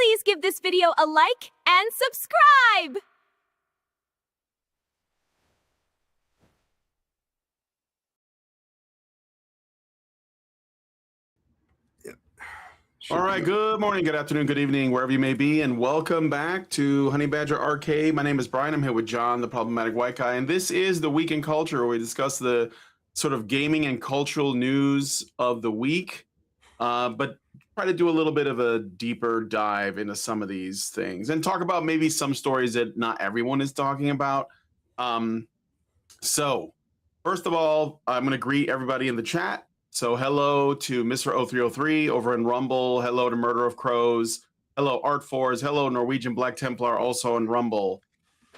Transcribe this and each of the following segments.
please give this video a like and subscribe! All right, good morning, good afternoon, good evening, wherever you may be, and welcome back to Honey Badger Arcade. My name is Brian. I'm here with John, the problematic white guy, and this is the Week in Culture, where we discuss the sort of gaming and cultural news of the week, but try to do a little bit of a deeper dive into some of these things and talk about maybe some stories that not everyone is talking about. So, first of all, I'm going to greet everybody in the chat. So hello to Mr. 0303 over in Rumble. Hello to Murder of Crows. Hello, Art Fours. Hello, Norwegian Black Templar, also in Rumble.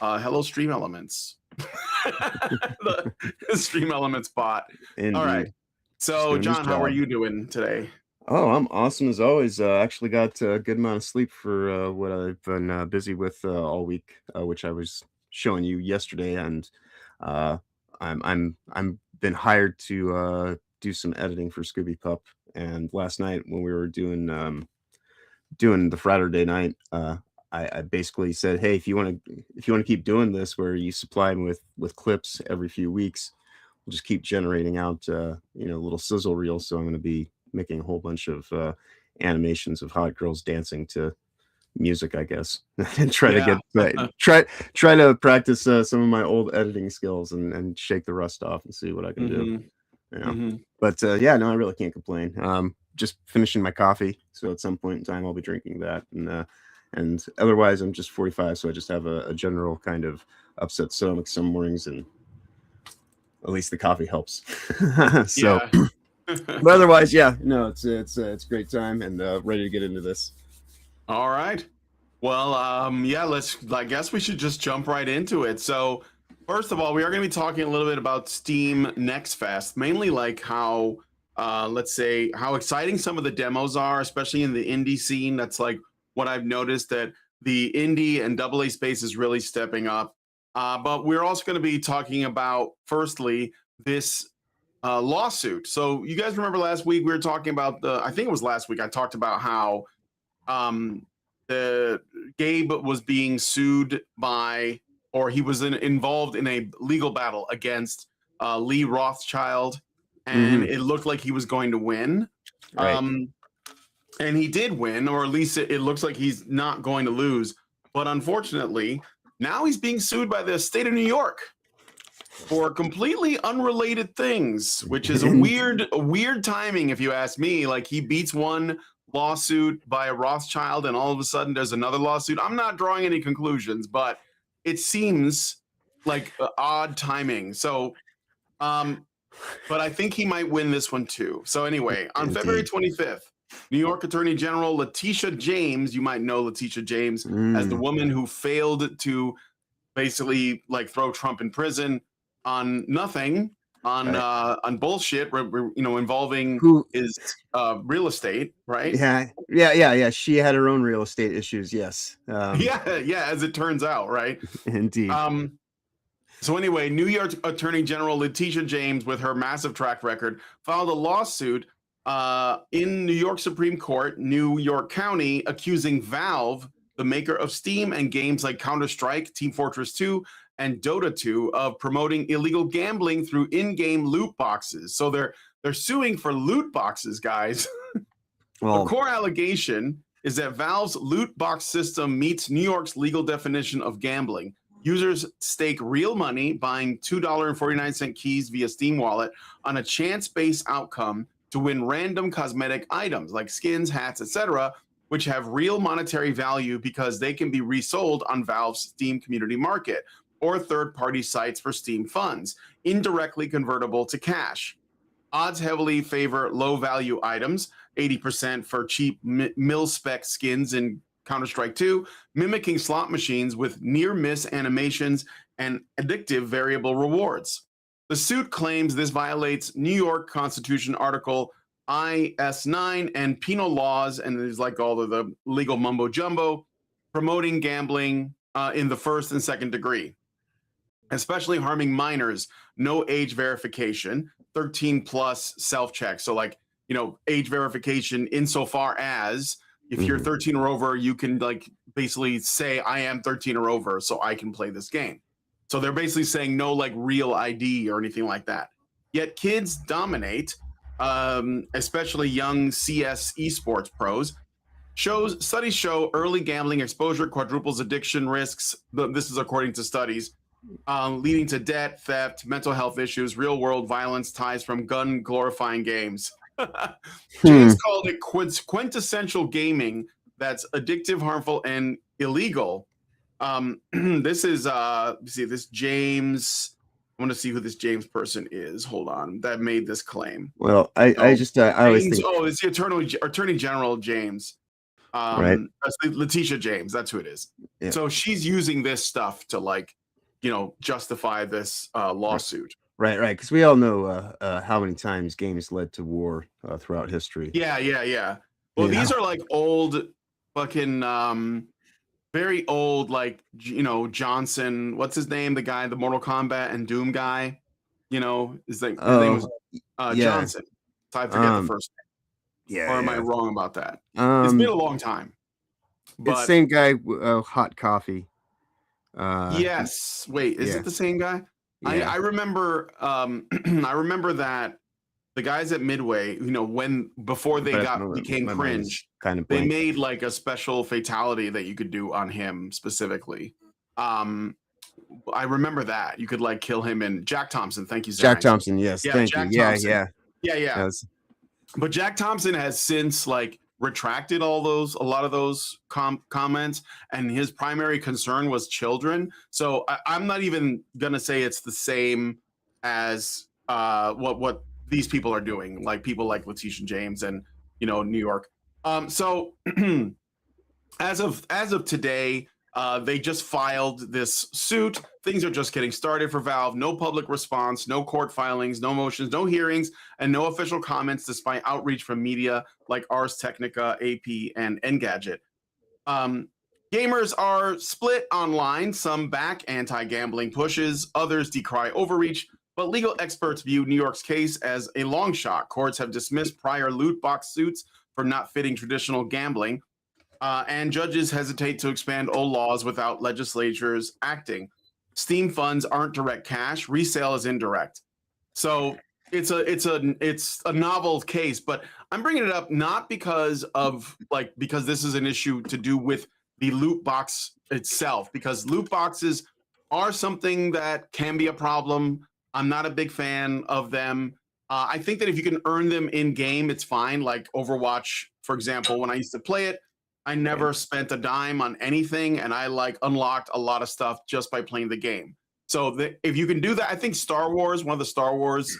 Hello, Stream Elements. the Stream Elements bot. Indeed. All right. So, John, how are you doing today? Oh, I'm awesome as always. Actually got a good amount of sleep for what I've been busy with all week, which I was showing you yesterday, and I'm been hired to do some editing for Scooby Pup. And last night when we were doing the Friday night, I basically said, hey, if you want to keep doing this, where you supply me with clips every few weeks, we'll just keep generating out little sizzle reels. So I'm going to be making a whole bunch of animations of hot girls dancing to music, I guess, and try to practice some of my old editing skills and shake the rust off and see what I can do. But I really can't complain. Just finishing my coffee, so at some point in time I'll be drinking that, and otherwise I'm just 45, so I just have a general kind of upset stomach some mornings, and at least the coffee helps. So but otherwise, it's a great time, and ready to get into this. All right. Well, I guess we should just jump right into it. So first of all, we are going to be talking a little bit about Steam Next Fest, mainly like how, let's say, how exciting some of the demos are, especially in the indie scene. That's like what I've noticed, that the indie and AA space is really stepping up. But we're also going to be talking about, firstly, this lawsuit. So you guys remember last week we were talking about I think it was last week, I talked about how the Gabe was being sued by, or he was involved in a legal battle against Lee Rothschild, and it looked like he was going to win. Right. And he did win, or at least it looks like he's not going to lose. But unfortunately, now he's being sued by the state of New York for completely unrelated things, which is a weird timing, if you ask me. Like, he beats one lawsuit by a Rothschild, and all of a sudden there's another lawsuit. I'm not drawing any conclusions, but it seems like odd timing. So, but I think he might win this one too. So anyway, on February 25th, New York Attorney General Letitia James, you might know Letitia James as the woman who failed to basically like throw Trump in prison on nothing, on bullshit, involving his real estate, right? Yeah. She had her own real estate issues. Yes. As it turns out, right? Indeed. So anyway, New York Attorney General Letitia James, with her massive track record, filed a lawsuit in New York Supreme Court, New York County, accusing Valve, the maker of Steam and games like Counter-Strike, Team Fortress 2, and Dota 2, of promoting illegal gambling through in-game loot boxes. So they're suing for loot boxes, guys. Well, the core allegation is that Valve's loot box system meets New York's legal definition of gambling. Users stake real money, buying $2.49 keys via Steam Wallet, on a chance-based outcome to win random cosmetic items like skins, hats, etc., which have real monetary value because they can be resold on Valve's Steam Community Market or third-party sites for Steam funds, indirectly convertible to cash. Odds heavily favor low-value items, 80% for cheap mil-spec skins in Counter-Strike 2, mimicking slot machines with near-miss animations and addictive variable rewards. The suit claims this violates New York Constitution Article IS-9 and penal laws, and there's like all of the legal mumbo-jumbo, promoting gambling in the first and second degree, especially harming minors, no age verification, 13 plus self-check. So like, age verification insofar as if you're 13 or over, you can like basically say I am 13 or over, so I can play this game. So they're basically saying no like real ID or anything like that. Yet kids dominate, especially young CS esports pros. Studies show early gambling exposure quadruples addiction risks. This is according to studies, leading to debt, theft, mental health issues, real world violence ties from gun glorifying games. James called it quintessential gaming that's addictive, harmful, and illegal. This is see this James. I want to see who this James person is. Hold on, that made this claim. Well, I always think. Oh, it's the Attorney General James. Right. That's Letitia James. That's who it is. Yeah. So she's using this stuff to like, justify this lawsuit. Right. Because we all know how many times games led to war throughout history. Yeah. Well, these are like old, fucking, very old, like Johnson. What's his name? The guy, the Mortal Kombat and Doom guy. His name was Johnson. So I forget the first name. Yeah. Or am I wrong about that? It's been a long time. But it's the same guy, Hot Coffee. Yes. Wait, is it the same guy? Yeah. I remember I remember that the guys at Midway, before they became cringe, they made like a special fatality that you could do on him specifically. I remember that. You could like kill him and Jack Thompson. Thank you, Zach. Jack Thompson, yes. Yeah, thank Jack you. Thompson. Yeah. But Jack Thompson has since like retracted a lot of those comments, and his primary concern was children. So I'm not even gonna say it's the same as what these people are doing, like people like Letitia James and New York. So as of today, they just filed this suit. Things are just getting started for Valve. No public response, no court filings, no motions, no hearings, and no official comments despite outreach from media like Ars Technica, AP, and Engadget. Gamers are split online. Some back anti-gambling pushes, others decry overreach, but legal experts view New York's case as a long shot. Courts have dismissed prior loot box suits for not fitting traditional gambling. And judges hesitate to expand old laws without legislatures acting. Steam funds aren't direct cash. Resale is indirect. So it's a novel case, but I'm bringing it up not because this is an issue to do with the loot box itself, because loot boxes are something that can be a problem. I'm not a big fan of them. I think that if you can earn them in game, it's fine. Like Overwatch, for example, when I used to play it, I never spent a dime on anything, and I like unlocked a lot of stuff just by playing the game. So if you can do that, I think Star Wars, one of the Star Wars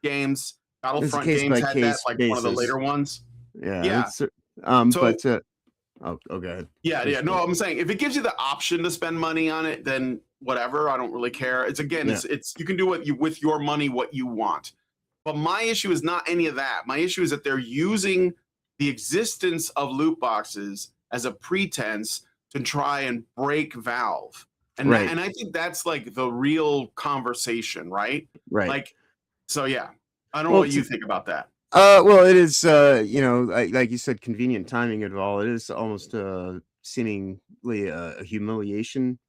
games, Battlefront games had that, like one of the later ones. Yeah. Go ahead. Yeah. No, I'm saying if it gives you the option to spend money on it, then whatever. I don't really care. It's you can do with your money what you want. But my issue is not any of that. My issue is that they're using the existence of loot boxes as a pretense to try and break Valve. And I think that's like the real conversation, right? Right. Like, so yeah, I don't know what you think about that. Well, it is, like you said, convenient timing of it all. It is almost seemingly a humiliation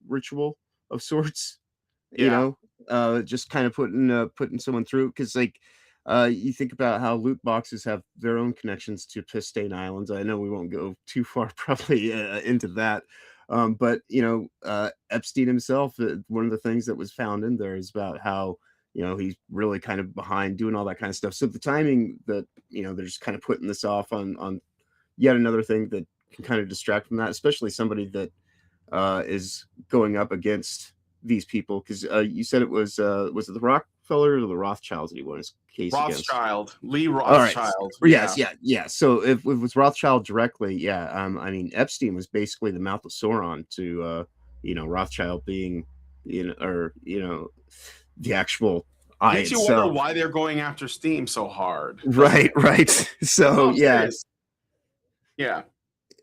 ritual of sorts. Just kind of putting someone through, because like you think about how loot boxes have their own connections to Pistain Islands. I know we won't go too far probably into that, but Epstein himself, one of the things that was found in there is about how he's really kind of behind doing all that kind of stuff. So the timing that they're just kind of putting this off on yet another thing that can kind of distract from that, especially somebody that is going up against these people, because you said it was it the Rockefeller or the Rothschilds that he won his case Rothschild, Lee Rothschild. Right. Yes. So if it was Rothschild directly, I mean, Epstein was basically the mouth of Sauron to Rothschild being the actual eye makes you itself. wonder why they're going after Steam so hard. Right. So yeah.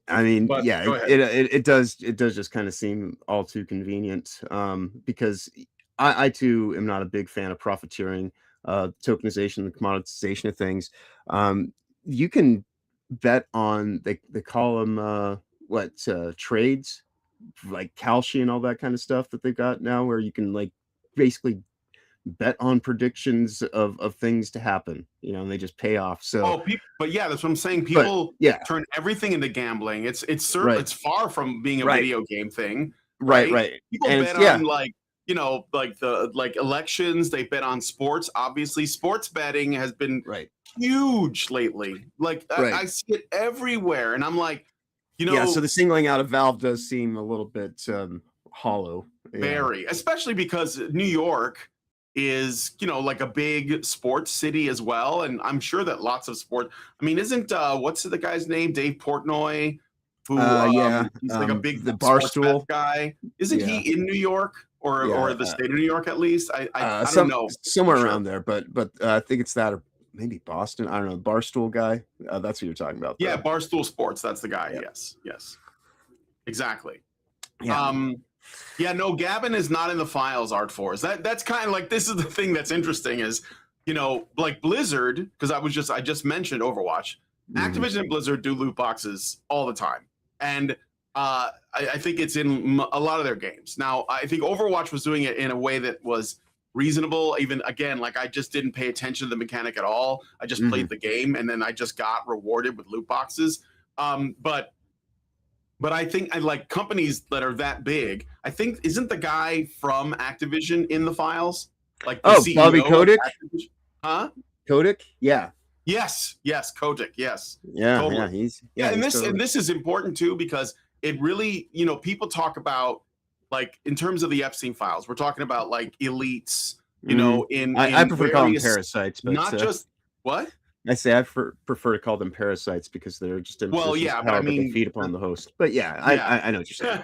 I mean, it does just kind of seem all too convenient, because I too am not a big fan of profiteering, tokenization, the commoditization of things. You can bet on they call them trades, like Kalshi and all that kind of stuff that they've got now, where you can like basically bet on predictions of things to happen, and they just pay off. So, but yeah, that's what I'm saying. but People yeah, turn everything into gambling. It's right, it's far from being a right, video game thing, right, right? right, People and bet yeah, on like like elections. They bet on sports. Obviously, sports betting has been right, huge lately. Like right. I see it everywhere, and I'm like, Yeah, so the singling out of Valve does seem a little bit hollow. very, especially because New York is, like a big sports city as well. And I'm sure that lots of sport, I mean, isn't what's the guy's name? Dave Portnoy, who Yeah, he's like a big the sports bet Barstool guy. Isn't yeah, he in New York or the state of New York at least? I don't know. somewhere Sure. around there, but I think it's that, or maybe Boston. I don't know. Barstool guy. That's what you're talking about. Yeah, though. Barstool Sports. That's the guy. Yeah. Yes. Exactly. Yeah. Yeah, no, Gavin is not in the files, Art Force. That's kind of like, this is the thing that's interesting is, like Blizzard, because I just mentioned Overwatch. Activision and Blizzard do loot boxes all the time. And I think it's in a lot of their games. Now, I think Overwatch was doing it in a way that was reasonable. Even again, like I just didn't pay attention to the mechanic at all. I just played the game, and then I just got rewarded with loot boxes. But I think I like companies that are that big. I think isn't the guy from Activision in the files? Like the CEO Bobby Kotick? Huh? Kotick? Yeah. Yes, Kotick, yes. Yeah, totally. yeah, and totally. this is important too, because it really, people talk about, like, in terms of the Epstein files, we're talking about like elites, I prefer to call them parasites, but not just what? I say I prefer to call them parasites because they're just in positions of power, but they feed upon the host. But yeah, I know what you're saying.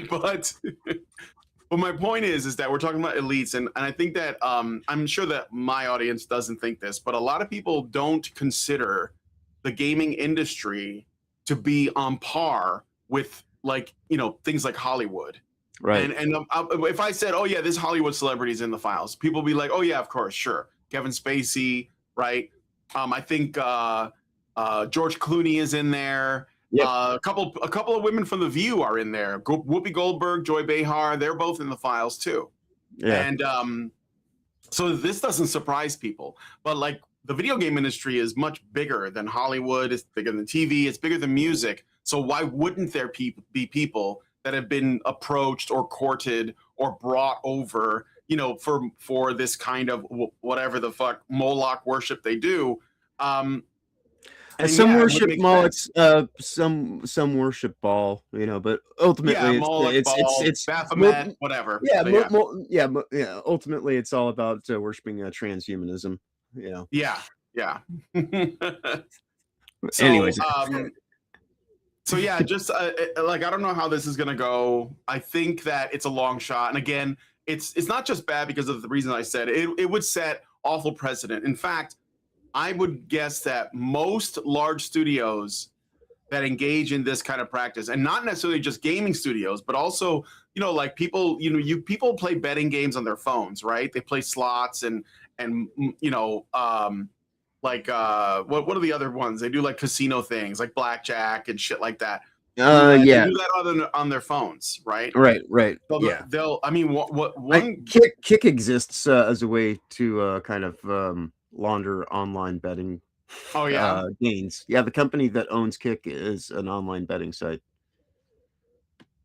but my point is that we're talking about elites, and I think that I'm sure that my audience doesn't think this, but a lot of people don't consider the gaming industry to be on par with, like, things like Hollywood. Right. And if I said, oh yeah, this Hollywood celebrity is in the files, people will be like, oh yeah, of course, sure. Kevin Spacey, right? I think George Clooney is in there. Yep. A couple of women from The View are in there. Whoopi Goldberg, Joy Behar, they're both in the files too. Yeah. And so this doesn't surprise people. But like the video game industry is much bigger than Hollywood. It's bigger than TV. It's bigger than music. So why wouldn't there be people that have been approached or courted or brought over, for this kind of whatever the fuck Moloch worship they do? And some worship Moloch's, some worship Baal, but ultimately it's Baphomet, whatever. Yeah, ultimately it's all about worshiping transhumanism. Yeah. So, anyways. So yeah, just like, I don't know how this is gonna go. I think that it's a long shot, and again, it's not just bad because of the reason I said it would set awful precedent. In fact, I would guess that most large studios that engage in this kind of practice, and not necessarily just gaming studios, but also, like people, people play betting games on their phones, right? They play slots and like what are the other ones? They do like casino things, like blackjack and shit like that. Yeah, they do that on their phones, right? Right. So yeah. They'll. I mean, one Kick exists as a way to kind of launder online betting. Oh yeah, gains. Yeah, the company that owns Kick is an online betting site.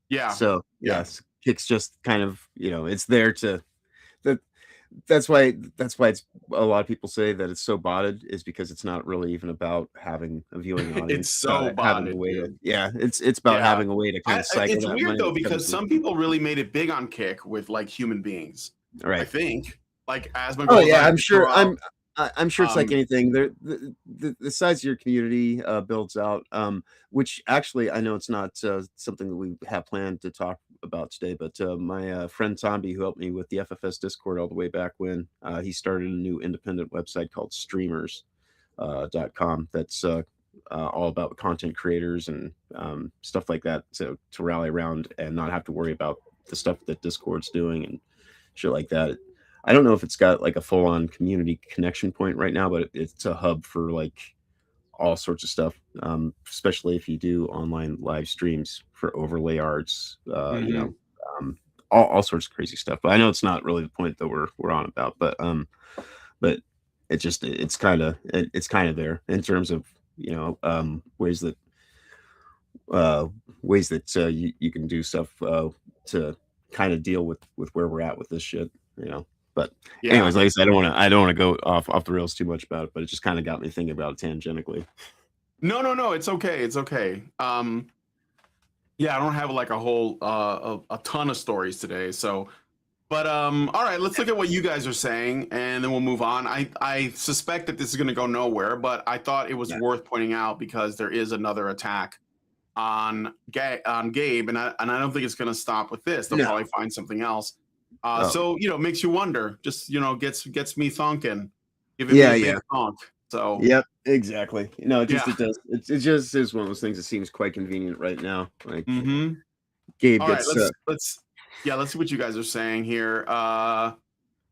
Yeah. So yes, Kick's just kind of it's there to that's why it's a lot of people say that it's so botted, is because it's not really even about having a viewing audience. It's so botted. It's about having a way to kind of cycle. It's weird though, because some people really made it big on Kick with like human beings. Right. I think like Asma. Oh yeah, I'm sure it's like anything. The size of your community builds out, which actually I know it's not something that we have planned to talk about today, but my friend Tomby, who helped me with the FFS Discord all the way back when, he started a new independent website called streamers.com that's all about content creators and stuff like that, so to rally around and not have to worry about the stuff that Discord's doing and shit like that. I don't know if it's got like a full-on community connection point right now, but it's a hub for like all sorts of stuff, especially if you do online live streams for overlay arts, um, all sorts of crazy stuff. But I know it's not really the point that we're on about, but it's kind of there in terms of ways that you can do stuff to kind of deal with where we're at with this shit, But anyways, like I said, I don't want to go off the rails too much about it, but it just kind of got me thinking about it tangentially. No, it's okay. It's okay. Yeah, I don't have like a whole a ton of stories today. So, but all right, let's look at what you guys are saying, and then we'll move on. I suspect that this is going to go nowhere, but I thought it was worth pointing out because there is another attack on Gabe, and I don't think it's going to stop with this. They'll probably find something else. So it makes you wonder. Just gets me thonking. Give it me a big thonk. So yep, exactly. No, it does. It just is one of those things that seems quite convenient right now. Like Gabe gets. All right, let's see what you guys are saying here.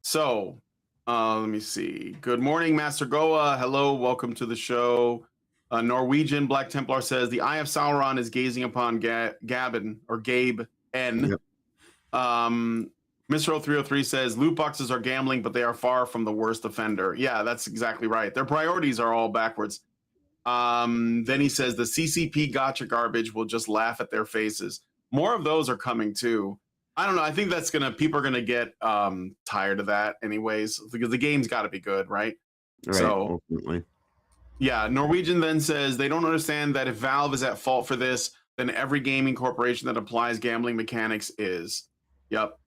So let me see. Good morning, Master Goa. Hello, welcome to the show. Norwegian Black Templar says the Eye of Sauron is gazing upon Gabe N. Yep. Mr. 303 says loot boxes are gambling, but they are far from the worst offender. Yeah, that's exactly right. Their priorities are all backwards. Then he says the CCP gotcha garbage will just laugh at their faces. More of those are coming too. I don't know. I think people are gonna get tired of that anyways, because the game's got to be good, right? So ultimately. Yeah, Norwegian then says they don't understand that if Valve is at fault for this, then every gaming corporation that applies gambling mechanics is. Yep.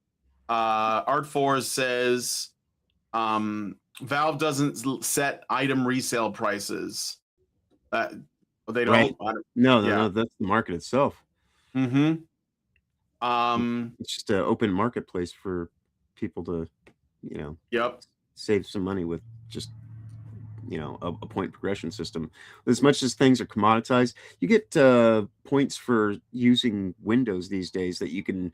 Art4 says Valve doesn't set item resale prices. They don't. Right. No, that's the market itself. Mm-hmm. It's just an open marketplace for people to, save some money with just a point progression system. As much as things are commoditized, you get points for using Windows these days that you can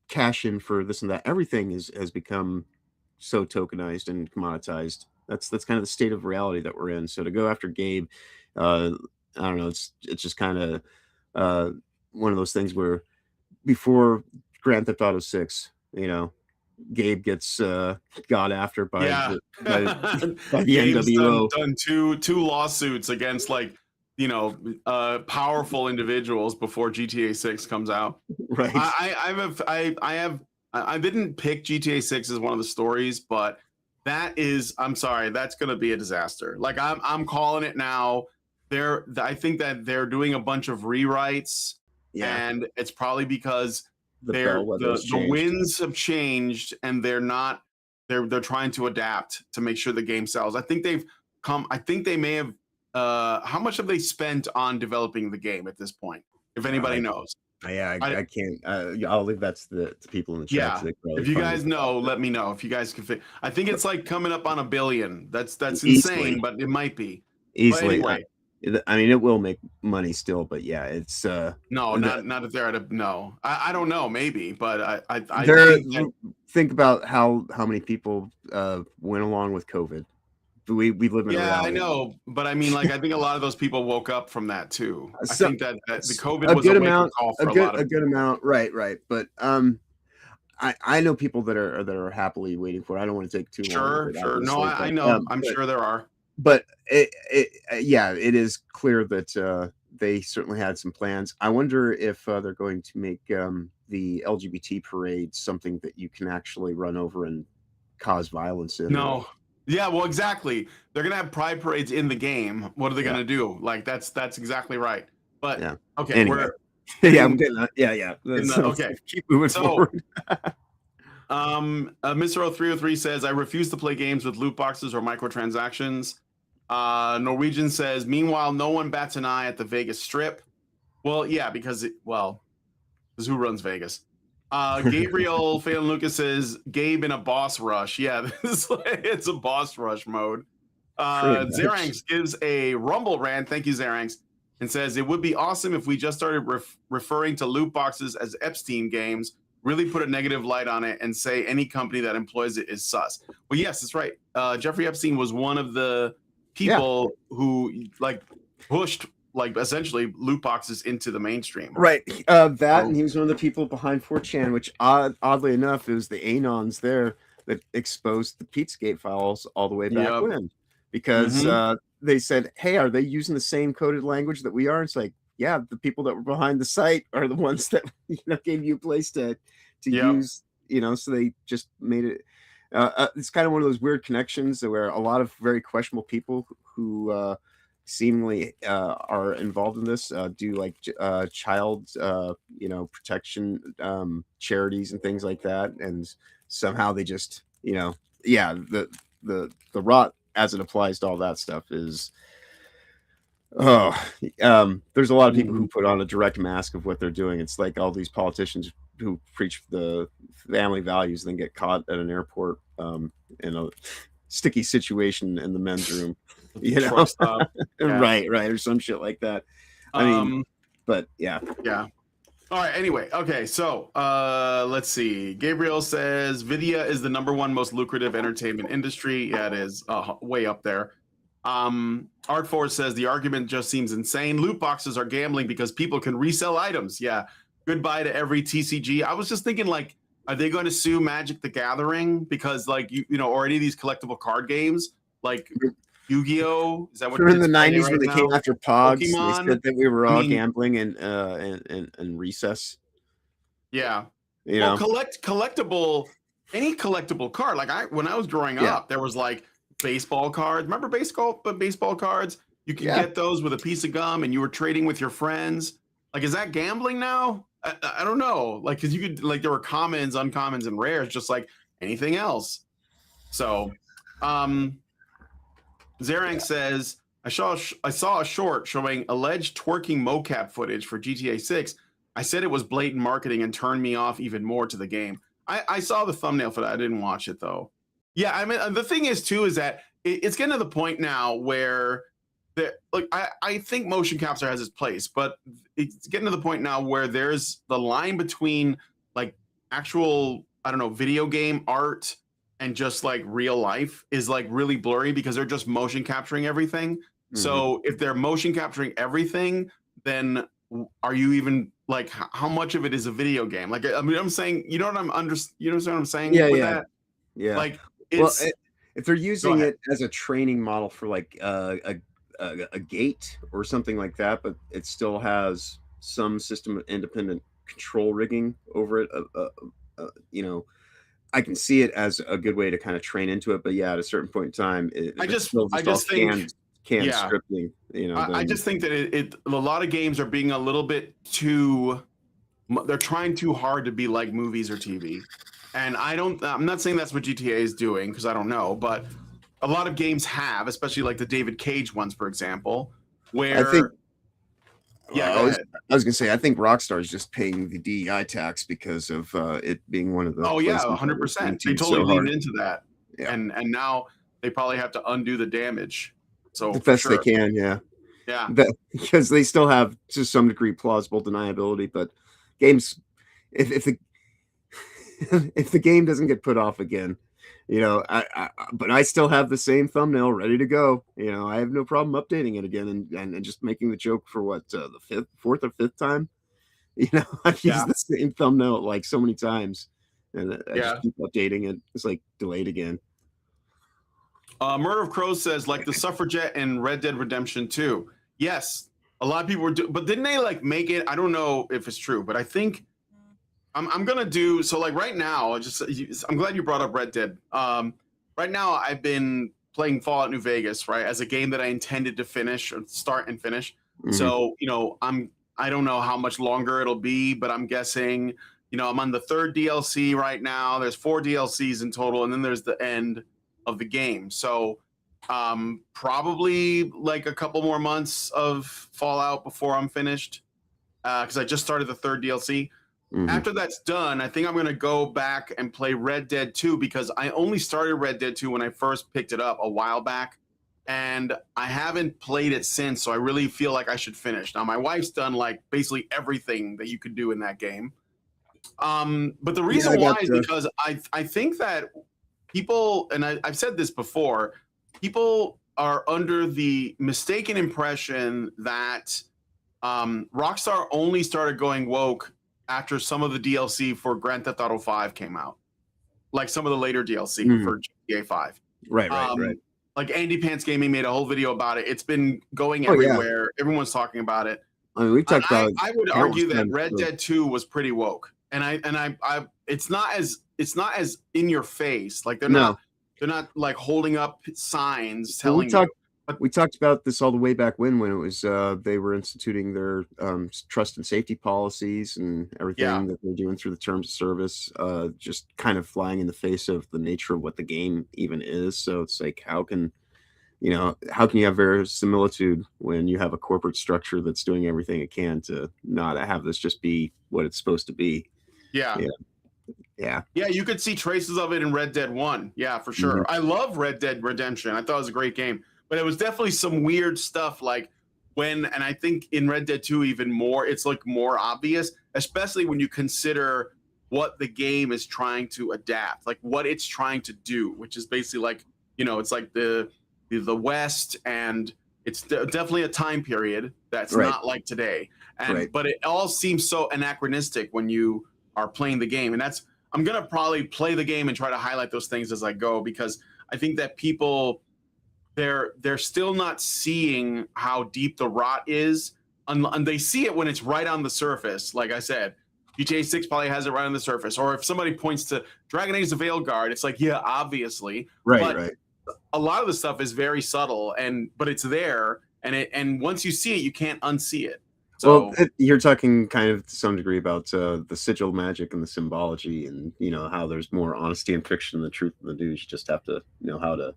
cash in for this and that. Everything has become so tokenized and commoditized. That's kind of the state of reality that we're in. So to go after Gabe, I don't know, it's just kind of one of those things where before Grand Theft Auto 6, Gabe gets got after by the Gabe's NWO. done two lawsuits against powerful individuals before GTA 6 comes out. Right. I didn't pick GTA 6 as one of the stories, but I'm sorry, that's going to be a disaster. Like I'm calling it now. I think that they're doing a bunch of rewrites, and it's probably because the winds have changed, and they're trying to adapt to make sure the game sells. I think they may have. How much have they spent on developing the game at this point? If anybody knows. I can't. I'll leave that to people in the chat. Yeah. If you guys know, let me know. If you guys can I think it's like coming up on $1 billion. That's insane, but it might be. Easily. Anyway. I mean, it will make money still, but yeah, it's not if they're at a no. I don't know, maybe, but I think about how many people went along with COVID. We live in I know, but I mean, I think a lot of those people woke up from that too. I think that the COVID was a good wake-up amount, call for a good amount, right. But I know people that are happily waiting for it. I don't want to take too long. Sure. No, I know. I'm sure there are. But it is clear that they certainly had some plans. I wonder if they're going to make the LGBT parade something that you can actually run over and cause violence in. No. Yeah, well, exactly. They're gonna have pride parades in the game. What are they gonna do? That's exactly right. But okay, anyway. I'm getting that. Yeah. Okay, keep moving forward. Mr. 0303 says, I refuse to play games with loot boxes or microtransactions. Norwegian says, meanwhile, no one bats an eye at the Vegas Strip. Well, yeah, because who runs Vegas? Gabriel Phelan Lucas says, Gabe in a boss rush. Yeah, it's a boss rush mode. Zeranx gives a Rumble rant. Thank you, Zeranx. And says, it would be awesome if we just started referring to loot boxes as Epstein games, really put a negative light on it, and say any company that employs it is sus. Well, yes, that's right. Jeffrey Epstein was one of the people who like pushed like essentially loot boxes into the mainstream. Right. That, and he was one of the people behind 4chan, which oddly enough, it was the Anons there that exposed the Pizzagate files all the way back Yep. when, because Mhm. they said, "Hey, are they using the same coded language that we are?" It's like, yeah, the people that were behind the site are the ones that gave you a place to Yep. use. So they just made it. It's kind of one of those weird connections where a lot of very questionable people who seemingly are involved in this do like child protection charities and things like that, and somehow they just the rot as it applies to all that stuff is there's a lot of people who put on a direct mask of what they're doing. It's like all these politicians who preach the family values then get caught at an airport in a sticky situation in the men's room, Truck stop. Yeah. right, or some shit like that. I mean, but yeah. All right. Anyway, okay. So let's see. Gabriel says Vidya is the #1 most lucrative entertainment industry. Yeah, it is way up there. Art Force says the argument just seems insane. Loot boxes are gambling because people can resell items. Yeah. Goodbye to every TCG. I was just thinking, like, are they going to sue Magic the Gathering because, like, or any of these collectible card games, like Yu-Gi-Oh? Is that what? In the '90s right when they now? came after Pogs, Pokemon? they said that we were all gambling and recess. Yeah. Well, collectible, any collectible card. Like when I was growing up, there was like baseball cards. Remember baseball cards? You could get those with a piece of gum, and you were trading with your friends. Like, is that gambling now? I don't know. Like, because you could, like, there were commons, uncommons, and rares, just like anything else. So, Zerank says, I saw a short showing alleged twerking mocap footage for GTA 6. I said it was blatant marketing and turned me off even more to the game. I saw the thumbnail for that. I didn't watch it though. Yeah, I mean, the thing is too is that it's getting to the point now where I think motion capture has its place, but it's getting to the point now where there's the line between like actual, I don't know, video game art and just like real life is like really blurry because they're just motion capturing everything. Mm-hmm. So if they're motion capturing everything, then are you even like how much of it is a video game? Like, I mean, I'm saying, you know what I'm saying? Yeah. Like, it's, if they're using it as a training model for like a gate or something like that, but it still has some system independent control rigging over it, I can see it as a good way to kind of train into it. But yeah, at a certain point in time, I just think scripting. I just think that a lot of games are being a little bit too. They're trying too hard to be like movies or TV, and I'm not saying that's what GTA is doing because I don't know, but a lot of games have, especially like the David Cage ones, for example, where. I think, go ahead. I was gonna say I think Rockstar is just paying the DEI tax because of it being one of the. Oh yeah, 100%. They totally leaned into that, and now they probably have to undo the damage. So the best they can, yeah. Because they still have to some degree plausible deniability, but games, if the game doesn't get put off again, but I still have the same thumbnail ready to go. I have no problem updating it again and just making the joke for what the fourth or fifth time. I've used the same thumbnail like so many times, and I just keep updating it. It's like delayed again. Murder of Crows says like the Suffragette in Red Dead Redemption 2. Yes, a lot of people were but didn't they like make it? I don't know if it's true, but I think I'm gonna do so. Like right now, I'm glad you brought up Red Dead. Right now, I've been playing Fallout New Vegas, right, as a game that I intended to finish or start and finish. Mm-hmm. So I don't know how much longer it'll be, but I'm guessing I'm on the 3rd DLC right now. There's 4 DLCs in total, and then there's the end of the game. So probably like a couple more months of Fallout before I'm finished, because I just started the 3rd DLC. Mm-hmm. After that's done, I think I'm going to go back and play Red Dead 2 because I only started Red Dead 2 when I first picked it up a while back, and I haven't played it since, so I really feel like I should finish. Now, my wife's done like basically everything that you could do in that game. But the reason why is because I think that people, and I've said this before, people are under the mistaken impression that Rockstar only started going woke after some of the DLC for Grand Theft Auto 5 came out, like some of the later DLC for GTA 5. Right. Like Andy Pants Gaming made a whole video about it. It's been going Oh, yeah. everywhere. Everyone's talking about it. I mean, we've talked about. I would argue that Red Dead 2 was pretty woke, and I it's not as in your face. Like they're not like holding up signs telling you. We talked about this all the way back when it was they were instituting their trust and safety policies and everything that they're doing through the terms of service, just kind of flying in the face of the nature of what the game even is. So it's like, how can you have verisimilitude when you have a corporate structure that's doing everything it can to not have this just be what it's supposed to be? Yeah, you could see traces of it in Red Dead 1. Yeah, for sure. I love Red Dead Redemption. I thought it was a great game. But it was definitely some weird stuff, like and I think in Red Dead 2 even more, it's like more obvious, especially when you consider what the game is trying to adapt, like what it's trying to do, which is basically like, it's like the West, and it's definitely a time period that's not like today. But it all seems so anachronistic when you are playing the game. And I'm going to probably play the game and try to highlight those things as I go, because I think that people, they're still not seeing how deep the rot is, and they see it when it's right on the surface. Like I said, GTA 6 probably has it right on the surface. Or if somebody points to Dragon Age: The Veiled Guard, it's like, yeah, obviously. But a lot of the stuff is very subtle, but it's there, and once you see it, you can't unsee it. So you're talking kind of to some degree about the sigil magic and the symbology, and how there's more honesty in fiction than the truth in the news. You just have to know how to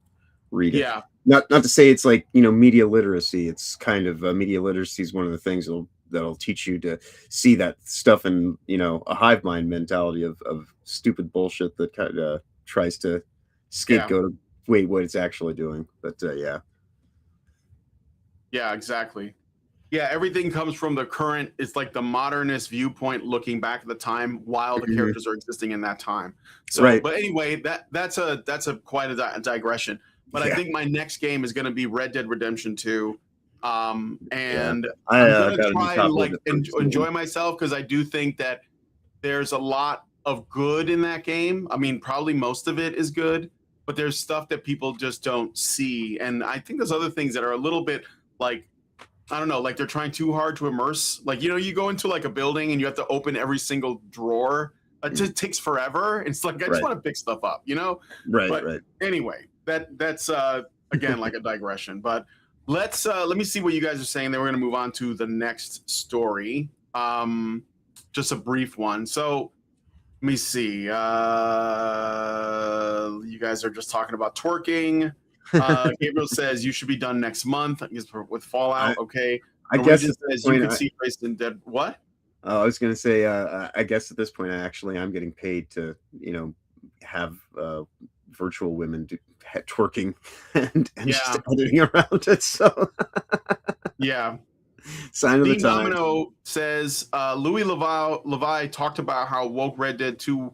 read it. Yeah. Not to say it's like media literacy. It's kind of media literacy is one of the things that'll teach you to see that stuff in a hive mind mentality of stupid bullshit that kind of tries to scapegoat what it's actually doing. But yeah, exactly. Yeah, everything comes from the current. It's like the modernist viewpoint, looking back at the time while the characters are existing in that time. So, but anyway, that's quite a digression. But I think my next game is going to be Red Dead Redemption 2, and I'm going to try and enjoy myself, because I do think that there's a lot of good in that game. I mean, probably most of it is good, but there's stuff that people just don't see, and I think there's other things that are a little bit like, I don't know, like they're trying too hard to immerse. Like, you go into like a building and you have to open every single drawer. It just takes forever. It's like, I just want to pick stuff up, Right. Anyway, that's again like a digression. But let me see what you guys are saying. Then we're gonna move on to the next story. Just a brief one. So let me see. You guys are just talking about twerking. Gabriel says you should be done next month with Fallout. Okay. I guess it says you can see Trace in Dead. What? I was gonna say, I guess at this point, I'm getting paid to, have virtual women do twerking and just editing around it. So yeah. Sign of the time. Domino says Louis Levi talked about how woke Red Dead 2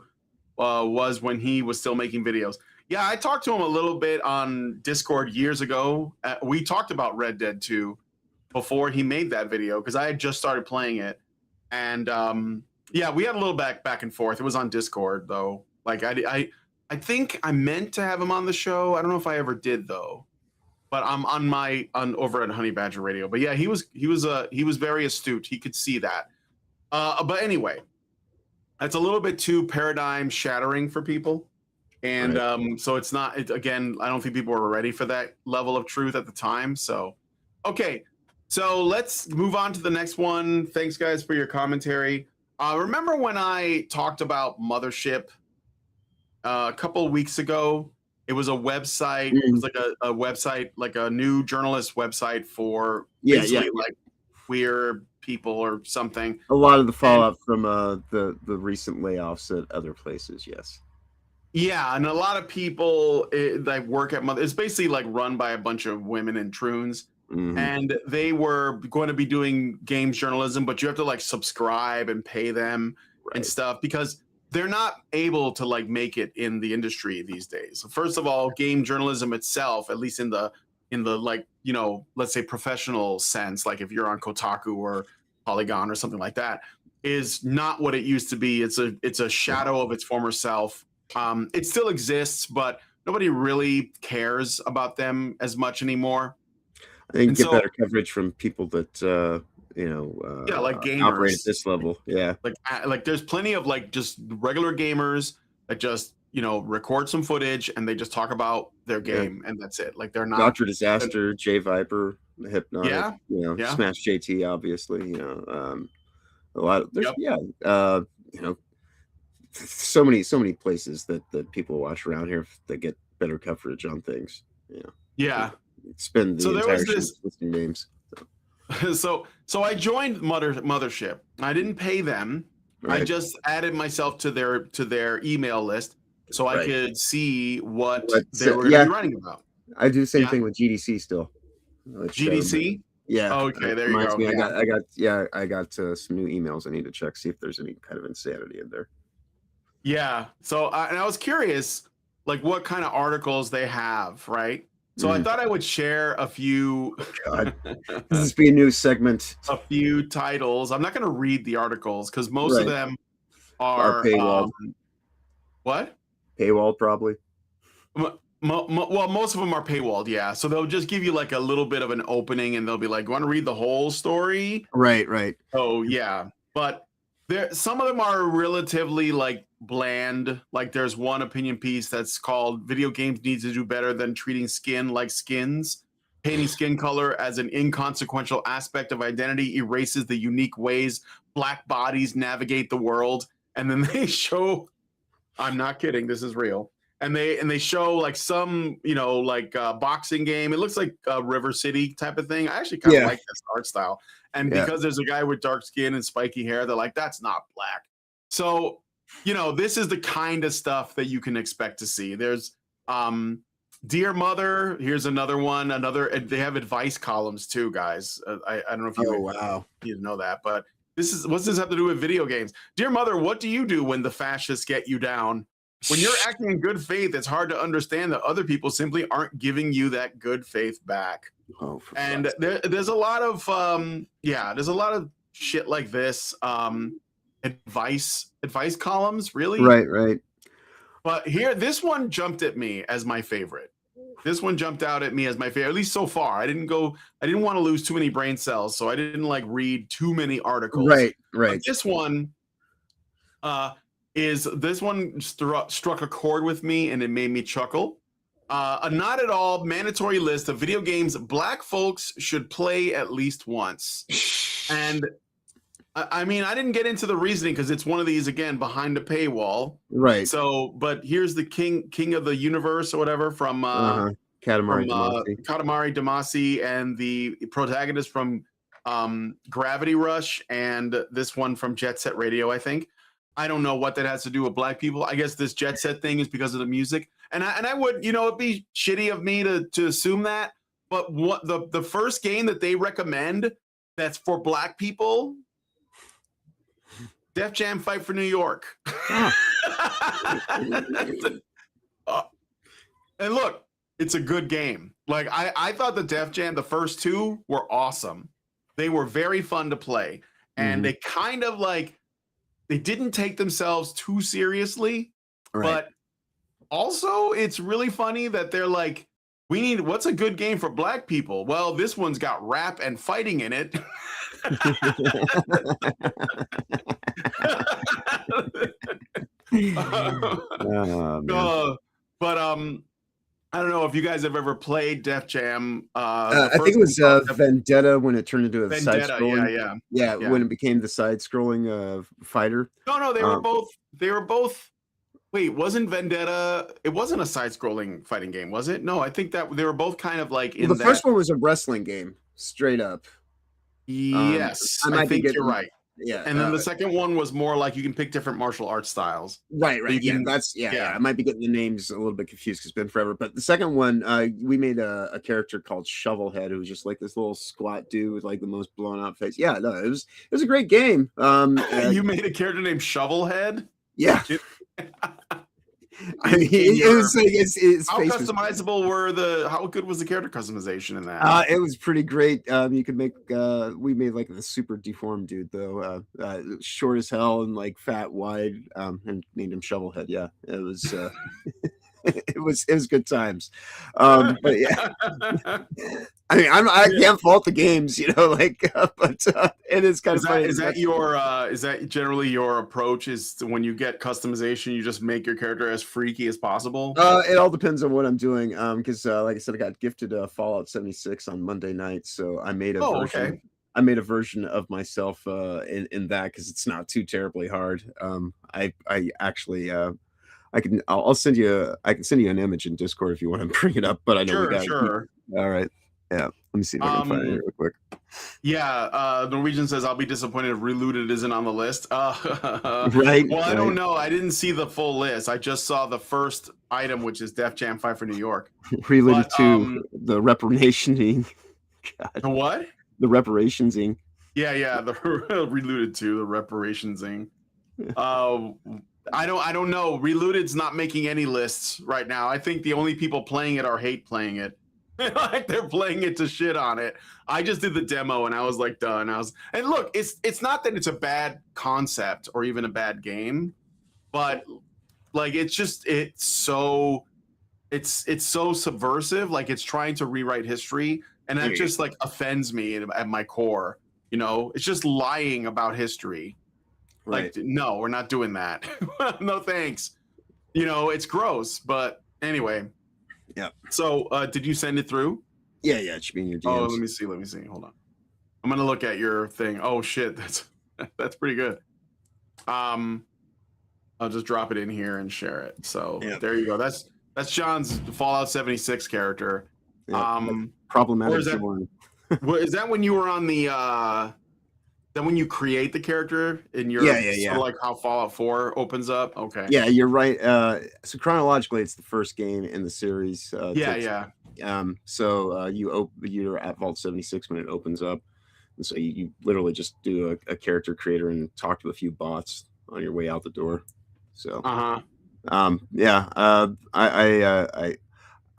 was when he was still making videos. Yeah, I talked to him a little bit on Discord years ago. We talked about Red Dead 2 before he made that video, because I had just started playing it. And we had a little back and forth. It was on Discord, though. Like I think I meant to have him on the show. I don't know if I ever did, though. But I'm over at Honey Badger Radio. But yeah, he was very astute. He could see that. But anyway, that's a little bit too paradigm shattering for people. And so it's not, again, I don't think people were ready for that level of truth at the time. So, okay. So let's move on to the next one. Thanks, guys, for your commentary. Remember when I talked about Mothership a couple of weeks ago? It was a website. It was like a website, like a new journalist website for like queer people or something. A lot of the fallout from the recent layoffs at other places, yes. Yeah, and a lot of people that work at Mother, it's basically like run by a bunch of women and troons. And they were going to be doing games journalism, but you have to like subscribe and pay them and stuff, because they're not able to like make it in the industry these days. So first of all, game journalism itself, at least in the like, you know, let's say professional sense, like if you're on Kotaku or Polygon or something like that, is not what it used to be. It's a shadow of its former self. It still exists, but nobody really cares about them as much anymore. I think And get so, better coverage from people that yeah, like operate at gamers. this level. Yeah, Like there's plenty of like just regular gamers that just, you know, record some footage and they just talk about their game and that's it. Like they're not. Dr. Disaster, J Viper, Hypnotic, Yeah, you know, yeah, Smash JT, obviously, you know, a lot of there's yep. you know, so many places that people watch around here that get better coverage on things. You know, Yeah. spend the So there entire was show this. listing names. So I joined Mothership. I didn't pay them. I Right. just added myself to their email list so I Right. could see what But they were going to yeah, be writing about. I do the same Yeah. thing with GDC still. Which, GDC. yeah, Okay, there you reminds go. me. Yeah. I got some new emails. I need to check, see if there's any kind of insanity in there. Yeah. So and I was curious, like what kind of articles they have, right? So I thought I would share a few. God, this is be a new segment. A few titles. I'm not going to read the articles because most of Right. them Are are paywalled. What? Paywalled, probably. Well, most of them are paywalled, yeah. So they'll just give you like a little bit of an opening, and they'll be like, "Want to read the whole story?" Right, right. Oh yeah, but some of them are relatively like bland. Like there's one opinion piece that's called "Video Games Need to Do Better Than Treating Skin Like Skins." Painting skin color as an inconsequential aspect of identity erases the unique ways Black bodies navigate the world. And then they show, I'm not kidding, this is real. And they show like some, you know, like boxing game. It looks like a River City type of thing. I actually kind of like this art style. And because there's a guy with dark skin and spiky hair, they're like, that's not black. So, you know, this is the kind of stuff that you can expect to see. There's Dear Mother, here's another one. They have advice columns too, guys. I don't know if you need to know that, but what's this have to do with video games? Dear Mother, what do you do when the fascists get you down? When you're acting in good faith, it's hard to understand that other people simply aren't giving you that good faith back. And there's a lot of there's a lot of shit like this. Advice columns, really? Right. But here, this one jumped at me as my favorite. This one jumped out at me as my favorite, at least so far. I didn't want to lose too many brain cells, so I didn't like read too many articles. Right. But this one struck a chord with me and it made me chuckle. A not at all mandatory list of video games Black folks should play at least once. And I mean, I didn't get into the reasoning because it's one of these, again, behind a paywall. Right. So, but here's the king of the universe or whatever from Katamari Damacy and the protagonist from Gravity Rush and this one from Jet Set Radio, I think. I don't know what that has to do with Black people. I guess this Jet Set thing is because of the music. And I would, you know, it'd be shitty of me to assume that. But what the first game that they recommend that's for Black people, Def Jam Fight for New York. And look, it's a good game. Like I thought the Def Jam, the first two were awesome. They were very fun to play. And they kind of like, they didn't take themselves too seriously. Right. But also it's really funny that they're like, what's a good game for Black people? Well, this one's got rap and fighting in it. But I don't know if you guys have ever played Def Jam. I think it was Vendetta when it turned into a side-scrolling. Yeah, when it became the side-scrolling fighter. No, they were both. Wait, wasn't Vendetta? It wasn't a side-scrolling fighting game, was it? No, I think that they were both kind of like in the first one was a wrestling game, straight up. Yes, I think you're right. Yeah, and then the second one was more like you can pick different martial arts styles. Right. I might be getting the names a little bit confused because it's been forever. But the second one, we made a character called Shovelhead, who was just like this little squat dude with like the most blown out face. Yeah, no, it was a great game. You made a character named Shovelhead? Yeah. I mean, it was like his How face was. customizable how good was the character customization in that? It was pretty great. You could make we made like the super deformed dude though, short as hell and like fat, wide, and named him Shovelhead. Yeah, it was it was good times. But yeah, I mean, I can't fault the games, you know, like, but it is kind of funny. Is that generally your approach? Is when you get customization, you just make your character as freaky as possible? It all depends on what I'm doing. Because like I said, I got gifted Fallout 76 on Monday night, so I made a version. Okay. I made a version of myself in that because it's not too terribly hard. I actually I'll send you I can send you an image in Discord if you want to bring it up. But I know we got Sure. All right. Yeah. Let me see if I can find it real quick. Yeah, Norwegian says I'll be disappointed if Relooted isn't on the list. Right. Well, I don't know. I didn't see the full list. I just saw the first item, which is Def Jam 5 for New York. Relooted to the reparationing. The what? The reparationsing. Yeah, the Relooted to the reparationsing. I don't know. Relooted's not making any lists right now. I think the only people playing it are hate playing it. Like they're playing it to shit on it. I just did the demo and I was like done. And look, it's not that it's a bad concept or even a bad game, but like it's so subversive. Like it's trying to rewrite history, and that just like offends me at my core. You know, it's just lying about history. Right. Like, no, we're not doing that. No, thanks. You know, it's gross. But anyway. Yeah. So, did you send it through? Yeah, it should be in your DMs. Oh, let me see. Hold on. I'm gonna look at your thing. Oh shit, that's pretty good. I'll just drop it in here and share it. So there you go. That's John's Fallout 76 character. Problematic. Is that when you were on the then when you create the character in your sort of like how Fallout 4 opens up? Okay. Yeah, you're right. So chronologically, it's the first game in the series. So you're at Vault 76 when it opens up, and so you literally just do a character creator and talk to a few bots on your way out the door. So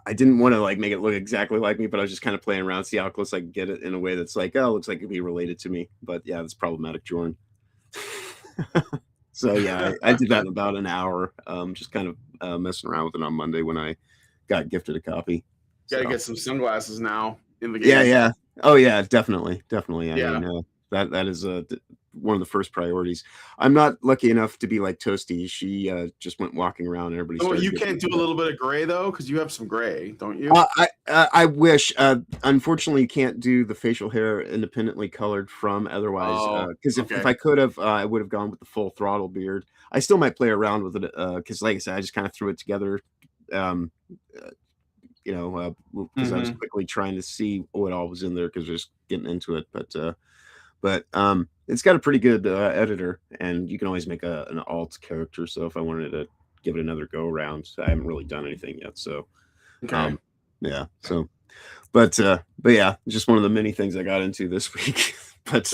I didn't want to like make it look exactly like me, but I was just kind of playing around, see how close I could get it in a way that's like, oh, looks like it'd be related to me. But yeah, that's problematic, Jordan. So yeah, I did that in about an hour. Just kind of messing around with it on Monday when I got gifted a copy. Gotta get some sunglasses now in the game. Yeah. Oh yeah, definitely. I mean, that is one of the first priorities. I'm not lucky enough to be like Toasty. She just went walking around. And everybody. Oh, you can't do a little bit of gray though, because you have some gray, don't you? I wish. Unfortunately, you can't do the facial hair independently colored from. Otherwise, because if I could have, I would have gone with the full throttle beard. I still might play around with it because, like I said, I just kind of threw it together. Because I was quickly trying to see what all was in there because we're just getting into it, but it's got a pretty good editor, and you can always make an alt character. So if I wanted to give it another go around, I haven't really done anything yet. So, yeah. So, but yeah, just one of the many things I got into this week. But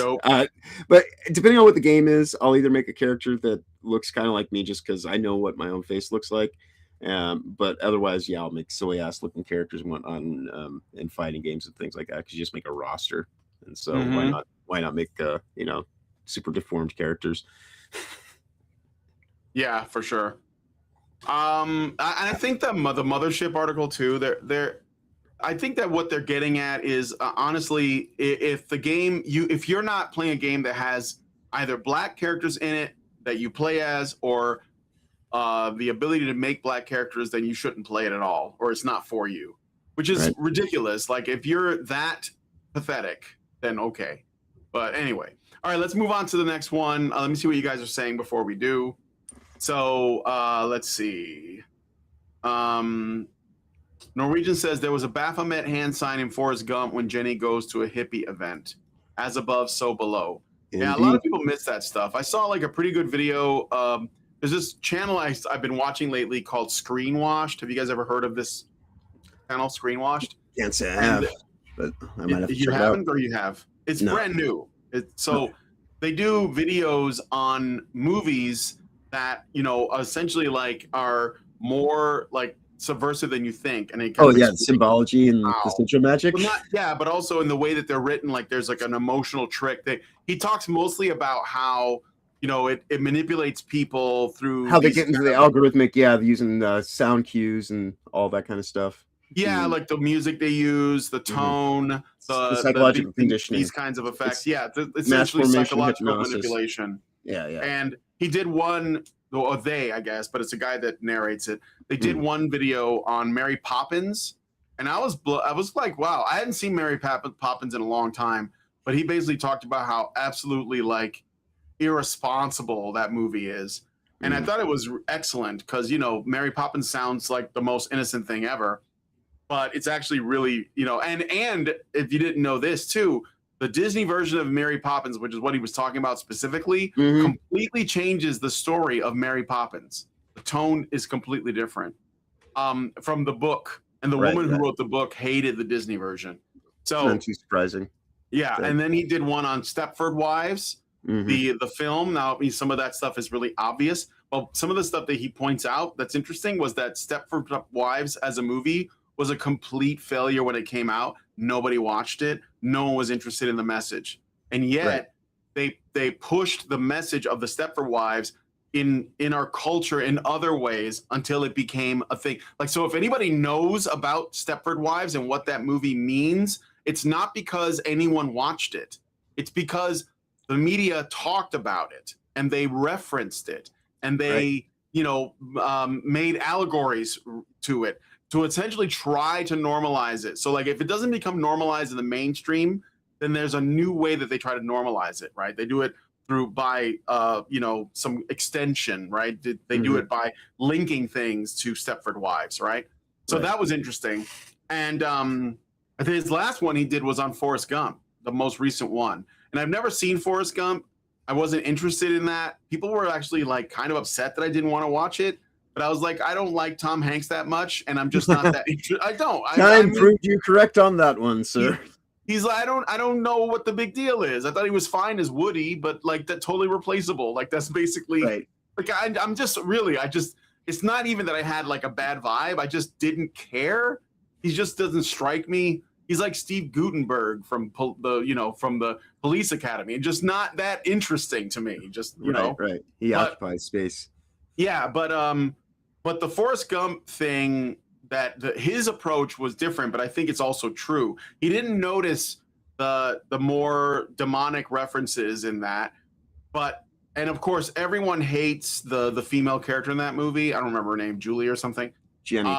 depending on what the game is, I'll either make a character that looks kind of like me, just because I know what my own face looks like. But otherwise, I'll make silly ass looking characters and whatnot in fighting games and things like that, because you just make a roster. And so why not make super deformed characters? Yeah, for sure. I think the mothership article too. I think that what they're getting at is honestly, if you're not playing a game that has either black characters in it that you play as, or the ability to make black characters, then you shouldn't play it at all, or it's not for you, which is ridiculous. Like if you're that pathetic, then okay. But anyway, all right, let's move on to the next one. Let me see what you guys are saying before we do. So let's see. Norwegian says there was a Baphomet hand sign in Forrest Gump when Jenny goes to a hippie event. As above, so below. Indeed. Yeah, a lot of people miss that stuff. I saw like a pretty good video. There's this channel I've been watching lately called Screenwashed. Have you guys ever heard of this channel, Screenwashed? Can't say I have, but I might have to you haven't, or you have? It's brand new. They do videos on movies that essentially like are more like subversive than you think, and it kind Oh of yeah, the explains symbology and the how. central magic. Well, not yeah, but also in the way that they're written, like there's like an emotional trick that he talks mostly about how it manipulates people through How they these get into kind the of like algorithmic, yeah, using sound cues and all that kind of stuff. yeah, To like the music they use, the mhm. tone, The these psychological things, these conditioning. kinds of effects. It's Yeah, mass essentially formation psychological hypnosis. manipulation. Yeah, yeah. And he did one, or they, I guess, but it's a guy that narrates it. They did Mm. one video on Mary Poppins, and I was like, wow, I hadn't seen Mary Poppins in a long time. But he basically talked about how absolutely like irresponsible that movie is, and I Mm. thought it was excellent because Mary Poppins sounds like the most innocent thing ever, but it's actually really and if you didn't know this too, the Disney version of Mary Poppins, which is what he was talking about specifically, Mhm. completely changes the story of Mary Poppins. The tone is completely different from the book, and the Right, woman who right. wrote the book hated the Disney version. Not So too surprising. yeah, That and then he did one on Stepford Wives, mhm. the film. Now, I mean, some of that stuff is really obvious. Well, some of the stuff that he points out that's interesting was that Stepford Wives as a movie was a complete failure when it came out. Nobody watched it. No one was interested in the message, and Right. yet they pushed the message of the Stepford Wives in our culture in other ways until it became a thing. Like, so if anybody knows about Stepford Wives and what that movie means, it's not because anyone watched it. It's because the media talked about it and they referenced it and Right. they, made allegories to it to essentially try to normalize it. So, like, if it doesn't become normalized in the mainstream, then there's a new way that they try to normalize it, right? They do it through by some extension, right? They do Mhm. it by linking things to Stepford Wives, right? So Right. that was interesting. And I think his last one he did was on Forrest Gump, the most recent one. And I've never seen Forrest Gump. I wasn't interested in that. People were actually like kind of upset that I didn't want to watch it. But I was like, I don't like Tom Hanks that much, and I'm just not that interested. I don't. I Time mean, proved you correct on that one, he, sir. he's like, I don't know what the big deal is. I thought he was fine as Woody, but like that totally replaceable. Like that's basically Right. like I'm just really I just it's not even that I had like a bad vibe. I just didn't care. He just doesn't strike me. He's like Steve Gutenberg from the Police Academy, and just not that interesting to me. Just Right, right. He but occupies space. yeah, but the Forrest Gump thing his approach was different, but I think it's also true. He didn't notice the more demonic references in that, but and of course everyone hates the female character in that movie. I don't remember her name, Julie or something. Jenny.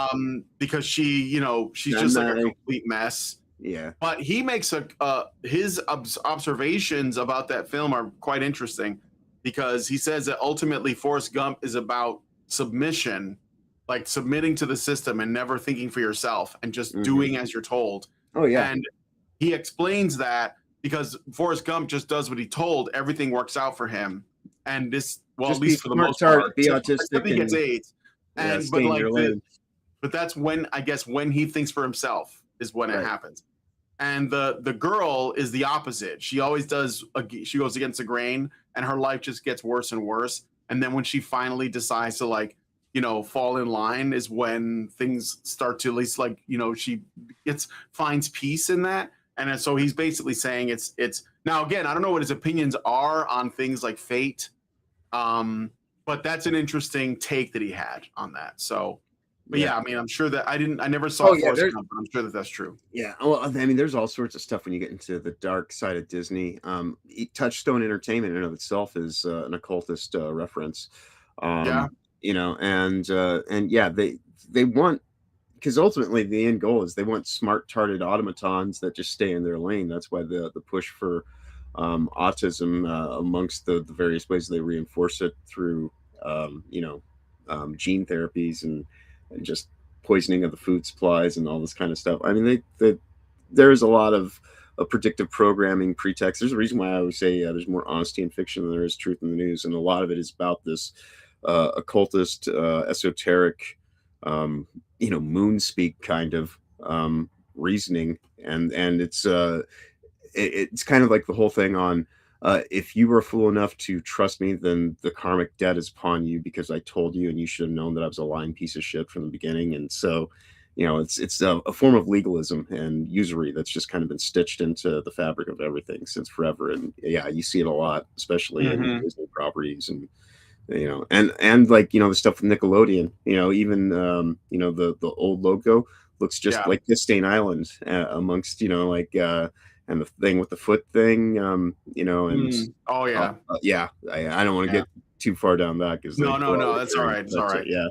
Because she's just like a Jenny. complete mess. Yeah. But he makes his observations about that film are quite interesting because he says that ultimately Forrest Gump is about submission, like submitting to the system and never thinking for yourself and just Mhm. doing as you're told. Oh yeah. And he explains that because Forrest Gump just does what he told, everything works out for him. And this, well, at Just be least for the smart, most tart, part, be except autistic, he gets and AIDS. yeah, But stay in like your lane. but that's when I guess when he thinks for himself is when it Right. happens. And the girl is the opposite. She always she goes against the grain, and her life just gets worse and worse. And then when she finally decides to fall in line is when things start to at least she finds peace in that. And so he's basically saying it's now again, I don't know what his opinions are on things like fate. But that's an interesting take that he had on that. So but Yeah. yeah, I mean, I'm sure that I never saw Oh yeah. Forrest Gump, but I'm sure that that's true. Yeah. Well, I mean, there's all sorts of stuff when you get into the dark side of Disney. Touchstone Entertainment in and of itself is an occultist reference. Yeah. Um, and yeah, they want, because ultimately the end goal is they want smart tarted automatons that just stay in their lane. That's why the push for autism amongst the various ways they reinforce it through gene therapies and just poisoning of the food supplies and all this kind of stuff. I mean, there's a lot of predictive programming pretext. There's a reason why I always say there's more honesty in fiction than there is truth in the news, and a lot of it is about this occultist, esoteric, moon speak kind of reasoning, and it's kind of like the whole thing on if you were fool enough to trust me, then the karmic debt is upon you because I told you, and you should have known that I was a lying piece of shit from the beginning. And so, it's a form of legalism and usury that's just kind of been stitched into the fabric of everything since forever. And yeah, you see it a lot, especially in Disney properties and and like the stuff with Nickelodeon. Even the old logo looks just like Disdain Island amongst and the thing with the foot thing, and oh yeah, I don't want to get too far down that because no, that's all right. It's all right. Yeah,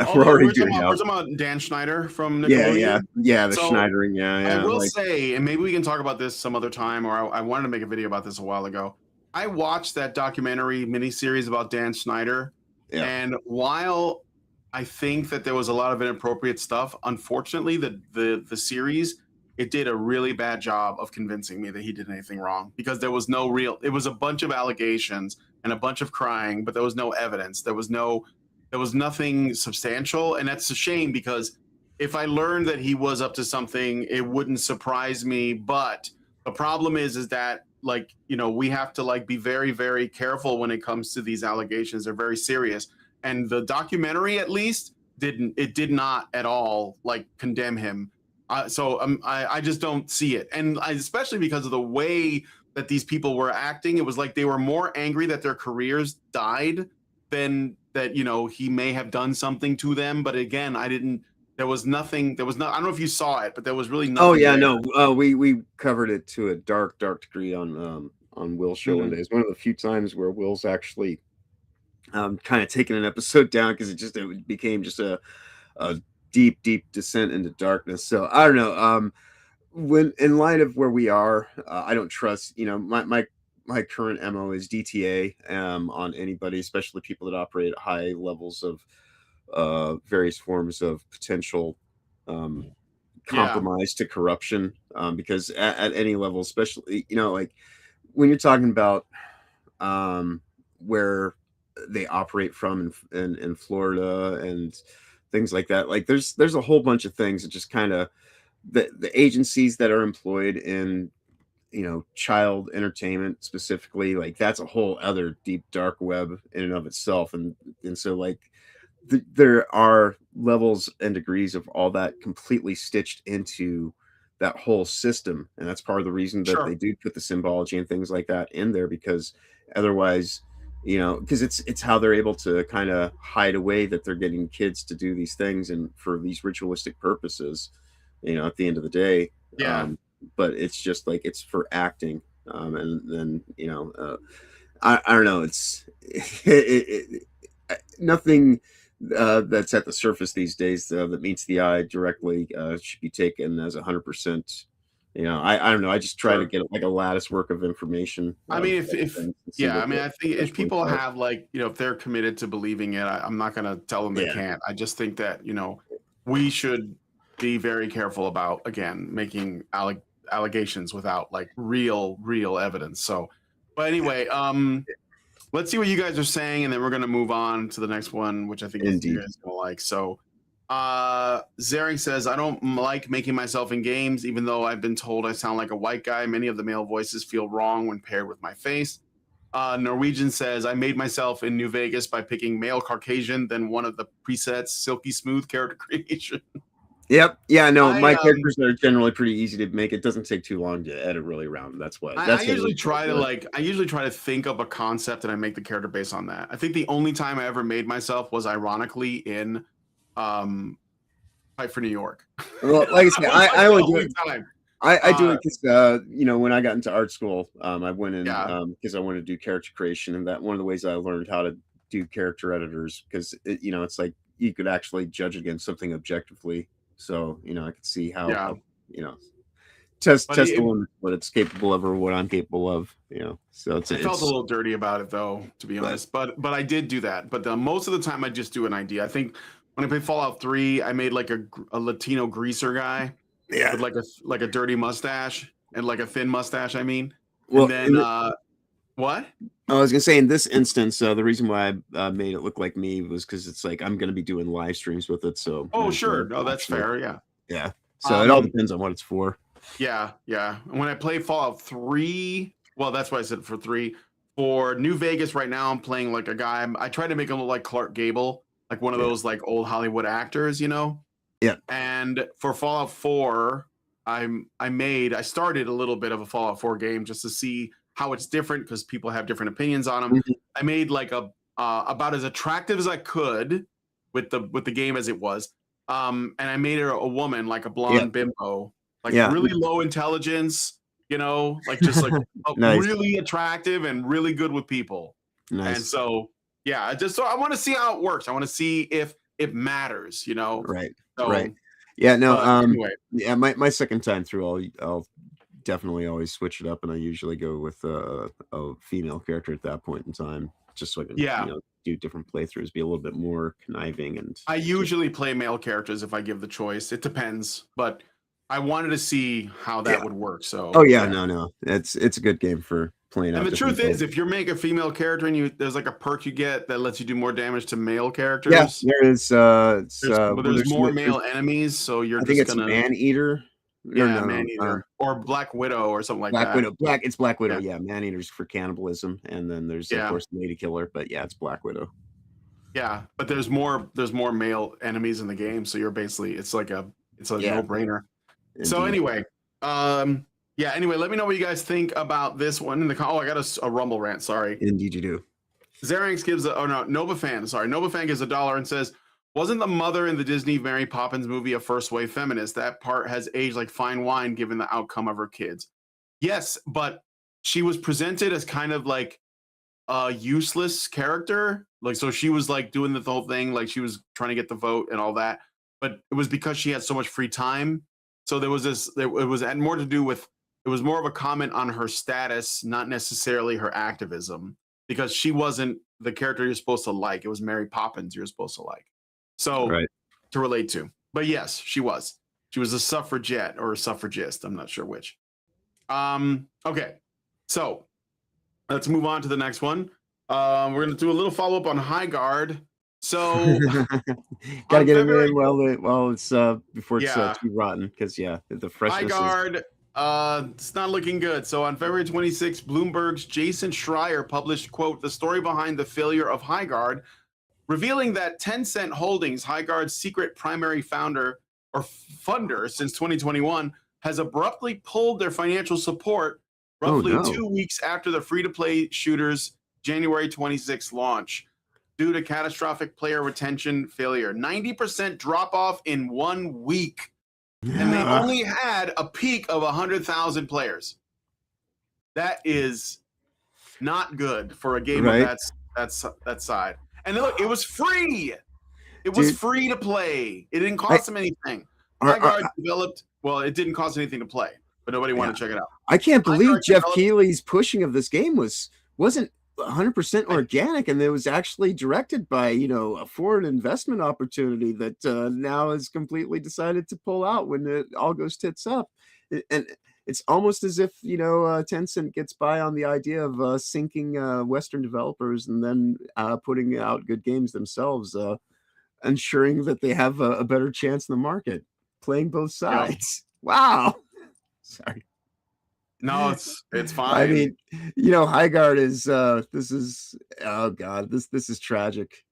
Oh, we're already we're talking about Dan Schneider from Nickelodeon. Yeah, the Schneidering. Yeah. I will say, and maybe we can talk about this some other time, or I wanted to make a video about this a while ago. I watched that documentary miniseries about Dan Schneider, and while I think that there was a lot of inappropriate stuff, unfortunately, the series, it did a really bad job of convincing me that he did anything wrong, because there was no real, it was a bunch of allegations and a bunch of crying, but there was no evidence. There was nothing substantial. And that's a shame, because if I learned that he was up to something, it wouldn't surprise me. But the problem is that, like, we have to be very, very careful when it comes to these allegations. They're very serious. And the documentary, at least, did not at all condemn him. So I just don't see it. And especially because of the way that these people were acting, it was like they were more angry that their careers died than that, he may have done something to them. But again, there was nothing, I don't know if you saw it, but there was really nothing. Oh yeah, there. No, we covered it to a dark degree on Will's show one day. It's one of the few times where Will's actually kind of taken an episode down, because it became just a deep descent into darkness. So I don't know. When in light of where we are, I don't trust. My current MO is DTA on anybody, especially people that operate at high levels of various forms of potential compromise to corruption. Because at any level, especially when you're talking about where they operate from in Florida and things like that, there's a whole bunch of things that just kind of the agencies that are employed in child entertainment specifically, that's a whole other deep dark web in and of itself. And so there are levels and degrees of all that completely stitched into that whole system, and that's part of the reason that they do put the symbology and things like that in there, because otherwise because it's how they're able to kind of hide away that they're getting kids to do these things and for these ritualistic purposes, at the end of the day. But it's just it's for acting. And then I don't know, it's nothing that's at the surface these days that meets the eye directly should be taken as 100%. I don't know. I just try to get a lattice work of information. I mean, I think if people have if they're committed to believing it, I'm not going to tell them they can't. I just think that, we should be very careful about, again, making allegations without real evidence. So, but anyway, let's see what you guys are saying, and then we're going to move on to the next one, which I think you guys are going to like. So, Zering says, I don't like making myself in games, even though I've been told I sound like a white guy. Many of the male voices feel wrong when paired with my face. Norwegian says, I made myself in New Vegas by picking male Caucasian, then one of the presets, silky smooth character creation. Yep. Yeah, no, my characters are generally pretty easy to make. It doesn't take too long to edit really around. That's what I usually try to think of a concept and I make the character based on that. I think the only time I ever made myself was ironically in Fight for New York. Well, like I said, I only do it. I do it because when I got into art school, I went in because I wanted to do character creation, and that one of the ways I learned how to do character editors, because it's like you could actually judge against something objectively. So I could see how test the one what it's capable of or what I'm capable of. So I felt a little dirty about it though, to be honest. But I did do that. But most of the time I just do an idea. I think when I played Fallout 3, I made a Latino greaser guy with like a dirty mustache and a thin mustache. I mean, well, and then what? I was gonna say, in this instance, the reason why I made it look like me was because it's I'm gonna be doing live streams with it. So sure, no, that's fair. Yeah. So it all depends on what it's for. Yeah. When I played Fallout 3, well, that's why I said for 3. For New Vegas right now, I'm playing like a guy. I tried to make him look like Clark Gable, like one of Yeah. those like old Hollywood actors, you know. Yeah. And for Fallout 4, I started a little bit of a Fallout 4 game just to see how it's different because people have different opinions on them. Mhm. I made like a about as attractive as I could with the game as it was. And I made her a woman, like a blonde bimbo, like Yeah. really low intelligence, you know, like just like Nice. really attractive and really good with people. And Nice. so, yeah, so I want to see how it works. I want to see if it matters, you know. Right. So, Right. Yeah. No. anyway, Yeah. My second time through, I'll definitely always switch it up, and I usually go with a female character at that point in time, just so I can yeah, do different playthroughs, be a little bit more conniving, and I usually play male characters if I give the choice. It depends, but I wanted to see how that would work. So, Oh yeah, no, it's a good game for playing out. And the different truth is, builds. if you make a female character and there's like a perk you get that lets you do more damage to male characters. Yeah, there is. There's more male enemies, so you're I think just it's gonna Man-Eater. yeah, Man-Eater or Black Widow or something like Black that. Widow. It's Black Widow. Yeah, Man-Eater's for cannibalism, and then there's Yeah. of course Lady Killer, but yeah, it's Black Widow. Yeah, but there's more male enemies in the game, so you're basically it's a no-brainer. So anyway, anyway, let me know what you guys think about this one in the I got a Rumble rant, sorry. Indeed you do. Xerax gives Novafan gives $1 and says, wasn't the mother in the Disney Mary Poppins movie a first wave feminist? That part has aged like fine wine given the outcome of her kids. Yes, but she was presented as kind of like a useless character. Like, so she was like doing the whole thing, like she was trying to get the vote and all that. But it was because she had so much free time. So there was had more to do with, it was more of a comment on her status, not necessarily her activism, because she wasn't the character you're supposed to like. It was Mary Poppins you're supposed to like. So to relate to. But yes, she was. She was a suffragette or a suffragist. I'm not sure which. Okay. So let's move on to the next one. We're going to do a little follow-up on Highguard. So gotta get it in while it's before it's too rotten, because the freshness Highguard, it's not looking good. So on February 26th, Bloomberg's Jason Schreier published, quote, the story behind the failure of Highguard, revealing that Tencent Holdings, Highguard's secret primary founder or funder since 2021, has abruptly pulled their financial support roughly 2 weeks after the free-to-play shooter's January 26th launch due to catastrophic player retention failure. 90% drop-off in 1 week. And they only had a peak of 100,000 players. That is not good for a game of that side. And look, it was free. It was free to play. It didn't cost them anything. Highguard developed, well, it didn't cost anything to play, but nobody wanted to check it out. I can't believe Jeff Keighley's pushing of this game wasn't 100% organic, and it was actually directed by a foreign investment opportunity that now has completely decided to pull out when it all goes tits up. And it's almost as if Tencent gets by on the idea of sinking Western developers and then putting out good games themselves, ensuring that they have a better chance in the market, playing both sides. Wow. Sorry. No, it's fine. I mean, Highguard is this is, oh god, this is tragic.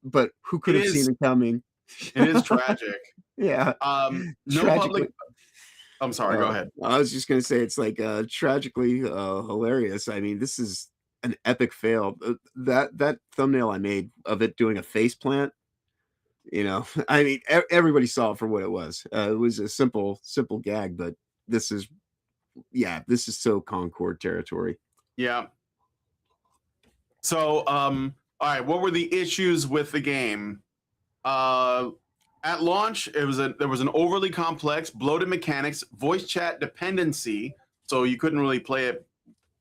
But who could have seen it coming? It is tragic. Yeah. No public. I'm sorry, go ahead. I was just gonna say it's like tragically hilarious. I mean, this is an epic fail. That thumbnail I made of it doing a face plant, I mean, everybody saw it for what it was. It was a simple gag, but this is so Concord territory. Yeah. So, all right, what were the issues with the game? At launch, there was an overly complex, bloated mechanics, voice chat dependency, so you couldn't really play it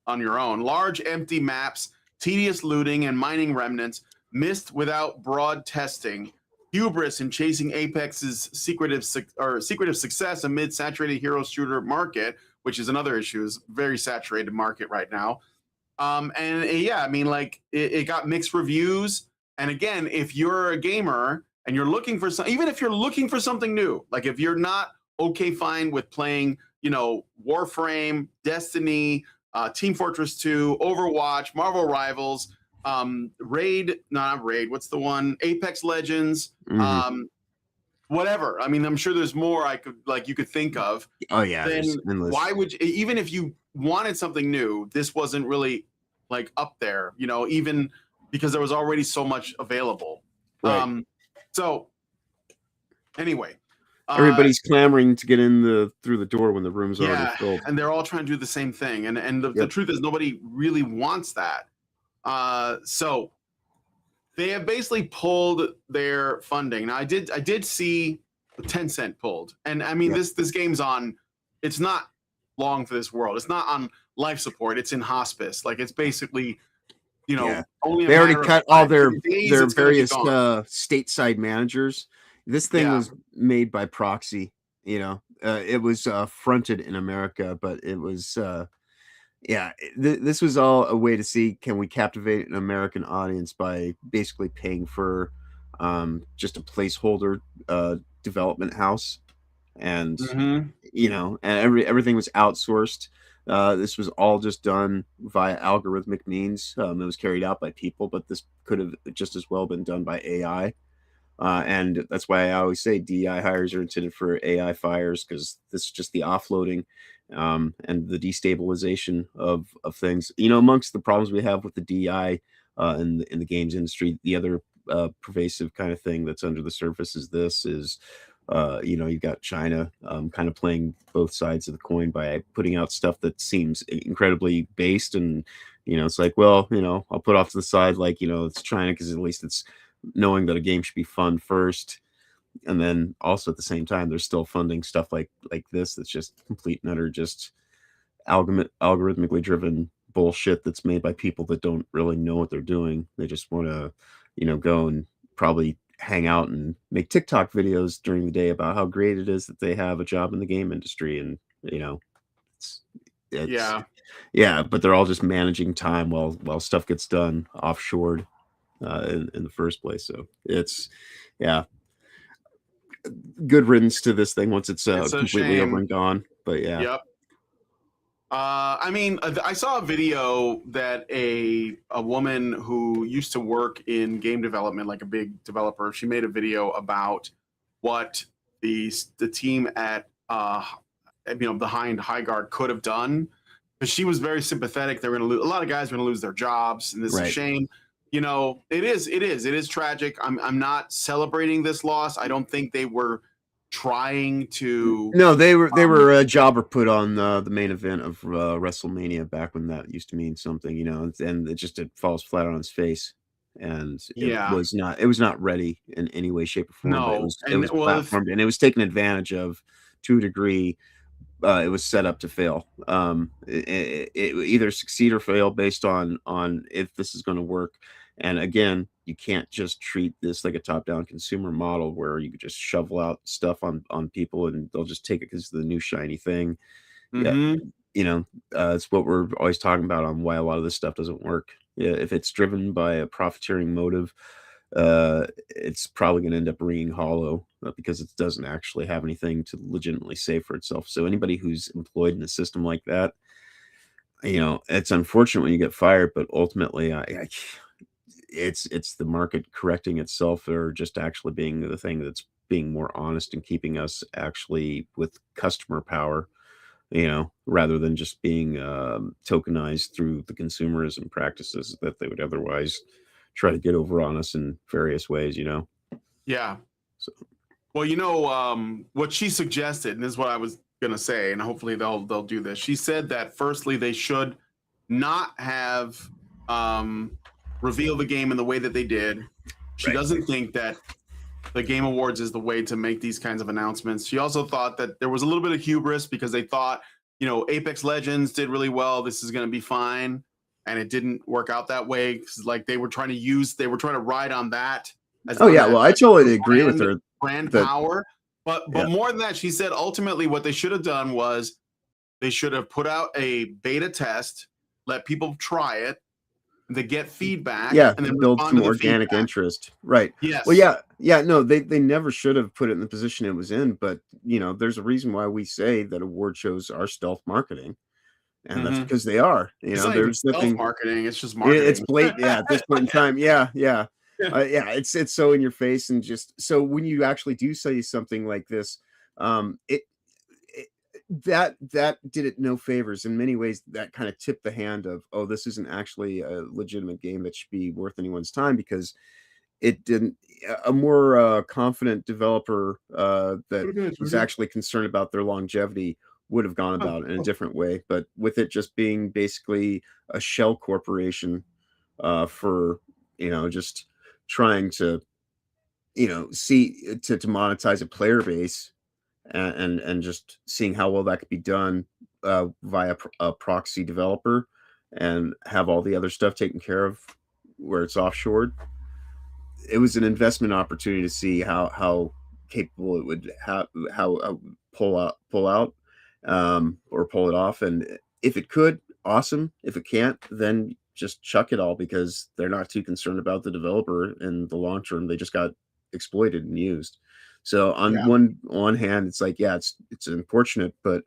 on your own. Large empty maps, tedious looting and mining remnants, missed without broad testing, hubris in chasing Apex's secretive success amid saturated hero shooter market, which is another issue. Is very saturated market right now. I mean, like it got mixed reviews. And again, if you're a gamer and you're looking for even if you're looking for something new, like if you're not fine with playing, Warframe, Destiny, Team Fortress 2, Overwatch, Marvel Rivals, not Raid, what's the one? Apex Legends, whatever. I mean, I'm sure there's more you could think of. Oh yeah, Then endless. why would you, even if you wanted something new, this wasn't really like up there, even because there was already so much available. Right. So anyway, everybody's clamoring to get in through the door when the room's already filled, and they're all trying to do the same thing. And the truth is, nobody really wants that. So they have basically pulled their funding. Now, I did see Tencent pulled, and I mean this game's on. It's not long for this world. It's not on life support. It's in hospice. Like it's basically, only they already cut all their various stateside managers. This thing was made by proxy. It was fronted in America, but it was this was all a way to see, can we captivate an American audience by basically paying for just a placeholder development house, and and everything was outsourced. This was all just done via algorithmic means. It was carried out by people, but this could have just as well been done by AI. And that's why I always say DEI hires are intended for AI fires, because this is just the offloading and the destabilization of things. Amongst the problems we have with the DEI in the games industry, the other pervasive kind of thing that's under the surface is you've got China kind of playing both sides of the coin by putting out stuff that seems incredibly based, and it's like, well, I'll put off to the side, like, it's China because at least it's knowing that a game should be fun first, and then also at the same time they're still funding stuff like this that's just complete and utter just algorithmically driven bullshit that's made by people that don't really know what they're doing. They just want to go and probably hang out and make TikTok videos during the day about how great it is that they have a job in the game industry, and but they're all just managing time while stuff gets done offshored in the first place. So it's good riddance to this thing once it's completely over and gone. But I mean, I saw a video that a woman who used to work in game development, like a big developer, she made a video about what the team at behind Highguard could have done, because she was very sympathetic. They're going to lose, a lot of guys are going to lose their jobs, and this is a shame. It is tragic. I'm not celebrating this loss. I don't think they were trying to. No, they were a jobber put on the main event of WrestleMania back when that used to mean something, and it falls flat on its face, and it was not ready in any way, shape, or form. No, but it was platformed, and it was taken advantage of to a degree. It was set up to fail. It either succeed or fail based on if this is going to work. And again, you can't just treat this like a top-down consumer model where you could just shovel out stuff on people and they'll just take it because it's the new shiny thing. It's what we're always talking about on why a lot of this stuff doesn't work. If it's driven by a profiteering motive, it's probably going to end up ringing hollow because it doesn't actually have anything to legitimately say for itself. So anybody who's employed in a system like that, it's unfortunate when you get fired, but ultimately it's the market correcting itself, or just actually being the thing that's being more honest and keeping us actually with customer power, rather than just being tokenized through the consumerism practices that they would otherwise try to get over on us in various ways. Yeah. So. Well, what she suggested, and this is what I was going to say, and hopefully they'll do this. She said that firstly, they should not have revealed the game in the way that they did. She doesn't think that the Game Awards is the way to make these kinds of announcements. She also thought that there was a little bit of hubris because they thought, Apex Legends did really well. This is going to be fine. And it didn't work out that way. Like they were trying to ride on that. Well, I totally agree with her. Brand power. But more than that, she said ultimately what they should have done was they should have put out a beta test, let people try it, they get feedback, and then build some organic interest. Right. Yes. Well, no, they never should have put it in the position it was in, but there's a reason why we say that award shows are stealth marketing. and that's because they are. It's not even self-marketing; it's just marketing. It's blatant. Yeah, at this point in time, yeah. It's so in your face, and just so when you actually do say something like this, it that did it no favors. In many ways, that kind of tipped the hand of, oh, this isn't actually a legitimate game that should be worth anyone's time, because it didn't. A more confident developer that was actually concerned about their longevity would have gone about it in a different way. But with it just being basically a shell corporation for just trying to see to monetize a player base, and just seeing how well that could be done via a proxy developer, and have all the other stuff taken care of where it's offshored. It was an investment opportunity to see how capable it would have, how pull out or pull it off. And if it could, awesome. If it can't, then just chuck it all, because they're not too concerned about the developer in the long term. They just got exploited and used. So on one hand, it's like, yeah, it's unfortunate, but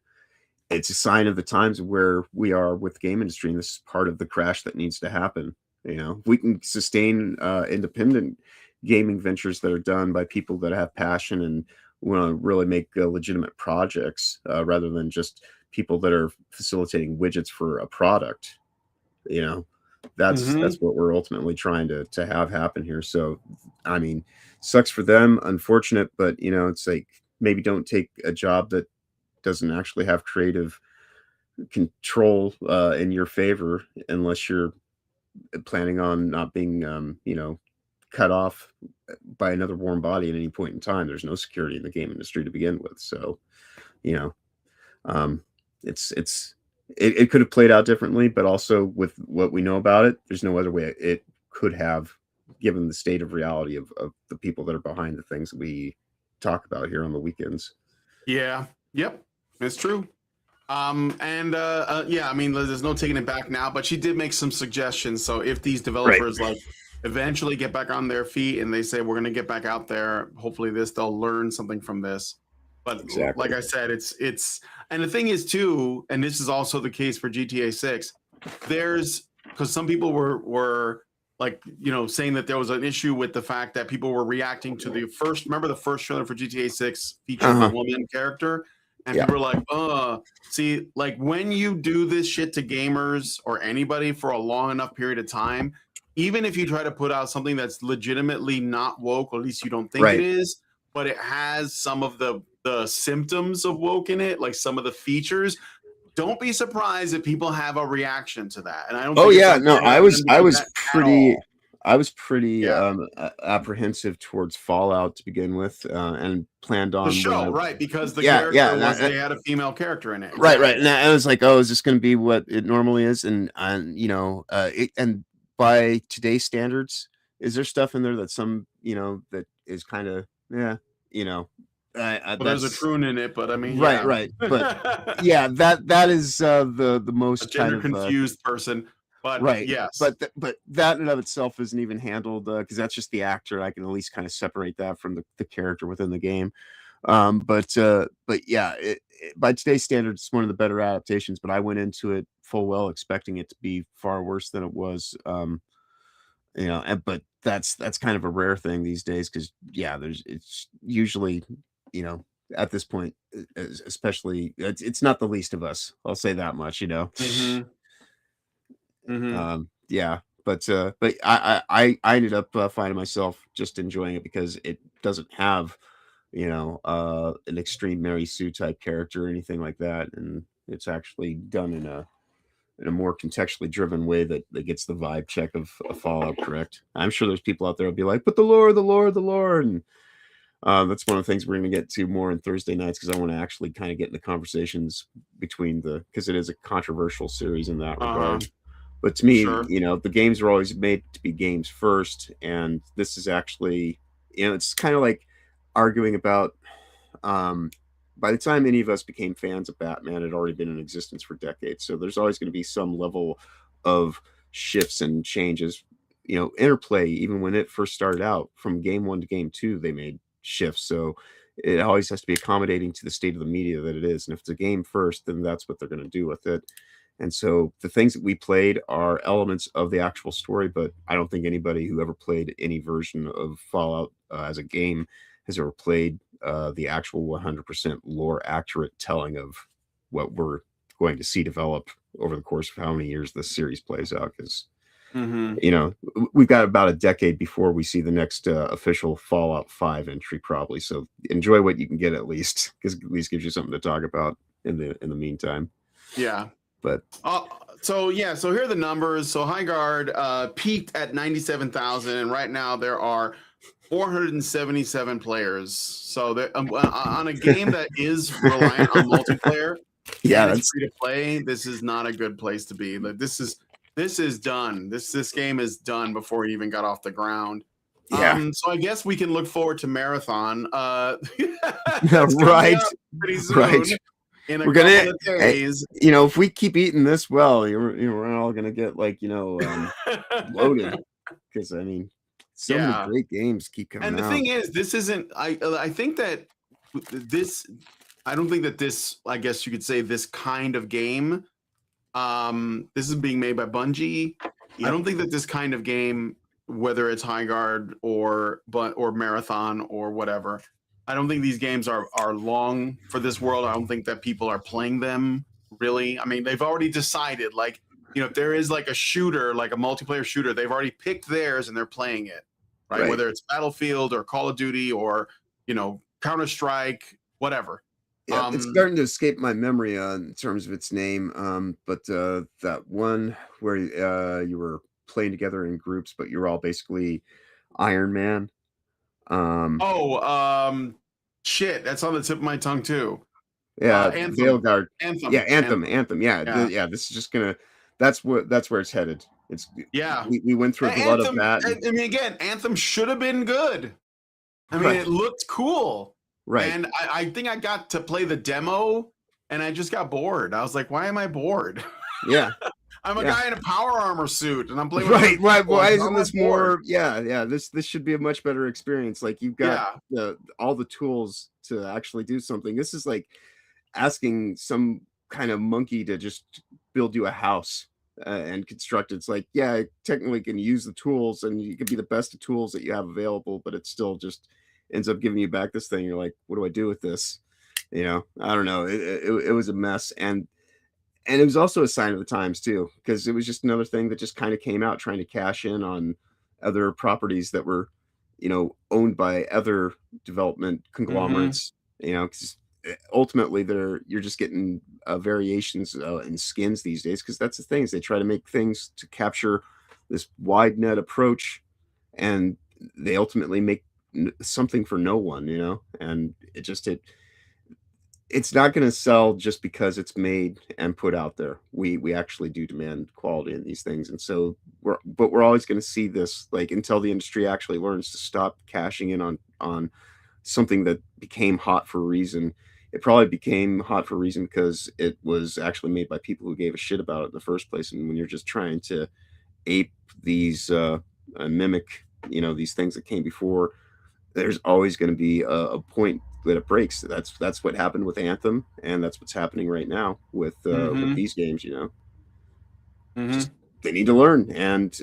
it's a sign of the times where we are with the game industry, and this is part of the crash that needs to happen. We can sustain independent gaming ventures that are done by people that have passion and want to really make legitimate projects, rather than just people that are facilitating widgets for a product. That's what we're ultimately trying to have happen here. So, I mean, sucks for them, unfortunate, but it's like, maybe don't take a job that doesn't actually have creative control in your favor, unless you're planning on not being cut off by another warm body at any point in time. There's no security in the game industry to begin with. So it could have played out differently, but also with what we know about it, there's no other way it could have, given the state of reality of the people that are behind the things that we talk about here on the weekends. Yep, it's true. I mean, there's no taking it back now, but she did make some suggestions. So if these developers eventually get back on their feet and they say, we're going to get back out there, hopefully they'll learn something from this. But like I said, it's and the thing is too, and this is also the case for GTA 6, because some people were like, saying that there was an issue with the fact that people were reacting to the first trailer for GTA 6 featuring a woman character. And people were like, see, like when you do this shit to gamers or anybody for a long enough period of time, even if you try to put out something that's legitimately not woke, or at least you don't think it is, but it has some of the symptoms of woke in it, like some of the features, don't be surprised if people have a reaction to that. And I don't. I was pretty apprehensive towards Fallout to begin with, and planned on the show, right? Because the character they had a female character in it, right? And I was like, oh, is this going to be what it normally is? And and by today's standards, is there stuff in there that some that is kind of there's a troon in it, but I mean, right. But yeah, that is the most gender confused person. But yes, but that in and of itself isn't even handled, because that's just the actor. I can at least kind of separate that from the character within the game. But yeah, by today's standards, it's one of the better adaptations. But I went into it full well expecting it to be far worse than it was. But that's kind of a rare thing these days, because it's usually at this point, especially it's not the least of us. I'll say that much. But I ended up finding myself just enjoying it because it doesn't have an extreme Mary Sue type character or anything like that, and it's actually done in a more contextually driven way that gets the vibe check of Fallout correct. I'm sure there's people out there who'll be like, but the lore, and that's one of the things we're going to get to more on Thursday nights, because I want to actually kind of get in the conversations because it is a controversial series in that regard. But to me, the games were always made to be games first, and this is actually, it's kind of like arguing about. By the time any of us became fans of Batman, it had already been in existence for decades. So there's always going to be some level of shifts and changes, interplay. Even when it first started out, from game 1 to game 2, they made shifts. So it always has to be accommodating to the state of the media that it is. And if it's a game first, then that's what they're going to do with it. And so the things that we played are elements of the actual story, but I don't think anybody who ever played any version of Fallout as a game has ever played the actual 100% lore accurate telling of what we're going to see develop over the course of how many years this series plays out. Because you know, we've got about a decade before we see the next official Fallout 5 entry, probably. So enjoy what you can get at least, because at least gives you something to talk about in the meantime. Yeah. But so here are the numbers. So Highguard peaked at 97,000, and right now there are 477 players. So on a game that is reliant on multiplayer, yeah, and that's it's free to play, this is not a good place to be. Like this is done. This game is done before it even got off the ground. yeah. So I guess we can look forward to Marathon. Right, pretty soon. right. In a We're gonna, couple of days. you know, if we keep eating this well, we're all gonna get like, loaded. Because I mean, so many great games keep coming out. And the thing is, this isn't. I think that this. I don't think that this. I guess you could say this kind of game. This is being made by Bungie. I don't think that this kind of game, whether it's Highguard or Marathon or whatever, I don't think these games are long for this world. I don't think that people are playing them really. I mean, they've already decided, like, if there is like a shooter, like a multiplayer shooter, they've already picked theirs and they're playing it, right? Whether it's Battlefield or Call of Duty or, Counter-Strike, whatever. Yeah, it's starting to escape my memory in terms of its name. But that one where you were playing together in groups, but you're all basically Iron Man. Shit, that's on the tip of my tongue too. Yeah, Anthem. Anthem. Yeah, Anthem. Yeah. This is just gonna. That's where it's headed. It's We went through a lot of that. I mean, again, Anthem should have been good. I mean, it looked cool. Right. And I think I got to play the demo and I just got bored. I was like, why am I bored? Yeah. I'm a guy in a power armor suit and I'm playing with right. Why isn't this more this should be a much better experience. Like you've got all the tools to actually do something. This is like asking some kind of monkey to just build you a house and construct it. It's like, I technically can use the tools and you can be the best of tools that you have available, but it's still just ends up giving you back this thing. You're like, what do I do with this? I don't know. It was a mess. And it was also a sign of the times too, because it was just another thing that just kind of came out trying to cash in on other properties that were, owned by other development conglomerates, because ultimately you're just getting variations in skins these days. Because that's the thing, is they try to make things to capture this wide net approach and they ultimately make something for no one, and it's not going to sell just because it's made and put out there. We actually do demand quality in these things, and so we're always going to see this, like, until the industry actually learns to stop cashing in on something that became hot for a reason. It probably became hot for a reason because it was actually made by people who gave a shit about it in the first place. And when you're just trying to ape these mimic these things that came before, there's always going to be a point that it breaks. That's what happened with Anthem, and that's what's happening right now with these games. Just, they need to learn, and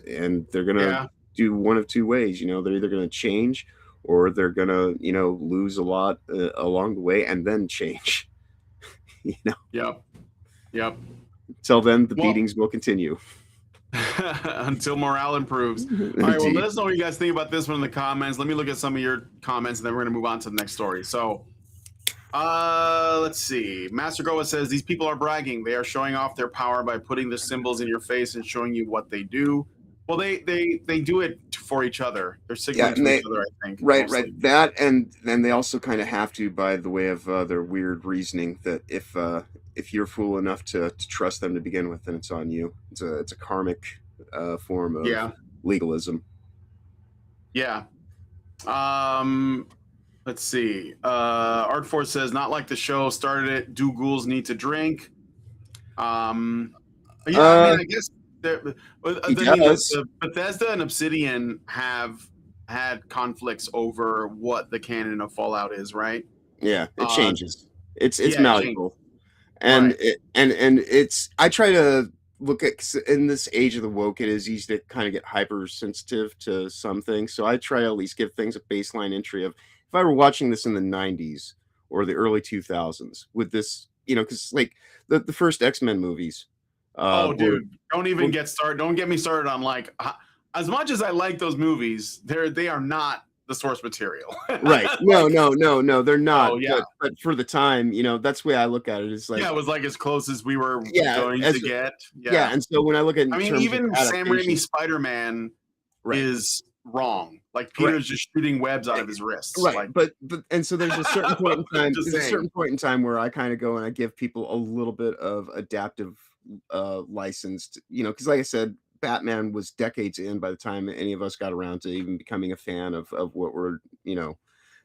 they're gonna do one of two ways. They're either gonna change or they're gonna lose a lot along the way and then change. Yep. Till then, the beatings will continue. Until morale improves. All right, well, let us know what you guys think about this one in the comments. Let me look at some of your comments and then we're going to move on to the next story. So let's see. Master Goa says these people are bragging. They are showing off their power by putting the symbols in your face and showing you what they do. Well, they do it for each other. They're signaling to each other, I think. Right. That, and then they also kind of have to, by the way of their weird reasoning, that if you're fool enough to trust them to begin with, then it's on you. It's a karmic form of legalism. Yeah. Let's see. Artforce says, not like the show started it. Do ghouls need to drink? I guess the Bethesda and Obsidian have had conflicts over what the canon of Fallout is, right? Yeah, it changes. It's malleable. And it's I try to look at 'cause in this age of the woke, it is easy to kind of get hypersensitive to some things. So I try to at least give things a baseline entry of if I were watching this in the 90s or the early 2000s, with this, because like the first X-Men movies, Oh, were dude, don't even get started. Don't get me started on like as much as I like those movies, they are not the source material. right. No, Like, no, they're not. oh yeah, But for the time, that's the way I look at it. Is like, yeah, it was like as close as we were yeah, going as to get. yeah, Yeah, and so when I look at I in mean, terms of even Sam adaptation, Raimi's Spider-Man right, is wrong. Like right. Peter's just shooting webs out Eh, of his wrists. right, Like, but and so there's a certain point in time just there's a saying. certain point in time where I kinda go and I give people a little bit of adaptive, license to because like I said, Batman was decades in by the time any of us got around to even becoming a fan of what we're,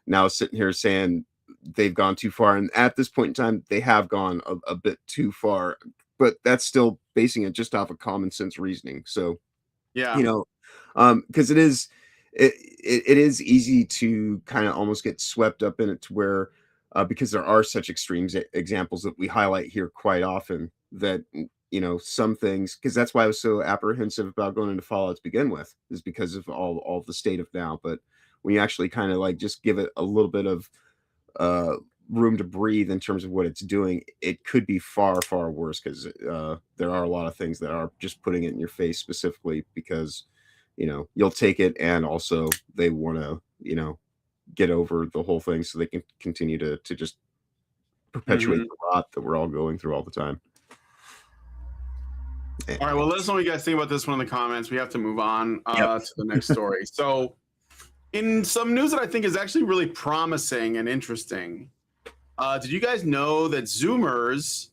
now sitting here saying they've gone too far, and at this point in time, they have gone a bit too far, but that's still basing it just off of common sense reasoning, so Yeah. you know because it is easy to kind of almost get swept up in it to where because there are such extreme examples that we highlight here quite often that some things, because that's why I was so apprehensive about going into Fallout to begin with, is because of all the state of now. But when you actually kind of like just give it a little bit of uh room to breathe in terms of what it's doing, it could be far worse, because there are a lot of things that are just putting it in your face specifically because you'll take it, and also they want to get over the whole thing so they can continue to just perpetuate Mhm. the rot that we're all going through all the time. All right. Well, let us know what you guys think about this one in the comments. We have to move on Yep. to the next story. So, in some news that I think is actually really promising and interesting, did you guys know that Zoomers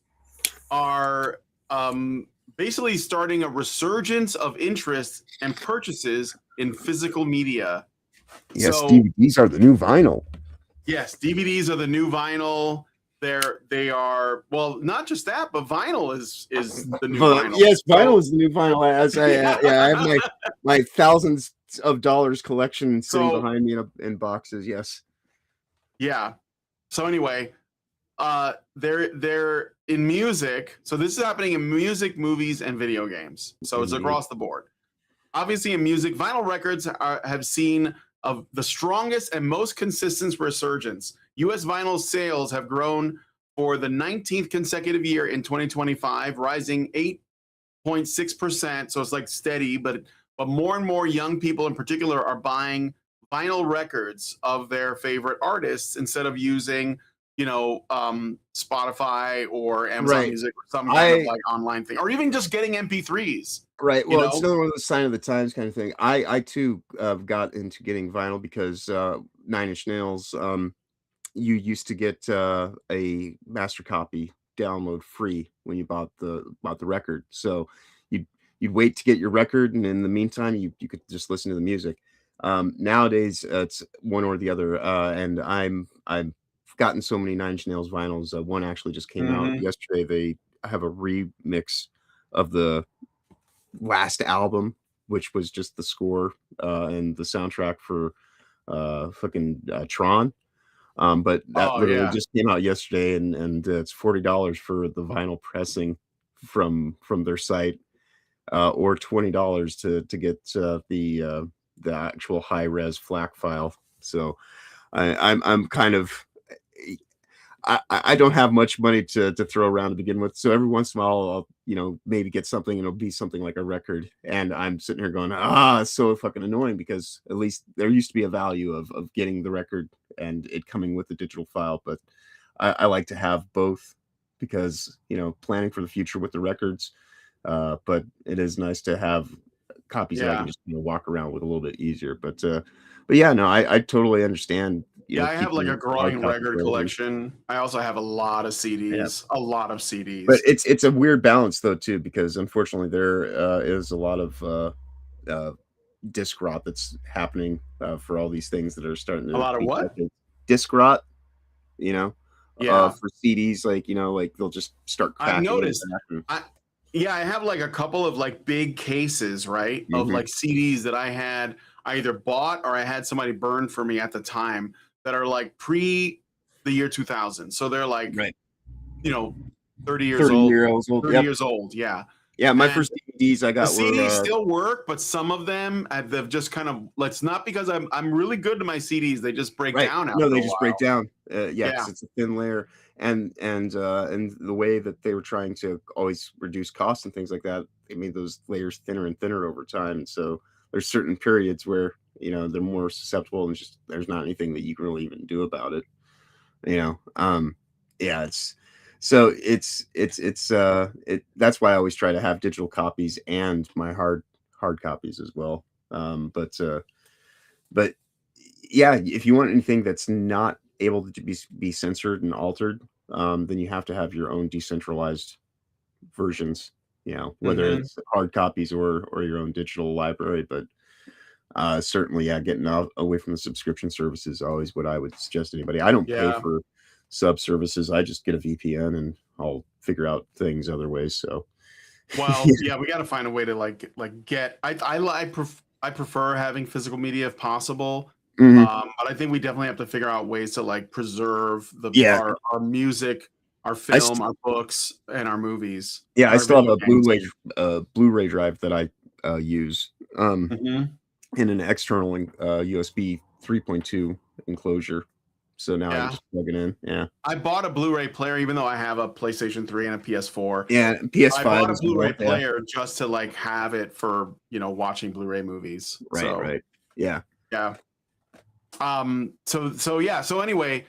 are basically starting a resurgence of interest and purchases in physical media? Yes, So, DVDs are the new vinyl. yes, DVDs are the new vinyl. They are, well, not just that, but vinyl is the new vinyl. Yes, vinyl So, is the new vinyl. As I I have my thousands of dollars collection sitting so behind me in boxes. Yes. yeah. So anyway, they're in music. So this is happening in music, movies, and video games. So it's Mhm. across the board. Obviously, in music, vinyl records have seen of the strongest and most consistent resurgence. U.S. vinyl sales have grown for the 19th consecutive year in 2025, rising 8.6%. So it's like steady, but more and more young people in particular are buying vinyl records of their favorite artists instead of using, Spotify or Amazon Right. Music or some kind of I like online thing, or even just getting MP3s. Right. You Well, it's know, another one of the sign of the times kind of thing. I too got into getting vinyl because Nine Inch Nails. You used to get a master copy download free when you bought the record. So you'd you'd wait to get your record, and in the meantime, you could just listen to the music. Nowadays, it's one or the other, and I've gotten so many Nine Inch Nails vinyls. One actually just came out Mhm. yesterday. They have a remix of the last album, which was just the score and the soundtrack for fucking Tron. But that Oh literally yeah. just came out yesterday, and it's $40 for the vinyl pressing from their site, or $20 to get the actual high res FLAC file. So I'm kind of I don't have much money to throw around to begin with, so every once in a while I'll maybe get something, and it'll be something like a record, and I'm sitting here going, it's so fucking annoying, because at least there used to be a value of getting the record and it coming with the digital file. But I like to have both, because planning for the future with the records, but it is nice to have copies that I can Yeah. just walk around with a little bit easier. But yeah, no, I totally understand Yeah, I have like a keeping hard growing copy record collection. collection. I also have a lot of Yeah. CDs, a lot of But CDs. it's a weird balance though too, because unfortunately there is a lot of uh, disc rot that's happening for all these things that are starting A to lot of be what? decades. Disc rot, you know, Yeah. for CDs, like like they'll just start I've cracking in the noticed. back. I Yeah, I have like a couple of like big cases, right? Of Mhm. like CDs that I either bought or I had somebody burn for me at the time, that are like pre the year 2000. So they're like, Right. you know, 30 years 30 old. years old. 30 Yep. years old. Yeah. Yeah, my And first DVDs I the got CDs were still work, but some of them they've just kind of. It's not because I'm really good to my CDs. They just break right. down No, after they a just while. break down. Yeah, Yeah. because it's a thin layer, and the way that they were trying to always reduce costs and things like that, they made those layers thinner and thinner over time. And so there's certain periods where they're more susceptible, and just there's not anything that you can really even do about it. Yeah, that's why I always try to have digital copies and my hard copies as well. But yeah, if you want anything that's not able to be censored and altered, then you have to have your own decentralized versions, whether Mhm. it's hard copies or your own digital library. But certainly, yeah, getting away from the subscription service is always what I would suggest anybody. I don't pay Yeah. for sub services. I just get a VPN and I'll figure out things other ways. So, Well, yeah, we got to find a way to get. I prefer having physical media if possible. Mhm. But I think we definitely have to figure out ways to preserve Yeah, our music, our I film, our books, and our movies. yeah, I Our still have video a games. Blu-ray drive that I use Mhm. in an external USB 3.2 enclosure. So now I can Yeah. just plug it in. Yeah, I bought a Blu-ray player, even though I have a PlayStation 3 and a PS4. yeah. I PS5 bought a as well. Blu-ray Yeah, player just to have it for watching Blu-ray movies. right, So right. Yeah, yeah. So yeah. So anyway,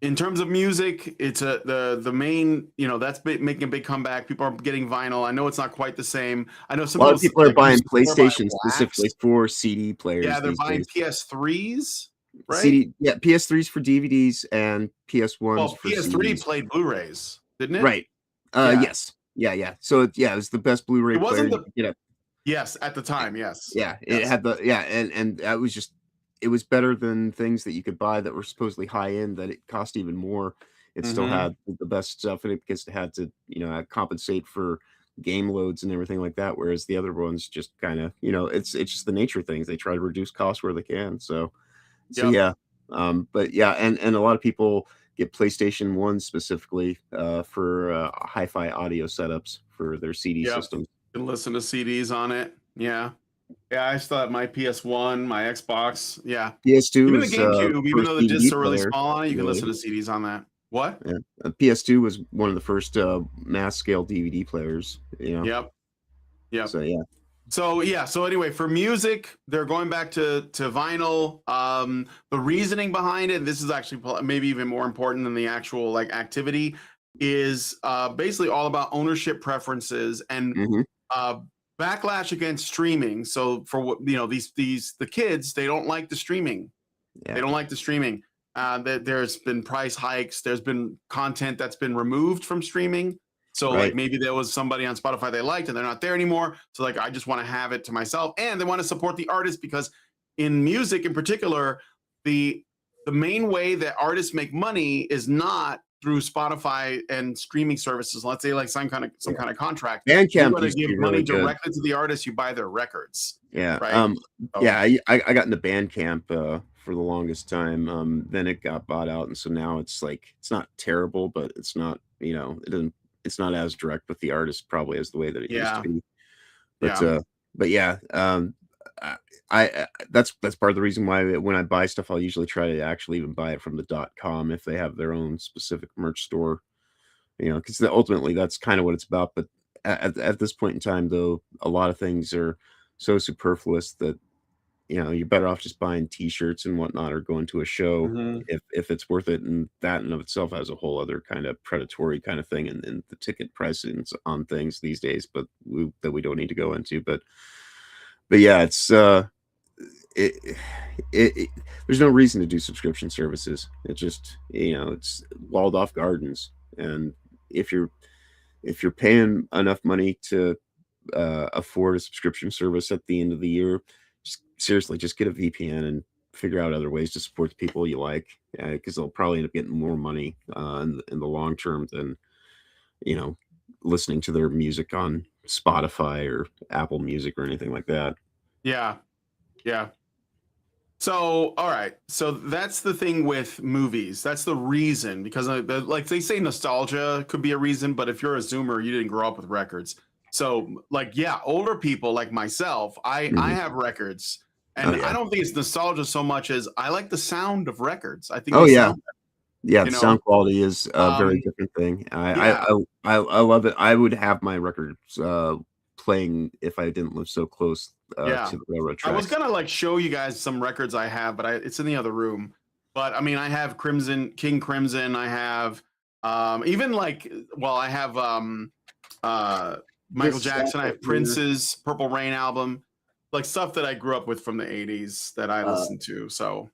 in terms of music, it's the main, that's making a big comeback. People are getting vinyl. I know it's not quite the same. I know a some lot of people are buying used to buy PlayStation specifically wax. for CD players. Yeah, they're these buying days. PS3s, right? CD, yeah, PS3s for DVDs and PS1s Well, for PS3 CDs. played Blu-rays, didn't it? Right. Yeah. Yes. Yeah. So it was the best Blu-ray It player wasn't you the could get. Yes, at the time, yes. Yeah, it Yes. had and that was just it was better than things that you could buy that were supposedly high end that it cost even more. It still Mhm. had the best stuff in it because it had to, compensate for game loads and everything like that. Whereas the other ones just kind of, it's just the nature of things. They try to reduce costs where they can. So Yep. yeah. But yeah, and a lot of people get PlayStation 1 specifically for hi-fi audio setups for their CD Yep. systems. You can listen to CDs on it. Yeah. Yeah, I still have my PS1, my Xbox. Yeah. PS2 Even the is GameCube, even first though the discs DVD are really player, small on it, you can really. listen to CDs on that. What? Yeah. PS2 was one of the first mass scale DVD players, Yep. Yep. So yeah. So yeah, so anyway, for music, they're going back to vinyl. The reasoning behind it, this is actually maybe even more important than the actual activity, is basically all about ownership preferences and Mhm. uh, backlash against streaming. So for what the kids, they don't like the streaming. They Yeah. don't like the streaming. There's been price hikes. There's been content that's been removed from streaming. So Right. maybe there was somebody on Spotify they liked and they're not there anymore. So I just want to have it to myself, and they want to support the artist because in music in particular, the main way that artists make money is not through Spotify and streaming services. Let's say some kind of contract. You Bandcamp got to used to give be money really good. directly to the artist. You buy their records, Yeah. right? So, Yeah, I got into Bandcamp for the longest time. Then it got bought out, and so now it's it's not terrible, but it's not, it's not as direct with the artist probably as the way that it used to yeah, be. But yeah. but yeah, that's part of the reason why when I buy stuff, I'll usually try to actually even buy it from the .com if they have their own specific merch store, because ultimately that's kind of what it's about. But at this point in time, though, a lot of things are so superfluous that you're better off just buying T-shirts and whatnot or going to a show Mhm. if it's worth it. And that in of itself has a whole other kind of predatory kind of thing and the ticket pricings on things these days, but that we don't need to go into. But yeah, it's it, there's no reason to do subscription services. It just it's walled off gardens, and if you're paying enough money to afford a subscription service at the end of the year, seriously, just get a VPN and figure out other ways to support the people you like, because they'll probably end up getting more money in the long term than listening to their music on Spotify or Apple Music or anything like that. Yeah, yeah. So, all right. So that's the thing with movies. That's the reason because like they say nostalgia could be a reason, but if you're a Zoomer, you didn't grow up with records. So, like, yeah, older people like myself, I Mhm. have records, Oh and I yeah. don't think it's nostalgia so much as I like the sound of records. I think Oh they yeah. sound, Yeah, you the know. sound quality is a very Um, different thing. yeah. I love it. I would have my records, playing if I didn't live so close, Yeah. to the railroad I was tracks. gonna like show you guys some records I have, but it's in the other room. But I mean, I have King Crimson. I have even like well, I have uh Michael This stack Jackson. I right have here, Prince's Purple Rain album, like stuff that I grew up with from the '80s that I uh, listened to. So,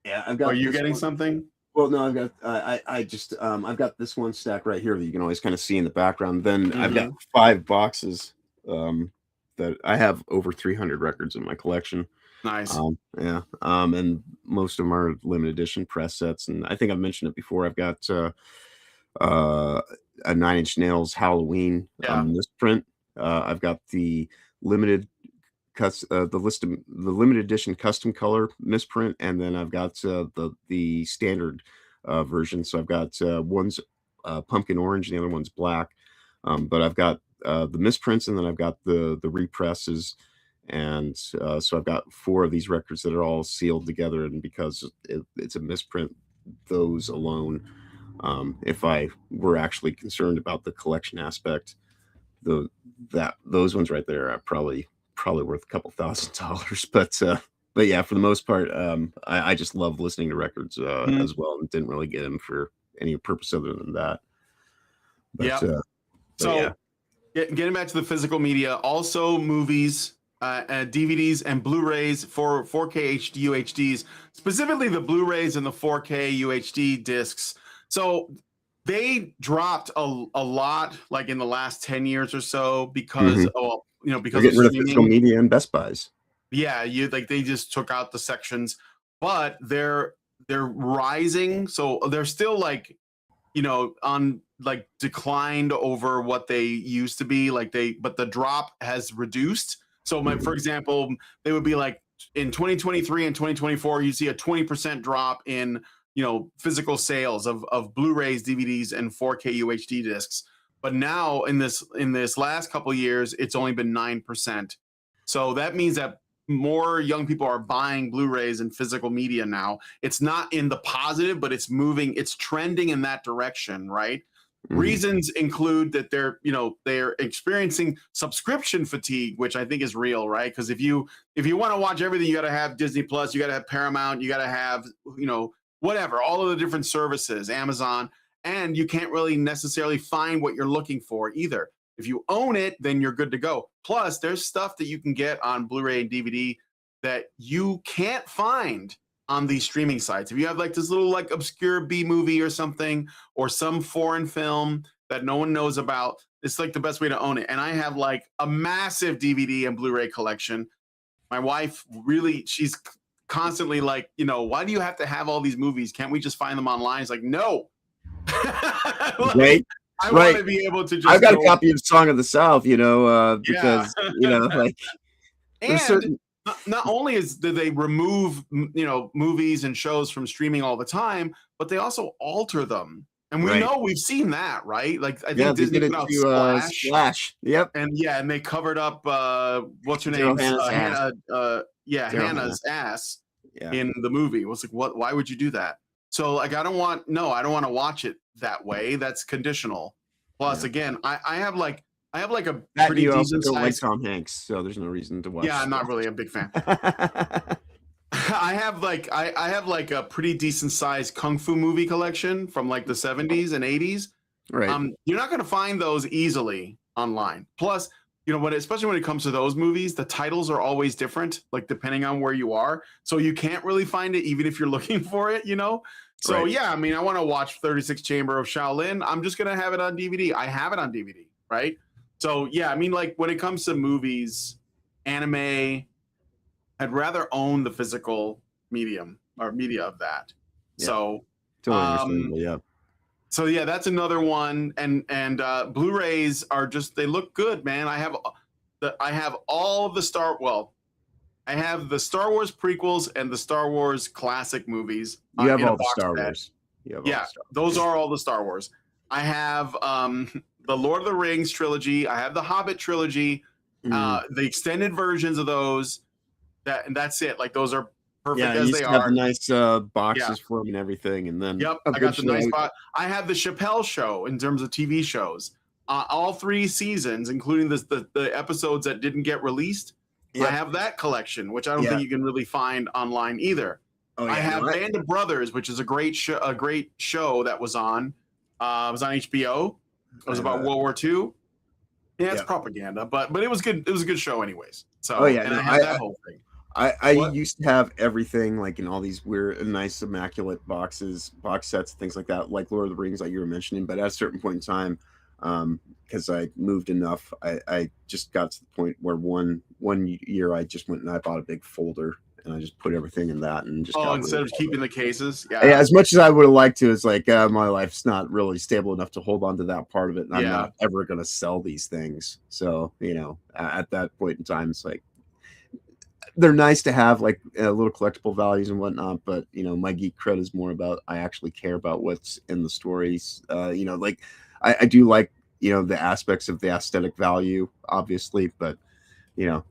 yeah, I've are got you this getting one. something? Well, no, I've got I just I've got this one stack right here that you can always kind of see in the background. Then I've got Hmm. 5 boxes that I have over 300 records in my collection. Nice. Yeah, and most of them are limited edition press sets. And I think I've mentioned it before. I've got uh, a Nine Inch Nails Halloween Yeah. misprint. I've got the limited the limited edition custom color misprint, and then I've got the standard version. So I've got one's pumpkin orange, and the other one's black. But I've got the misprints, and then I've got the represses, and so I've got 4 of these records that are all sealed together. And because it's a misprint, those alone, if I were actually concerned about the collection aspect, the that those ones right there are probably worth a couple $1,000. But yeah, for the most part, I just love listening to records Mhm. as well, and didn't really get them for any purpose other than that. But Yeah. yeah. So getting back to the physical media, also movies, DVDs, and Blu-rays for 4K HD UHDs, specifically the Blu-rays and the 4K UHD discs. So they dropped a lot, like in the last 10 years or so, because Mhm. They're because of getting rid of physical streaming. media and Best Buys. Yeah, you like they just took out the sections, but they're rising, so they're still like on like declined over what they used to be. Like but the drop has reduced. So, for Mhm. example, they would be like in 2023 and 2024, you see a 20% drop in physical sales of Blu-rays, DVDs, and 4K UHD discs. But now in this last couple of years, it's only been 9%. So that means that more young people are buying Blu-rays and physical media now. It's not in the positive, but it's trending in that direction, right? Mhm. Reasons include that they're experiencing subscription fatigue, which I think is real, right? Because if you want to watch everything, you got to have Disney Plus, you got to have Paramount, you got to have whatever, all of the different services, Amazon, and you can't really necessarily find what you're looking for either. If you own it, then you're good to go. Plus, there's stuff that you can get on Blu-ray and DVD that you can't find on these streaming sites. If you have like this little like obscure B movie or something, or some foreign film that no one knows about, it's like the best way to own it. And I have like a massive DVD and Blu-ray collection. My wife really, she's constantly like, why do you have to have all these movies? Can't we just find them online? It's like, no. Like, Right? I want Right. to be able to I've just got a go, copy of Song of the South, yeah. because, like, there's And certain. not only do they remove movies and shows from streaming all the time, but they also alter them. And we Right. know we've seen that, right? Like I Yeah, think they Disney did it put out to, Splash, Splash. Yep. and yeah, and they covered up what's her Daryl name's Hannah's ass. Hannah, Daryl Hannah. Hannah's ass Yeah. in the movie. It was like, what? Why would you do that? So like, I don't want to watch it that way. That's conditional. Plus, Yeah. again, I have like a That, and pretty you also decent don't like size. Tom Hanks, so there's no reason to Yeah, watch I'm not really a big fan. Splash. I have like a pretty decent sized kung fu movie collection from like the 70s and 80s. Right. You're not going to find those easily online. Plus, especially when it comes to those movies, the titles are always different, like depending on where you are. So you can't really find it even if you're looking for it. So Right. yeah, I mean, I want to watch 36 Chamber of Shaolin. I'm just going to have it on DVD. I have it on DVD, right? So yeah, I mean, like when it comes to movies, anime, I'd rather own the physical medium or media of that. Yeah. So, Totally um, understandable. Yeah. so yeah, that's another one. And Blu-rays are just they look good, man. I have all of the Star. Well, I have the Star Wars prequels and the Star Wars classic movies. You have in a all the box Star set. Wars. You have all Yeah, the Star Wars. those are all the Star Wars. I have the Lord of the Rings trilogy. I have the Hobbit trilogy. The extended versions of those. And that's it. Like those are perfect Yeah, as you they used to have the are. nice boxes for them and everything, and then Yep, I got the nice spot. I have the Chappelle Show in terms of TV shows. All 3 seasons, including the episodes that didn't get released. Yep. I have that collection, which I don't think you can really find online either. Oh, yeah, I have Band of Brothers, which is a great show that was on. It was on HBO. It was about World War II. Yeah, it's propaganda, but it was good. It was a good show, anyways. So, I have that whole thing. I used to have everything like in all these weird, nice, immaculate box sets, things like that, like Lord of the Rings, like you were mentioning. But at a certain point in time, because I moved enough, I just got to the point where one year I just went and I bought a big folder and I just put everything in that and just instead of keeping the cases. Yeah, as much as I would have liked to, it's like my life's not really stable enough to hold on to that part of it, and I'm not ever going to sell these things. So at that point in time, it's like they're nice to have, like little collectible values and whatnot. But my geek cred is more about I actually care about what's in the stories. Like I do like the aspects of the aesthetic value, obviously, but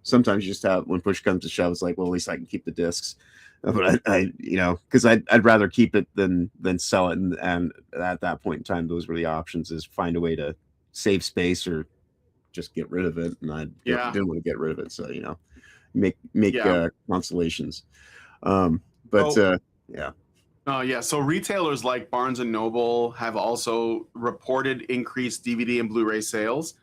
sometimes you just have, when push comes to shove, it's like, well, at least I can keep the discs. But because I'd rather keep it than sell it, and at that point in time, those were the options: is find a way to save space or just get rid of it. And I didn't want to get rid of it, so make consolations. So retailers like Barnes and Noble have also reported increased DVD and Blu-ray sales,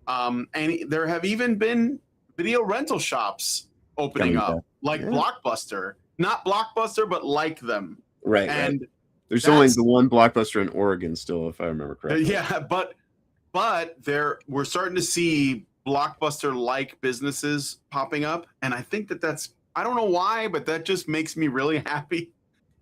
and there have even been video rental shops opening up, like Blockbuster. Not Blockbuster, but like them. Right. And there's only the one Blockbuster in Oregon still, if I remember correctly. Yeah, but we're starting to see Blockbuster-like businesses popping up, and I think that's, I don't know why, but that just makes me really happy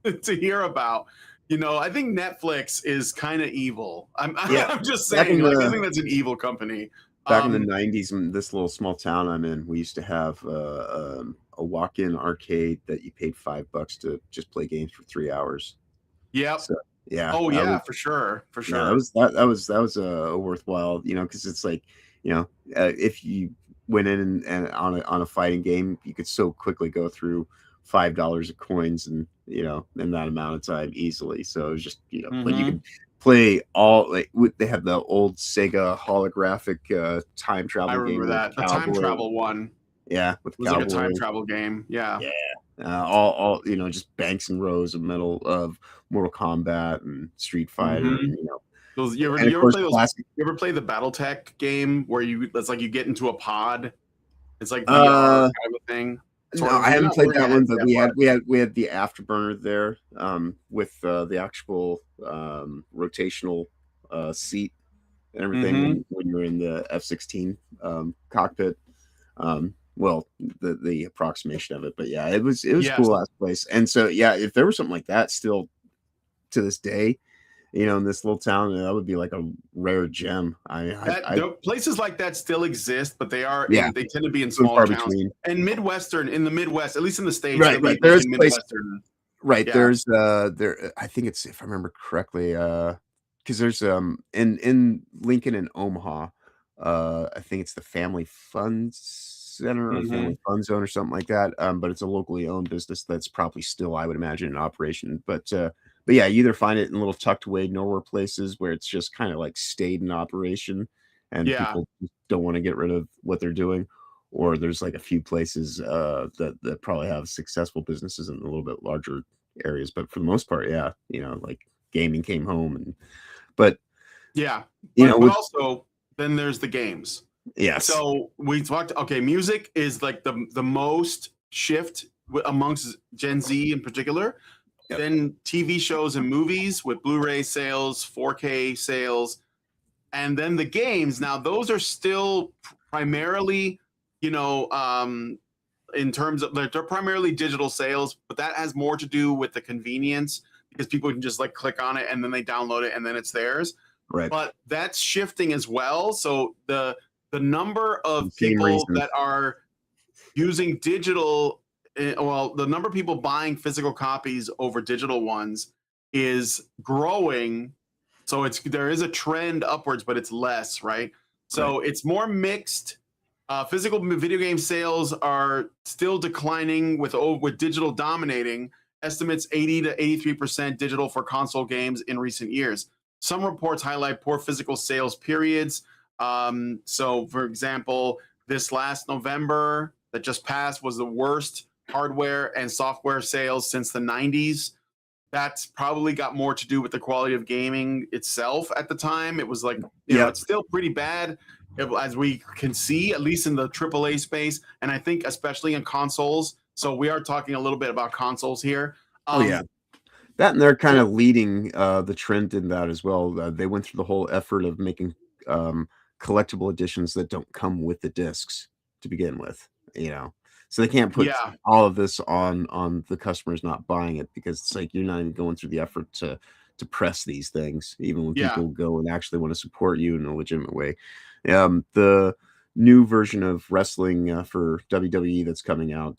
to hear about. I think Netflix is kind of evil. I'm just saying, I think that's an evil company. Back in the 90s, in this little small town I'm in, we used to have a walk-in arcade that you paid $5 to just play games for 3 hours. Yep. So, yeah. Oh yeah, for sure. Yeah, that was a worthwhile, because it's like, if you went in and on a fighting game, you could so quickly go through $5 of coins and in that amount of time easily. So it was just but you could play all, like they had the old Sega holographic time travel game. I remember that, the time travel one. Yeah, with it was like a time travel game. Yeah. All just banks and rows of Mortal Kombat and Street Fighter. And, you ever play the BattleTech game where it's like you get into a pod? It's like VR kind of thing. No, I haven't played that one, but we had the Afterburner there with the actual rotational seat and everything when you're in the F-16 cockpit. Well, the approximation of it, but yeah, it was cool ass place. And so if there was something like that still to this day, in this little town, that would be like a rare gem. Places like that still exist, but they tend to be in small towns. And in the Midwest, at least in the States, right. There's Midwestern. Right. Yeah. There's I think it's, if I remember correctly, because there's in Lincoln and Omaha, I think it's the Family Fun Center or Family Fun Zone or something like that. But it's a locally owned business that's probably still, I would imagine, in operation. But yeah, you either find it in little tucked away nowhere places where it's just kind of like stayed in operation and people don't want to get rid of what they're doing, or there's like a few places that probably have successful businesses in a little bit larger areas. But for the most part, like gaming came home, but also then there's the games. Yeah. So we talked. Okay, music is like the most shift amongst Gen Z in particular. Yep. Then TV shows and movies with Blu-ray sales, 4K sales, and then the games. Now those are still primarily, in terms of they're primarily digital sales, but that has more to do with the convenience because people can just like click on it and then they download it and then it's theirs. Right. But that's shifting as well. So the number of people that are using digital well, the number of people buying physical copies over digital ones is growing. So there is a trend upwards, but it's less, right? So it's more mixed. Physical video game sales are still declining with digital dominating. Estimates 80 to 83% digital for console games in recent years. Some reports highlight poor physical sales periods. So, for example, this last November that just passed was the worst hardware and software sales since the 90s. That's probably got more to do with the quality of gaming itself at the time. It was like, you know, it's still pretty bad, as we can see, at least in the AAA space. And I think especially in consoles. So we are talking a little bit about consoles here. That, and they're kind of leading the trend in that as well. They went through the whole effort of making collectible editions that don't come with the discs to begin with, you know. So they can't put all of this on the customers not buying it, because it's like you're not even going through the effort to press these things, even when people go and actually want to support you in a legitimate way. The new version of wrestling for WWE that's coming out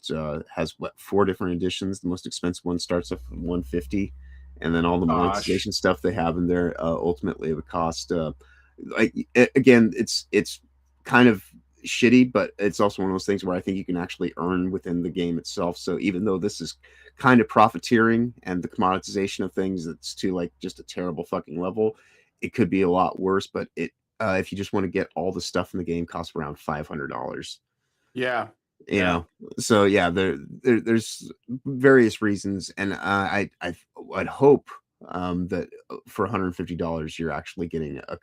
has 4 different editions. The most expensive one starts at $150, and then all the monetization stuff they have in there ultimately would cost. Again, it's kind of shitty, but it's also one of those things where I think you can actually earn within the game itself. So even though this is kind of profiteering and the commoditization of things, it's to like just a terrible fucking level, it could be a lot worse. But it if you just want to get all the stuff in the game, costs around $500. Yeah. You know, so yeah, there's various reasons, and I'd hope that for $150 you're actually getting a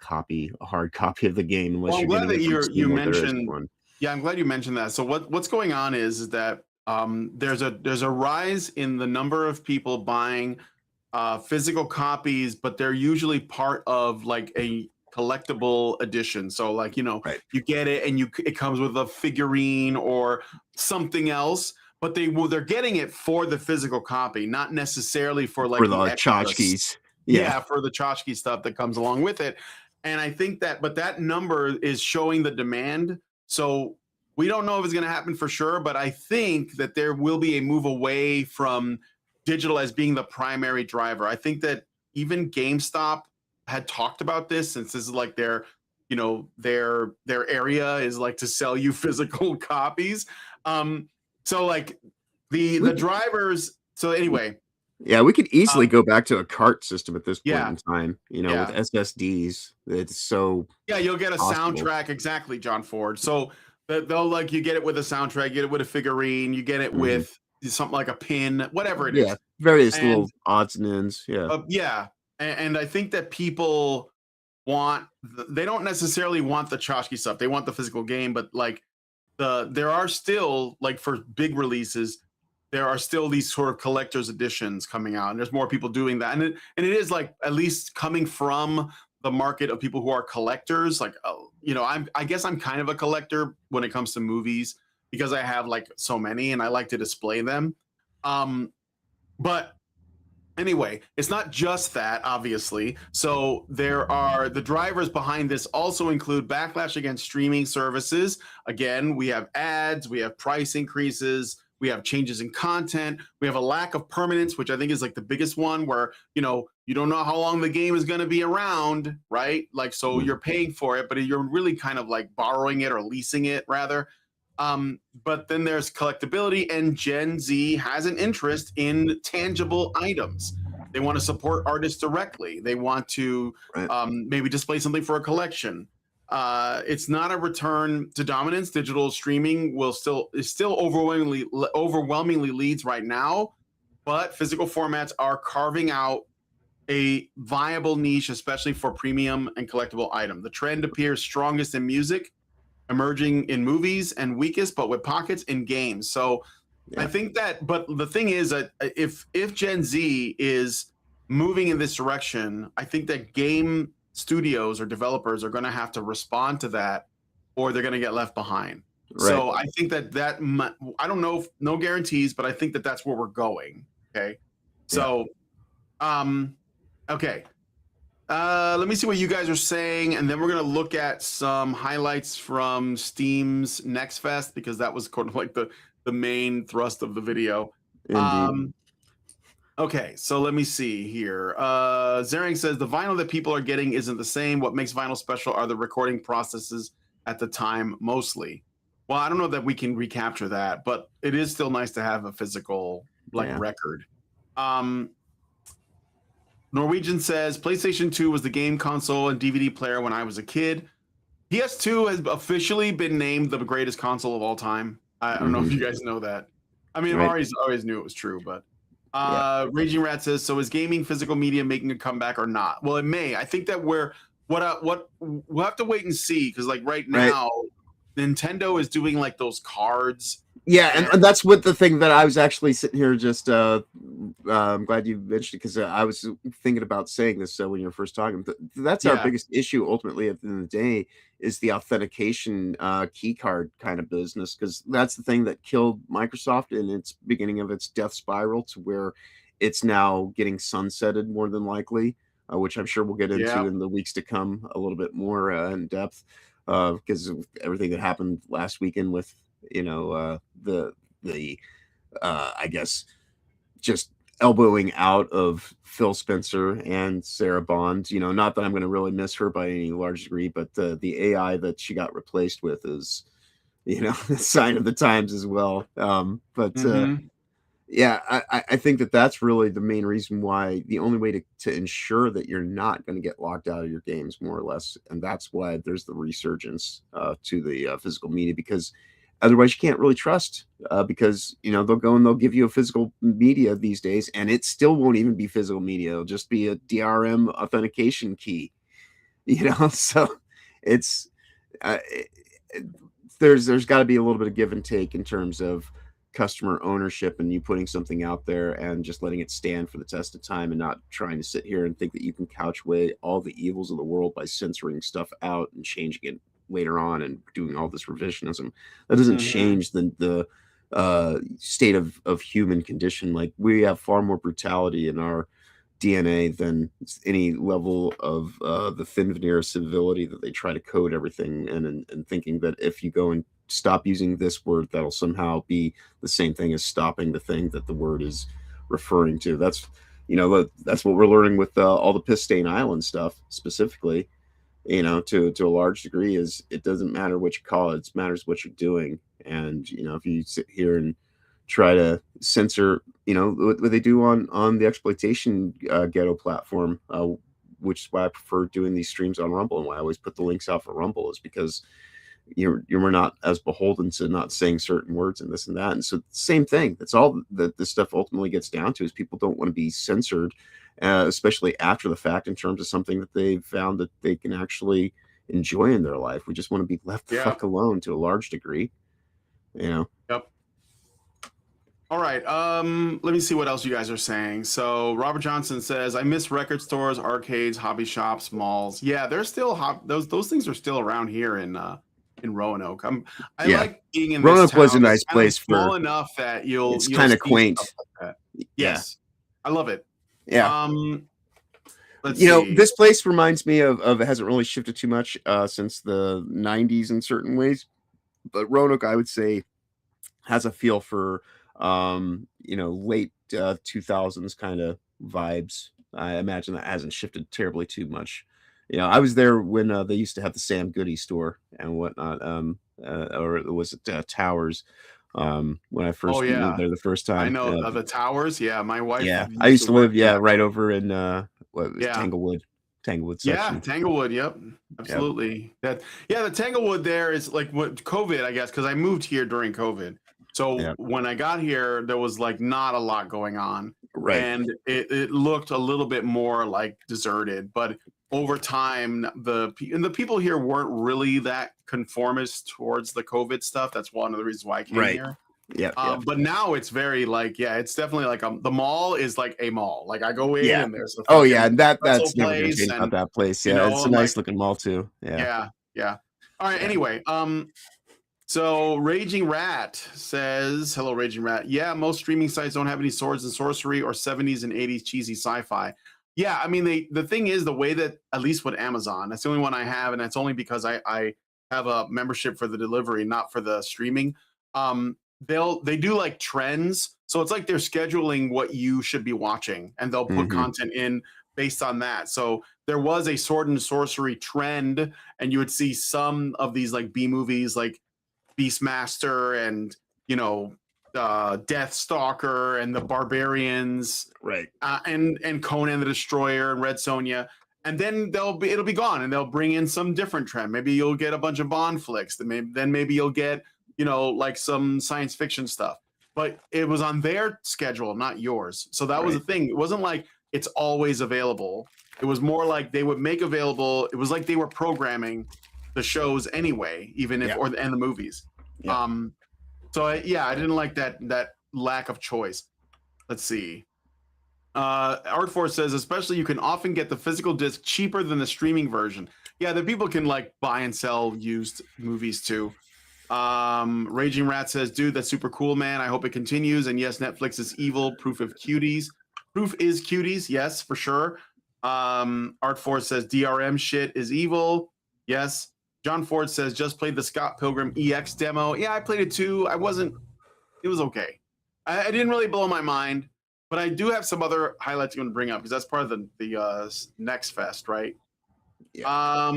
hard copy of the game, unless you're getting it from Steam, you mentioned one. Yeah, I'm glad you mentioned that. So what's going on is that there's a rise in the number of people buying physical copies, but they're usually part of like a collectible edition. So like, you know, you get it and it comes with a figurine or something else, but they're getting it for the physical copy, not necessarily for like the tchotchkes. Yeah, for the tchotchke stuff that comes along with it. And I think but that number is showing the demand. So we don't know if it's going to happen for sure, but I think that there will be a move away from digital as being the primary driver. I think that even GameStop had talked about this, since this is like their area is like to sell you physical copies. So like the drivers. So anyway, yeah, we could easily go back to a cart system at this point in time, you know, with SSDs. It's so you'll get a soundtrack. Exactly, John Ford. So they'll like, you get it with a soundtrack, you get it with a figurine, you get it with something like a pin, whatever it is. Various little odds and ends. And I think that people they don't necessarily want the tchotchke stuff. They want the physical game, but like there are still, like, for big releases, there are still these sort of collector's editions coming out, and there's more people doing that. And it is like, at least coming from the market of people who are collectors. Like, you know, I guess I'm kind of a collector when it comes to movies, because I have like so many and I like to display them. But anyway, it's not just that, obviously. So the drivers behind this also include backlash against streaming services. Again, we have ads, we have price increases, we have changes in content, we have a lack of permanence, which I think is like the biggest one, where, you know, you don't know how long the game is going to be around, right? Like, so you're paying for it, but you're really kind of like borrowing it or leasing it rather. But then there's collectability, and Gen Z has an interest in tangible items. They want to support artists directly. They want to maybe display something for a collection. It's not a return to dominance. Digital streaming is still overwhelmingly leads right now, but physical formats are carving out a viable niche, especially for premium and collectible item. The trend appears strongest in music, emerging in movies, and weakest but with pockets in games. So I think that, but the thing is that if Gen Z is moving in this direction, I think that game studios or developers are going to have to respond to that, or they're going to get left behind. So I think that I don't know, no guarantees, but I think that that's where we're going. Okay. So, okay. Let me see what you guys are saying, and then we're going to look at some highlights from Steam's Next Fest, because that was kind of like the main thrust of the video. Indeed. Okay, so let me see here. Zering says the vinyl that people are getting isn't the same. What makes vinyl special are the recording processes at the time, mostly. Well, I don't know that we can recapture that, but it is still nice to have a physical record. Norwegian says PlayStation 2 was the game console and DVD player when I was a kid. PS2 has officially been named the greatest console of all time. I don't know if you guys know that. I mean, Right. always knew it was true, but Raging Rat says, so is gaming physical media making a comeback or not? Well, it may. I think that we'll have to wait and see, because like right now, Nintendo is doing like those cards. Yeah, and that's what the thing that I was actually sitting here just I'm glad you mentioned, because I was thinking about saying this when you were first talking. That's our biggest issue ultimately at the end of the day, is the authentication key card kind of business, because that's the thing that killed Microsoft in its beginning of its death spiral, to where it's now getting sunsetted more than likely, which I'm sure we'll get into in the weeks to come a little bit more in depth, because of everything that happened last weekend with I guess just elbowing out of Phil Spencer and Sarah Bond. Not that I'm going to really miss her by any large degree, but the AI that she got replaced with is, a sign of the times as well. Yeah, I think that's really the main reason why, the only way to ensure that you're not going to get locked out of your games, more or less, and that's why there's the resurgence to the physical media, because otherwise you can't really trust, because they'll go and they'll give you a physical media these days, and it still won't even be physical media. It'll just be a DRM authentication key, so it's there's got to be a little bit of give and take in terms of customer ownership, and you putting something out there and just letting it stand for the test of time, and not trying to sit here and think that you can couch away all the evils of the world by censoring stuff out and changing it later on and doing all this revisionism. That doesn't change the state of human condition. Like, we have far more brutality in our DNA than any level of the thin veneer of civility that they try to code everything in, and thinking that if you go and stop using this word, that'll somehow be the same thing as stopping the thing that the word is referring to. That's that's what we're learning with all the Piss Stain Island stuff specifically, to a large degree, is it doesn't matter what you call it, it matters what you're doing. And if you sit here and try to censor what they do on the exploitation ghetto platform, which is why I prefer doing these streams on Rumble, and why I always put the links out for Rumble, is because you're not as beholden to not saying certain words and this and that. And so same thing, that's all that this stuff ultimately gets down to, is people don't want to be censored, especially after the fact, in terms of something that they've found that they can actually enjoy in their life. We just want to be left the fuck alone to a large degree. Yep. All right. Let me see what else you guys are saying. So Robert Johnson says, I miss record stores, arcades, hobby shops, malls. Yeah, they're still those things are still around here in Roanoke. I like being in Roanoke. This town. Was a nice place small for enough that it's kind of quaint. Like yes. I love it. Yeah. Let's see. This place reminds me of it hasn't really shifted too much since the 90s in certain ways, but Roanoke, I would say, has a feel for late 2000s kind of vibes. I imagine that hasn't shifted terribly too much. I was there when they used to have the Sam Goody store and whatnot, or was it Towers, when I first moved there the first time. I know the Towers. Yeah, my wife. Yeah, I used to live right over in Tanglewood section. Yeah, Tanglewood. Yep, absolutely. Yep. The Tanglewood there is like what COVID, I guess, because I moved here during COVID. So when I got here, there was like not a lot going on, right? And it looked a little bit more like deserted. But over time, the people here weren't really that conformist towards the COVID stuff. That's one of the reasons why I came here. Yeah. But now it's very like, it's definitely like the mall is like a mall. Like I go in and there's a and that's never gonna change about that place. Yeah, it's a nice looking mall too. Yeah. All right. Anyway, so Raging Rat says, hello, Raging Rat. Yeah, most streaming sites don't have any swords and sorcery or 70s and 80s cheesy sci-fi. Yeah, I mean, the thing is, the way that, at least with Amazon, that's the only one I have, and that's only because I have a membership for the delivery, not for the streaming. they do like trends, so it's like they're scheduling what you should be watching, and they'll put content in based on that. So there was a sword and sorcery trend, and you would see some of these like B movies like Beastmaster and Deathstalker and the Barbarians, Right. and Conan the Destroyer and Red Sonja, and then it'll be gone, and they'll bring in some different trend. Maybe you'll get a bunch of Bond flicks. Then maybe you'll get like some science fiction stuff. But it was on their schedule, not yours. So that was the thing. It wasn't like it's always available. It was more like they would make available. It was like they were programming the shows anyway, even if and the movies. Yeah. So I didn't like that lack of choice. Let's see. Artforce says, especially you can often get the physical disc cheaper than the streaming version. Yeah, the people can like buy and sell used movies too. Raging Rat says, dude, that's super cool, man. I hope it continues. And yes, Netflix is evil. Proof is cuties. Yes, for sure. Artforce says DRM shit is evil. Yes. John Ford says, just played the Scott Pilgrim EX demo. Yeah, I played it too. It was okay. I didn't really blow my mind, but I do have some other highlights I'm going to bring up because that's part of the Next Fest, right? Yeah.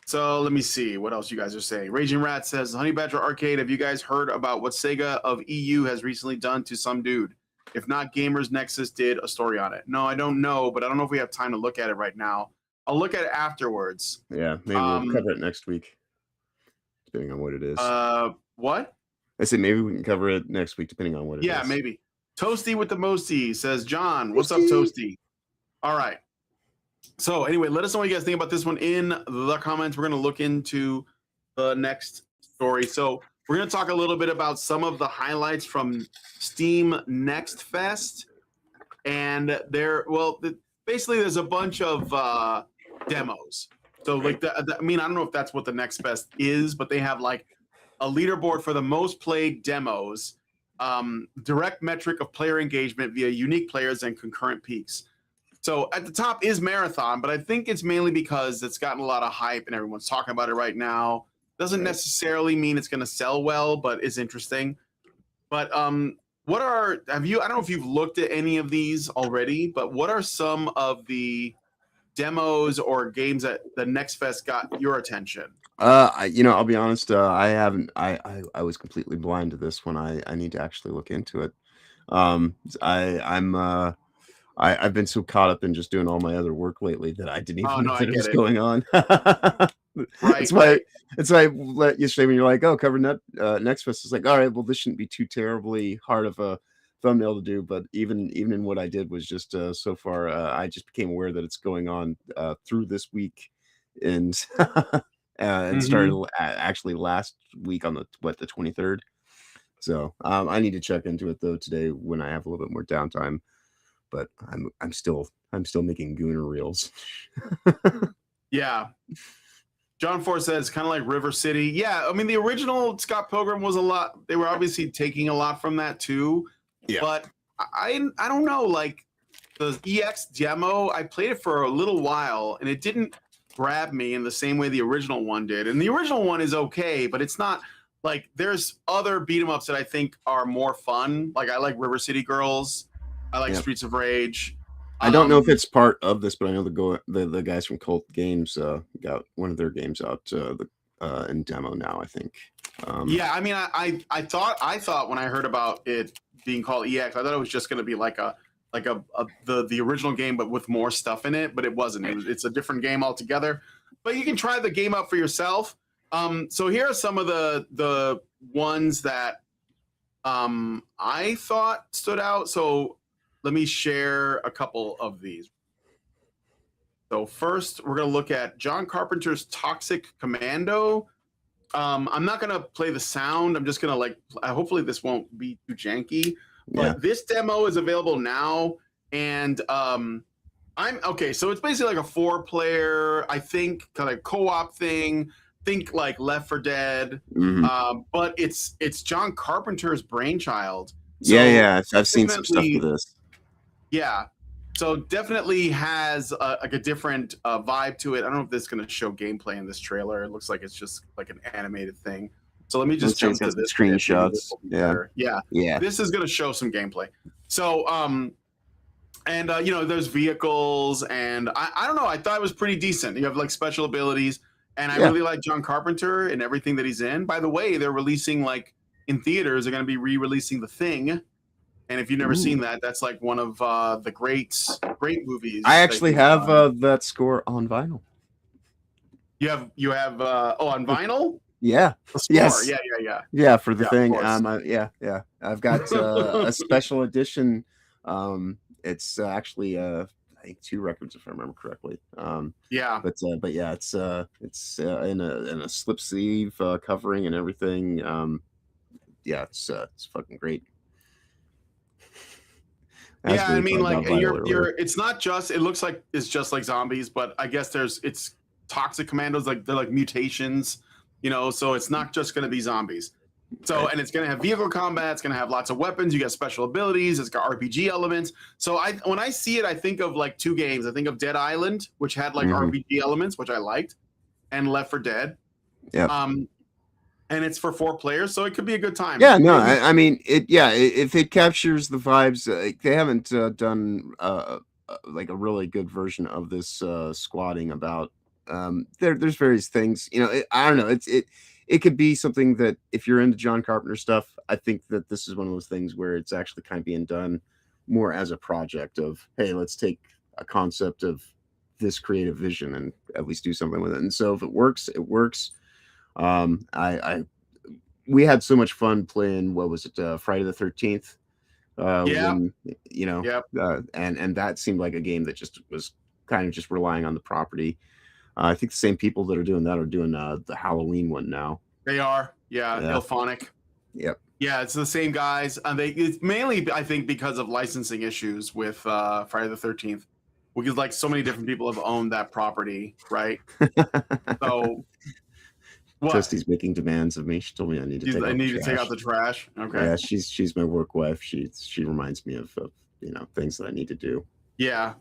So let me see what else you guys are saying. Raging Rat says, Honey Badger Arcade, have you guys heard about what Sega of EU has recently done to some dude? If not, Gamers Nexus did a story on it. No, I don't know, but I don't know if we have time to look at it right now. I'll look at it afterwards. Yeah, maybe we'll cover it next week, depending on what it is. What? I said maybe we can cover it next week, depending on what it is. Yeah, maybe. Toasty with the Mosty says, John, what's up, Toasty? All right. So anyway, let us know what you guys think about this one in the comments. We're going to look into the next story. So we're going to talk a little bit about some of the highlights from Steam Next Fest. And basically there's a bunch of demos. So like, I don't know if that's what the Next Fest is, but they have like a leaderboard for the most played demos, direct metric of player engagement via unique players and concurrent peaks. So at the top is Marathon, but I think it's mainly because it's gotten a lot of hype and everyone's talking about it right now. Doesn't necessarily mean it's going to sell well, but it's interesting. But I don't know if you've looked at any of these already, but what are some of the demos or games that the Next Fest got your attention? I'll be honest, I haven't. I was completely blind to this one. I need to actually look into it. I've been so caught up in just doing all my other work lately that I didn't even know that it was going on. Right. It's why I let you say when you're like, oh, cover Next Fest. It's like, all right, well, this shouldn't be too terribly hard of a thumbnail to do. But even in what I did was just so far, I just became aware that it's going on through this week, and and started actually last week on the 23rd. So I need to check into it though today when I have a little bit more downtime. But I'm still making Gooner reels. Yeah. John Ford says kind of like River City. Yeah, I mean the original Scott Pilgrim was a lot. They were obviously taking a lot from that too. Yeah. But I don't know, like the EX demo, I played it for a little while and it didn't grab me in the same way the original one did. And the original one is okay, but it's not like there's other beat 'em ups that I think are more fun. Like I like River City Girls. I like Streets of Rage. I don't know if it's part of this, but I know the guys from Cult Games got one of their games out in demo now, I think. Yeah, I mean, I thought when I heard about it being called EX, I thought it was just going to be like the original game, but with more stuff in it. But it wasn't. It's a different game altogether. But you can try the game out for yourself. So here are some of the ones that I thought stood out. So let me share a couple of these. So first, we're going to look at John Carpenter's Toxic Commando. I'm not going to play the sound. I'm just going to hopefully this won't be too janky. But this demo is available now. And so it's basically like a 4-player, I think, kind of co-op thing. Think like Left 4 Dead. But it's John Carpenter's brainchild. So I've seen some stuff for this. Yeah, so definitely has a different vibe to it. I don't know if this is going to show gameplay in this trailer. It looks like it's just like an animated thing. So let me just jump to this screenshots. Yeah. This is going to show some gameplay. So, you know, there's vehicles, and I don't know. I thought it was pretty decent. You have like special abilities, and I really like John Carpenter and everything that he's in. By the way, they're releasing like in theaters. They're going to be re-releasing The Thing, and if you've never seen that, that's like one of the great movies. I actually have that score on vinyl. You have on vinyl. Yeah. Yes. Yeah, for The Thing. I've got a special edition. It's actually I think 2 records if I remember correctly. But yeah, it's in a slip sleeve covering and everything. It's fucking great. Yeah, I mean, like it's not just. It looks like it's just like zombies, but I guess it's toxic commandos. Like they're like mutations, you know. So it's not just going to be zombies. So and it's going to have vehicle combat. It's going to have lots of weapons. You got special abilities. It's got RPG elements. So when I see it, I think of like 2 games. I think of Dead Island, which had like RPG elements, which I liked, and Left 4 Dead. Yeah. And it's for 4 players, so it could be a good time. Yeah, no, I mean, if it captures the vibes, they haven't done like a really good version of this squatting about. There's various things, you know. I don't know. It could be something that if you're into John Carpenter stuff, I think that this is one of those things where it's actually kind of being done more as a project of, hey, let's take a concept of this creative vision and at least do something with it. And so if it works, it works. We had so much fun playing. What was it? Friday the 13th. When, you know, and that seemed like a game that just was kind of just relying on the property. I think the same people that are doing that are doing the Halloween one now. They are, Ilphonic. Yep. Yeah, it's the same guys. It's mainly, I think, because of licensing issues with Friday the 13th, because like so many different people have owned that property, right? So. Toastie's making demands of me. She told me I need to take out the trash. Okay. Yeah, she's my work wife. She reminds me of you know, things that I need to do. Yeah.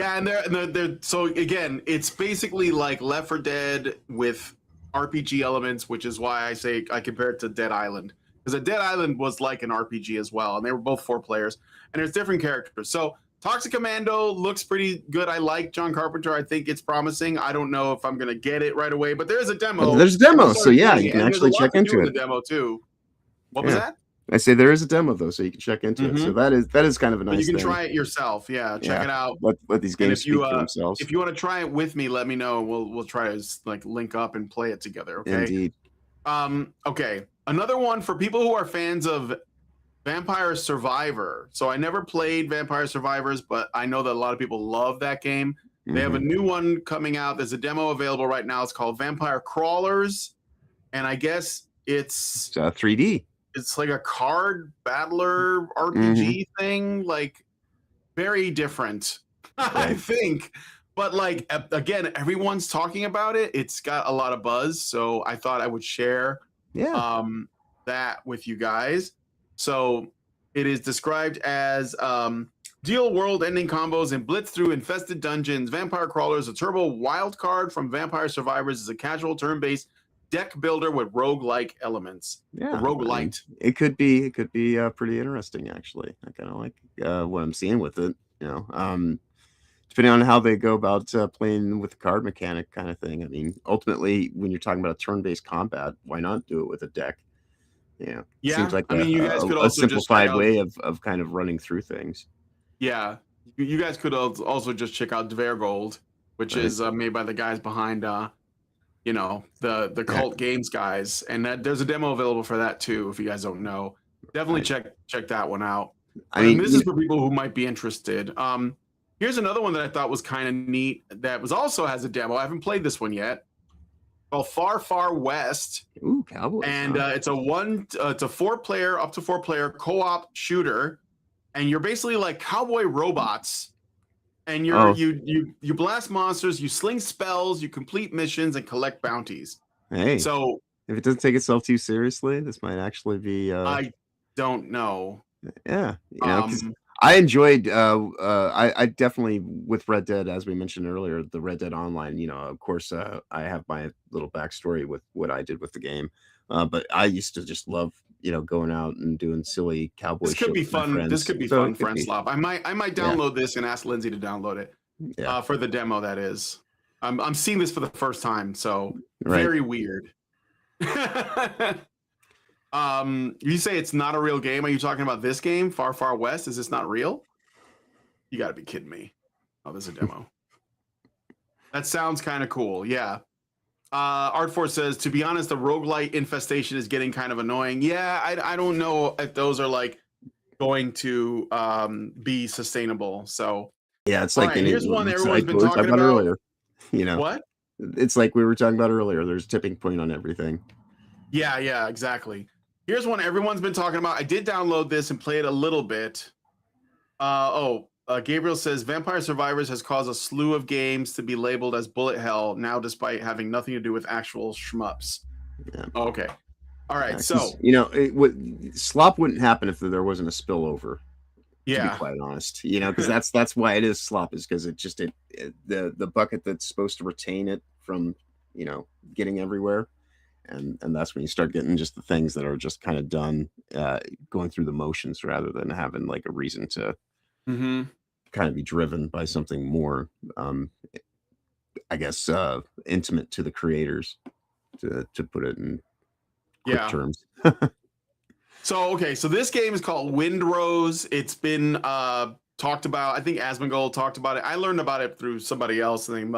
And they're so again, it's basically like Left 4 Dead with RPG elements, which is why I say I compare it to Dead Island, because Dead Island was like an RPG as well, and they were both 4 players, and there's different characters. So Toxic Commando looks pretty good. I like John Carpenter. I think it's promising. I don't know if I'm going to get it right away, but there's a demo. There's a demo, so yeah, you can actually check into it. The demo too. What was that? I say there is a demo though, so you can check into it. So that is kind of a nice thing. You can try it yourself. Yeah, check it out. Let these games speak for themselves. If you want to try it with me, let me know. We'll try to like link up and play it together. Okay. Indeed. Okay. Another one for people who are fans of Vampire Survivor. So I never played Vampire Survivors, but I know that a lot of people love that game. They have a new one coming out. There's a demo available right now. It's called Vampire Crawlers, and I guess it's 3D. It's like a card battler RPG thing, like very different, I think. But like again, everyone's talking about it. It's got a lot of buzz, so I thought I would share that with you guys. So it is described as deal world-ending combos and blitz through infested dungeons. Vampire Crawlers, a turbo wild card from Vampire Survivors, is a casual turn-based deck builder with roguelike elements. Yeah, roguelite. I mean, it could be pretty interesting actually. I kind of like what I'm seeing with it. You know, depending on how they go about playing with the card mechanic kind of thing. I mean, ultimately, when you're talking about a turn-based combat, why not do it with a deck? Yeah. Seems like you guys could also simplified way of kind of running through things. Yeah, you guys could also just check out Dvergold, which is made by the guys behind you know, the Cult Games guys, and there's a demo available for that too. If you guys don't know, definitely check that one out. I mean, this is for people who might be interested. Here's another one that I thought was kind of neat that also has a demo. I haven't played this one yet. Called Far Far West. Ooh, Cowboys. And it's a 4-player, up to 4-player co-op shooter, and you're basically like cowboy robots. And you blast monsters, you sling spells, you complete missions, and collect bounties. Hey, so if it doesn't take itself too seriously, this might actually be. I don't know. Yeah, you know, 'cause I enjoyed. I definitely with Red Dead, as we mentioned earlier, the Red Dead Online. You know, of course, I have my little backstory with what I did with the game. But I used to just love, going out and doing silly cowboy This shit could be with my fun. This friends. could be So fun, it could friend be. slop. I might Yeah. download this and ask Lindsay to download it Yeah. for the demo. That is, I'm seeing this for the first time, so Right. very weird. You say it's not a real game. Are you talking about this game, Far Far West? Is this not real? You got to be kidding me. Oh, there's a demo. That sounds kind of cool. Yeah. Artforce says, to be honest, the roguelite infestation is getting kind of annoying. Yeah, I don't know if those are like going to be sustainable. So Yeah, it's all like right, here's one it's everyone's like been we were talking talking about about. earlier. What? It's like we were talking about earlier. There's a tipping point on everything. Yeah, exactly. Here's one everyone's been talking about. I did download this and play it a little bit. Gabriel says Vampire Survivors has caused a slew of games to be labeled as bullet hell now, despite having nothing to do with actual shmups. Yeah. Okay. All right. Yeah, so slop wouldn't happen if there wasn't a spillover. To be quite honest, because that's why it is slop, is because the bucket that's supposed to retain it from getting everywhere, and that's when you start getting just the things that are just kind of done, going through the motions rather than having like a reason to kind of be driven by something more, I guess, intimate to the creators, to put it in quick terms. So this game is called Windrose. It's been talked about. I think Asmongold talked about it. I learned about it through somebody else named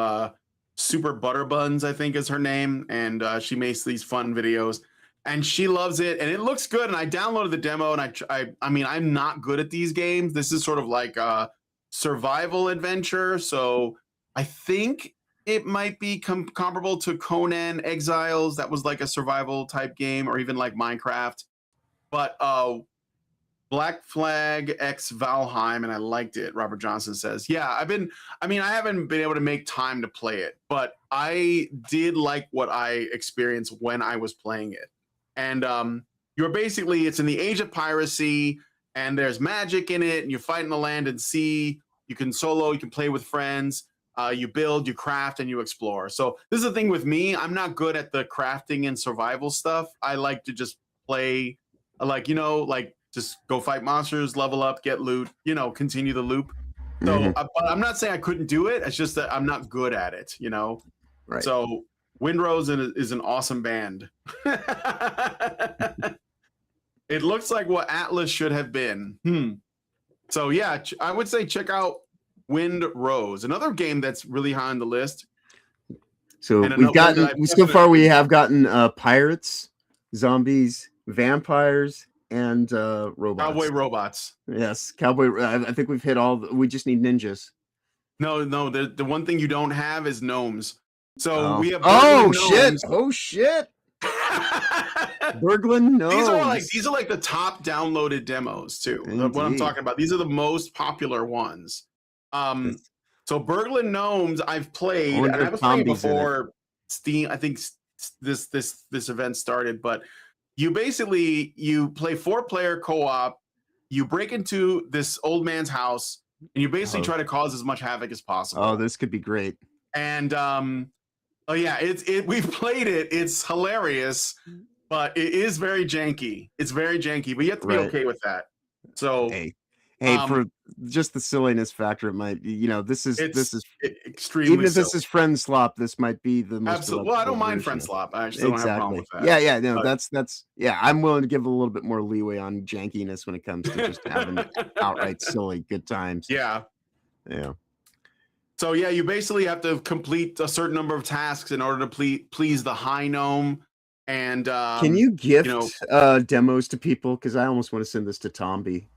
Super Butterbuns, I think is her name, and she makes these fun videos, and she loves it, and it looks good. And I downloaded the demo, and I mean, I'm not good at these games. This is sort of like a survival adventure, so I think it might be comparable to Conan Exiles. That was like a survival type game, or even like Minecraft. But Black Flag X Valheim, and I liked it. Robert Johnson says, yeah, I haven't been able to make time to play it, but I did like what I experienced when I was playing it. And it's in the age of piracy, and there's magic in it, and you're fighting the land and sea. You can solo, you can play with friends, you build, you craft, and you explore. So this is the thing with me. I'm not good at the crafting and survival stuff. I like to just play, just go fight monsters, level up, get loot, continue the loop. So but I'm not saying I couldn't do it. It's just that I'm not good at it, Right. So Windrose is an awesome band. It looks like what Atlas should have been. So yeah, I would say check out Windrose. Another game that's really high on the list. So we have gotten pirates, zombies, vampires, and robots. Cowboy robots. Yes, cowboy. I think we've hit all. We just need ninjas. No. The one thing you don't have is gnomes. So we have. Oh shit! Burglin gnomes. These are like the top downloaded demos too. Indeed. What I'm talking about. These are the most popular ones. So Burglin Gnomes I've played, and I was playing before Steam. I think this event started, but you play 4-player co-op. You break into this old man's house, and you basically try to cause as much havoc as possible. Oh, this could be great. And we've played it. It's hilarious, but it is very janky. It's very janky, but you have to be okay with that. So Hey, for just the silliness factor, it might be, this is extremely even if silly. this is friend slop, this might be the most absolutely. Well, I don't mind friend slop. I actually don't have a problem with that. Yeah, no, but that's I'm willing to give a little bit more leeway on jankiness when it comes to just having outright silly good times. Yeah. So yeah, you basically have to complete a certain number of tasks in order to please the high gnome. And can you gift demos to people? Because I almost want to send this to Tomby.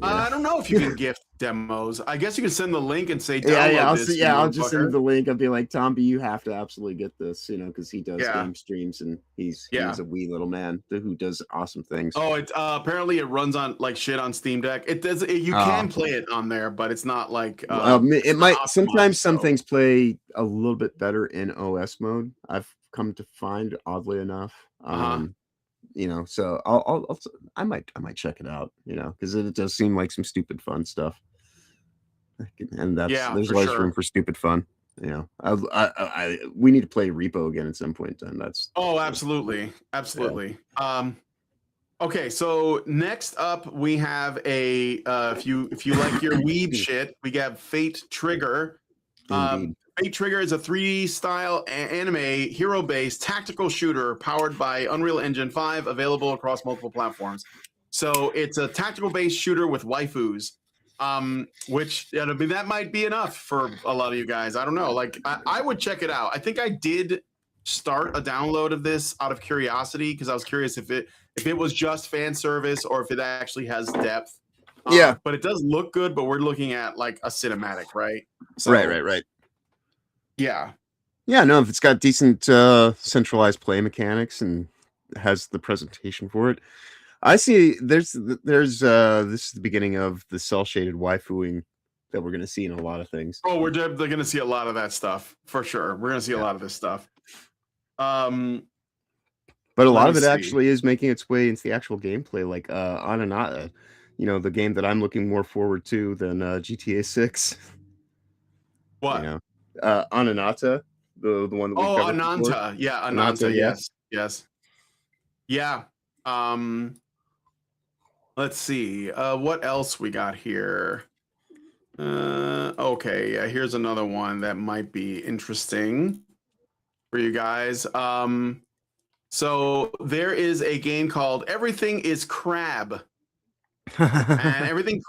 I don't know if you can gift demos. I guess you can send the link and say download this. I'll just send the link. I'll be like, Tomby, you have to absolutely get this, because he does game streams, and he's a wee little man who does awesome things. Oh, it's apparently it runs on like shit on Steam Deck. It does. You can play it on there, but it's not like it might. Sometimes some things play a little bit better in OS mode. I've come to find, oddly enough. So I might check it out, because it does seem like some stupid fun stuff, and there's always room for stupid fun. You know, we need to play Repo again at some point in time. That's absolutely. Okay, so next up we have a if you like your weeb shit, we got Fate Trigger. Fate Trigger is a 3D style anime hero-based tactical shooter powered by Unreal Engine 5, available across multiple platforms. So it's a tactical-based shooter with waifus, which I mean, that might be enough for a lot of you guys. I don't know. Like, I would check it out. I think I did start a download of this out of curiosity because I was curious if it was just fan service or if it actually has depth. Yeah, but it does look good. But we're looking at like a cinematic, right? So, right. Yeah. No, if it's got decent centralized play mechanics and has the presentation for it, I see. There's this is the beginning of the cell shaded waifuing that we're going to see in a lot of things. Oh, we're definitely going to see a lot of that stuff for sure. We're going to see a lot of this stuff. But a lot of it actually is making its way into the actual gameplay, like Ananata, the game that I'm looking more forward to than GTA 6. What? Ananata, the one that we covered Ananta. Before. Yeah, Ananta. Yes. Yeah. Let's see. What else we got here? Okay, yeah, here's another one that might be interesting for you guys. So there is a game called Everything is Crab. And everything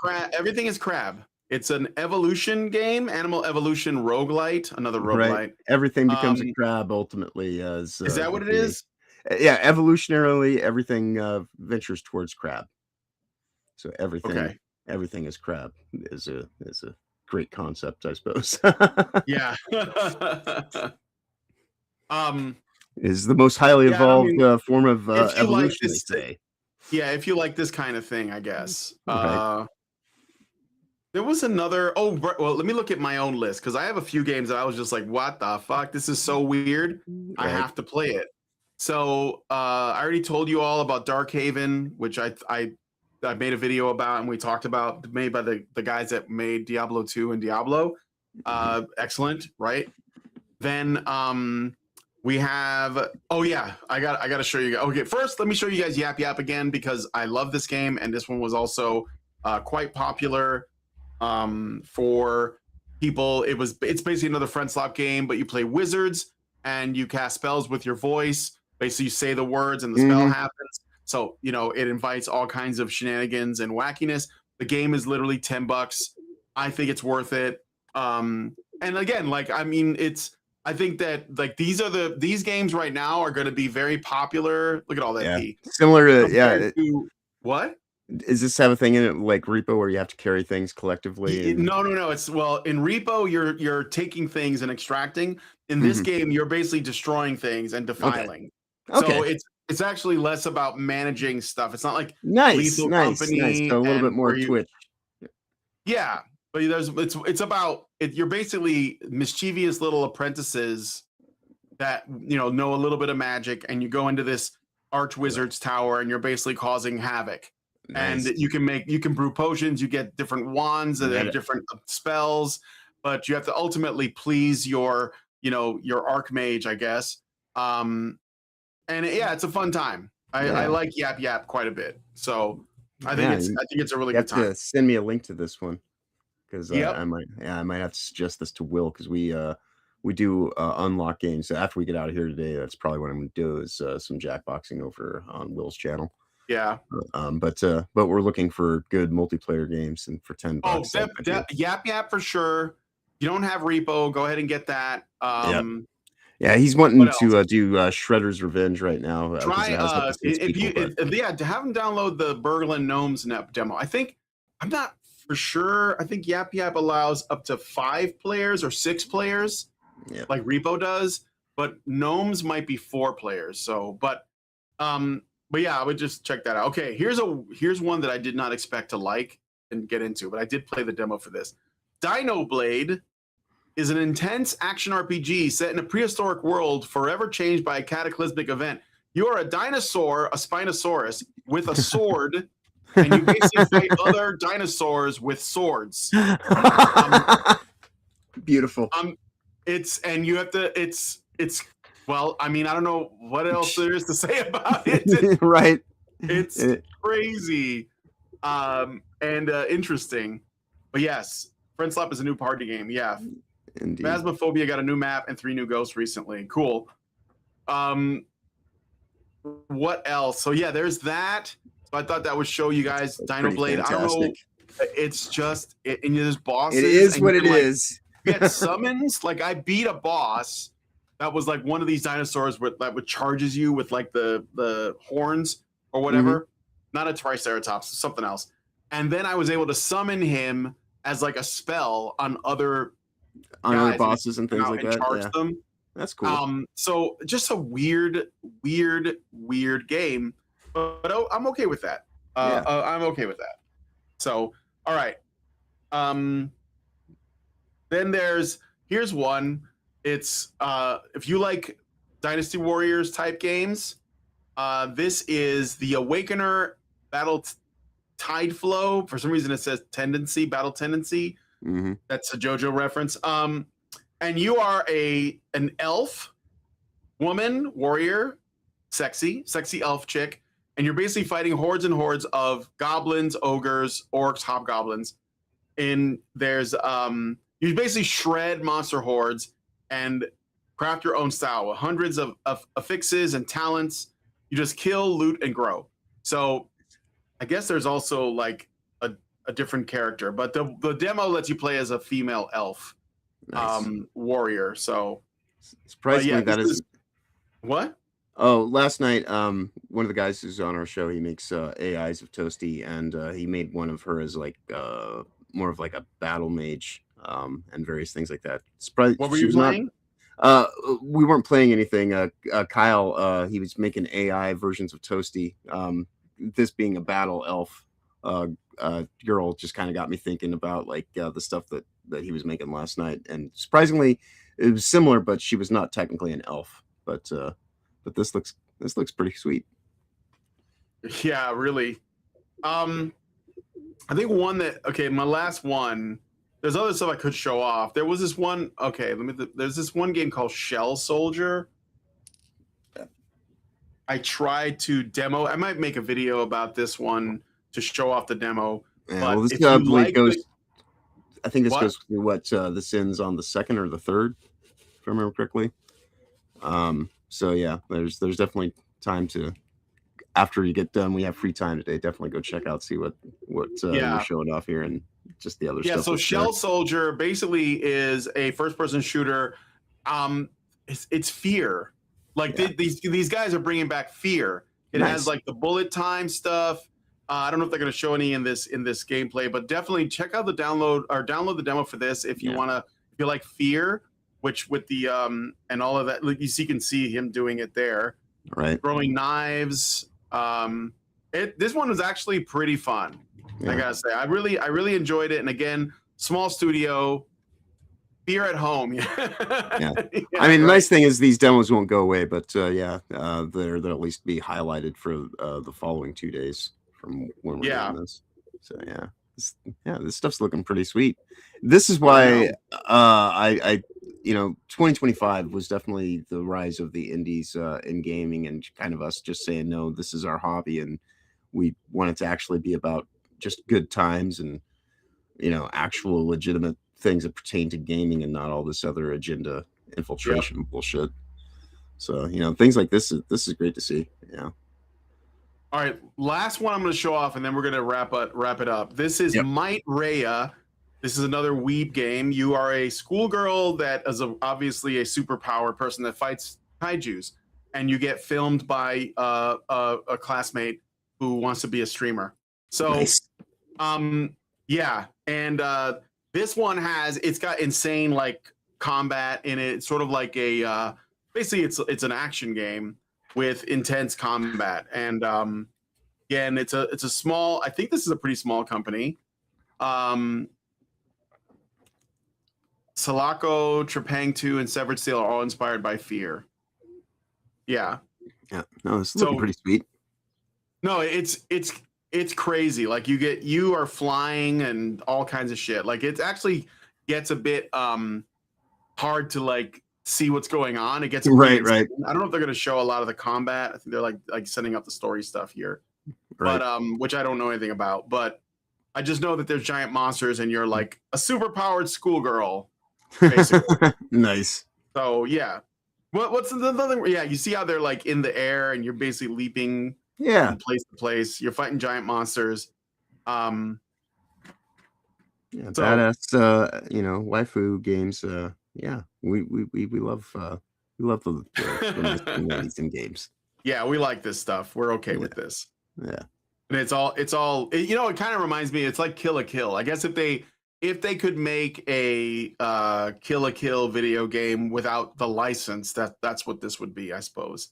is crab. It's an evolution game, animal evolution roguelite, another roguelite. Right. Everything becomes a crab ultimately. Is that what it is? Yeah, evolutionarily, everything ventures towards crab. So everything is crab is a great concept, I suppose. Yeah. Is the most highly evolved form of evolution, they say. Yeah, if you like this kind of thing, I guess. Right. There was another. Oh, well, let me look at my own list because I have a few games that I was just like, "What the fuck? This is so weird. I have to play it." So I already told you all about Darkhaven, which I made a video about and we talked about, made by the guys that made Diablo 2 and Diablo. Excellent, right? Then we have, I got to show you guys. Okay, first let me show you guys Yap Yap again because I love this game and this one was also quite popular for people. It's basically another friend slot game, but you play wizards and you cast spells with your voice. Basically, you say the words and the spell happens. So, it invites all kinds of shenanigans and wackiness. The game is literally $10. I think it's worth it. And again, I think that like these games right now are going to be very popular. Look at all that. Yeah. Similar to what? Is this have a thing in it like Repo where you have to carry things collectively? No. It's in Repo you're taking things and extracting. In this game, you're basically destroying things and defiling. Okay. So it's actually less about managing stuff. It's not like Lethal Company. So a little bit more Twitch. Yeah, but it's about it. You're basically mischievous little apprentices that know a little bit of magic, and you go into this archwizard's tower, and you're basically causing havoc. Nice. And you can brew potions. You get different wands that have different spells, but you have to ultimately please your archmage, I guess. And it's a fun time. I like Yap Yap quite a bit. So I think it's a really good time. You have to send me a link to this one because I might have to suggest this to Will because we do unlock games. So after we get out of here today, that's probably what I'm going to do is some jackboxing over on Will's channel. Yeah. But we're looking for good multiplayer games and for $10. Oh, Yap Yap for sure. You don't have Repo, go ahead and get that. Yeah, he's wanting to do Shredder's Revenge right now. Try have him download the Berglund Gnomes demo. I'm not for sure. I think Yap Yap allows up to 5 players or 6 players, like Repo does. But Gnomes might be 4 players. So, but yeah, I would just check that out. Okay, here's one that I did not expect to like and get into, but I did play the demo for this. Dino Blade is an intense action RPG set in a prehistoric world forever changed by a cataclysmic event. You are a dinosaur, a Spinosaurus, with a sword, and you basically fight other dinosaurs with swords. Beautiful. and you have to. It's well, I mean, I don't know what else there is to say about it. Right. It's crazy, and interesting. But yes, Friend Slap is a new party game. Yeah, Indeed. Phasmophobia got a new map and 3 new ghosts recently. Cool. What else? So yeah, there's that. So I thought that would show you guys Dino Blade. I don't know. It's just and there's bosses. It is what it is. Get summons. Like I beat a boss that was like one of these dinosaurs that would charges you with like the horns or whatever. Not a triceratops, something else. And then I was able to summon him as like a spell on other bosses and things like that. Charge them. That's cool. So just a weird game, but I'm okay with that. I'm okay with that. So, all right. Then here's one. It's if you like Dynasty Warriors type games, this is the Awakener Battle Tide Flow. For some reason, it says Battle Tendency. That's a JoJo reference. And you are an elf woman, warrior, sexy elf chick, and you're basically fighting hordes and hordes of goblins, ogres, orcs, hobgoblins. And there's you basically shred monster hordes and craft your own style with hundreds of affixes and talents. You just kill, loot, and grow. So I guess there's also like a different character, but the demo lets you play as a female elf. Nice. Warrior. So surprisingly, that is what? Oh, last night, one of the guys who's on our show, he makes AIs of Toasty, and he made one of her as like more of like a battle mage, and various things like that. What were you playing? We weren't playing anything. Kyle, he was making AI versions of Toasty. This being a battle elf girl just kind of got me thinking about like the stuff that he was making last night, and surprisingly it was similar, but she was not technically an elf, but this looks pretty sweet. Yeah, really. I think my last one, there's other stuff I could show off. There was this one, there's this one game called Shell Soldier. I tried to demo. I might make a video about this one to show off the demo. Yeah, but well, this I think this goes through the Sins on the 2nd or the 3rd, if I remember correctly. So yeah, there's definitely time to, after you get done, we have free time today. Definitely go check out, see what we're showing off here, and just the other stuff. Yeah, so Shell Soldier basically is a first-person shooter. It's Fear. Like these guys are bringing back Fear. It has like the bullet time stuff. I don't know if they're going to show any in this gameplay, but definitely check out download the demo for this if you want to. If you like Fear, which with the and all of that, like you can see him doing it there. Right. Throwing knives. This one was actually pretty fun. Yeah. I gotta say, I really enjoyed it. And again, small studio. Fear at home. Yeah. I mean, the nice thing is these demos won't go away, but they'll at least be highlighted for the following 2 days from when we're doing this. So this stuff's looking pretty sweet. This is why I 2025 was definitely the rise of the indies in gaming, and kind of us just saying, no, this is our hobby, and we want it to actually be about just good times and actual legitimate things that pertain to gaming and not all this other agenda infiltration bullshit. So things like this is great to see. Yeah. All right, last one I'm going to show off, and then we're going to wrap it up. This is Might Rhea. This is another weeb game. You are a schoolgirl that is obviously a superpower person that fights kaijus, and you get filmed by a classmate who wants to be a streamer. So, nice. And this one it's got insane like combat in it. It's sort of like a basically it's an action game with intense combat, and again, it's a small. I think this is a pretty small company. Sulaco, Trepang 2, and Severed Steel are all inspired by Fear. Yeah. Yeah. No, this is looking pretty sweet. No, it's crazy. Like you are flying and all kinds of shit. Like it actually gets a bit hard to like see what's going on. It gets Right, pretty right. insane. I don't know if they're going to show a lot of the combat. I think they're like setting up the story stuff here, Right. but which I don't know anything about. But I just know that there's giant monsters, and you're like a super powered schoolgirl, basically. Nice. So yeah. What's the other? Yeah, you see how they're like in the air, and you're basically leaping Yeah. from place to place. You're fighting giant monsters. Yeah, So- badass, you know, waifu games. Yeah, we love the ladies in games. Yeah, we like this stuff. We're okay with this. Yeah. And it's all you know, it kind of reminds me, it's like Kill a Kill. I guess if they could make a Kill a Kill video game without the license, that's what this would be, I suppose.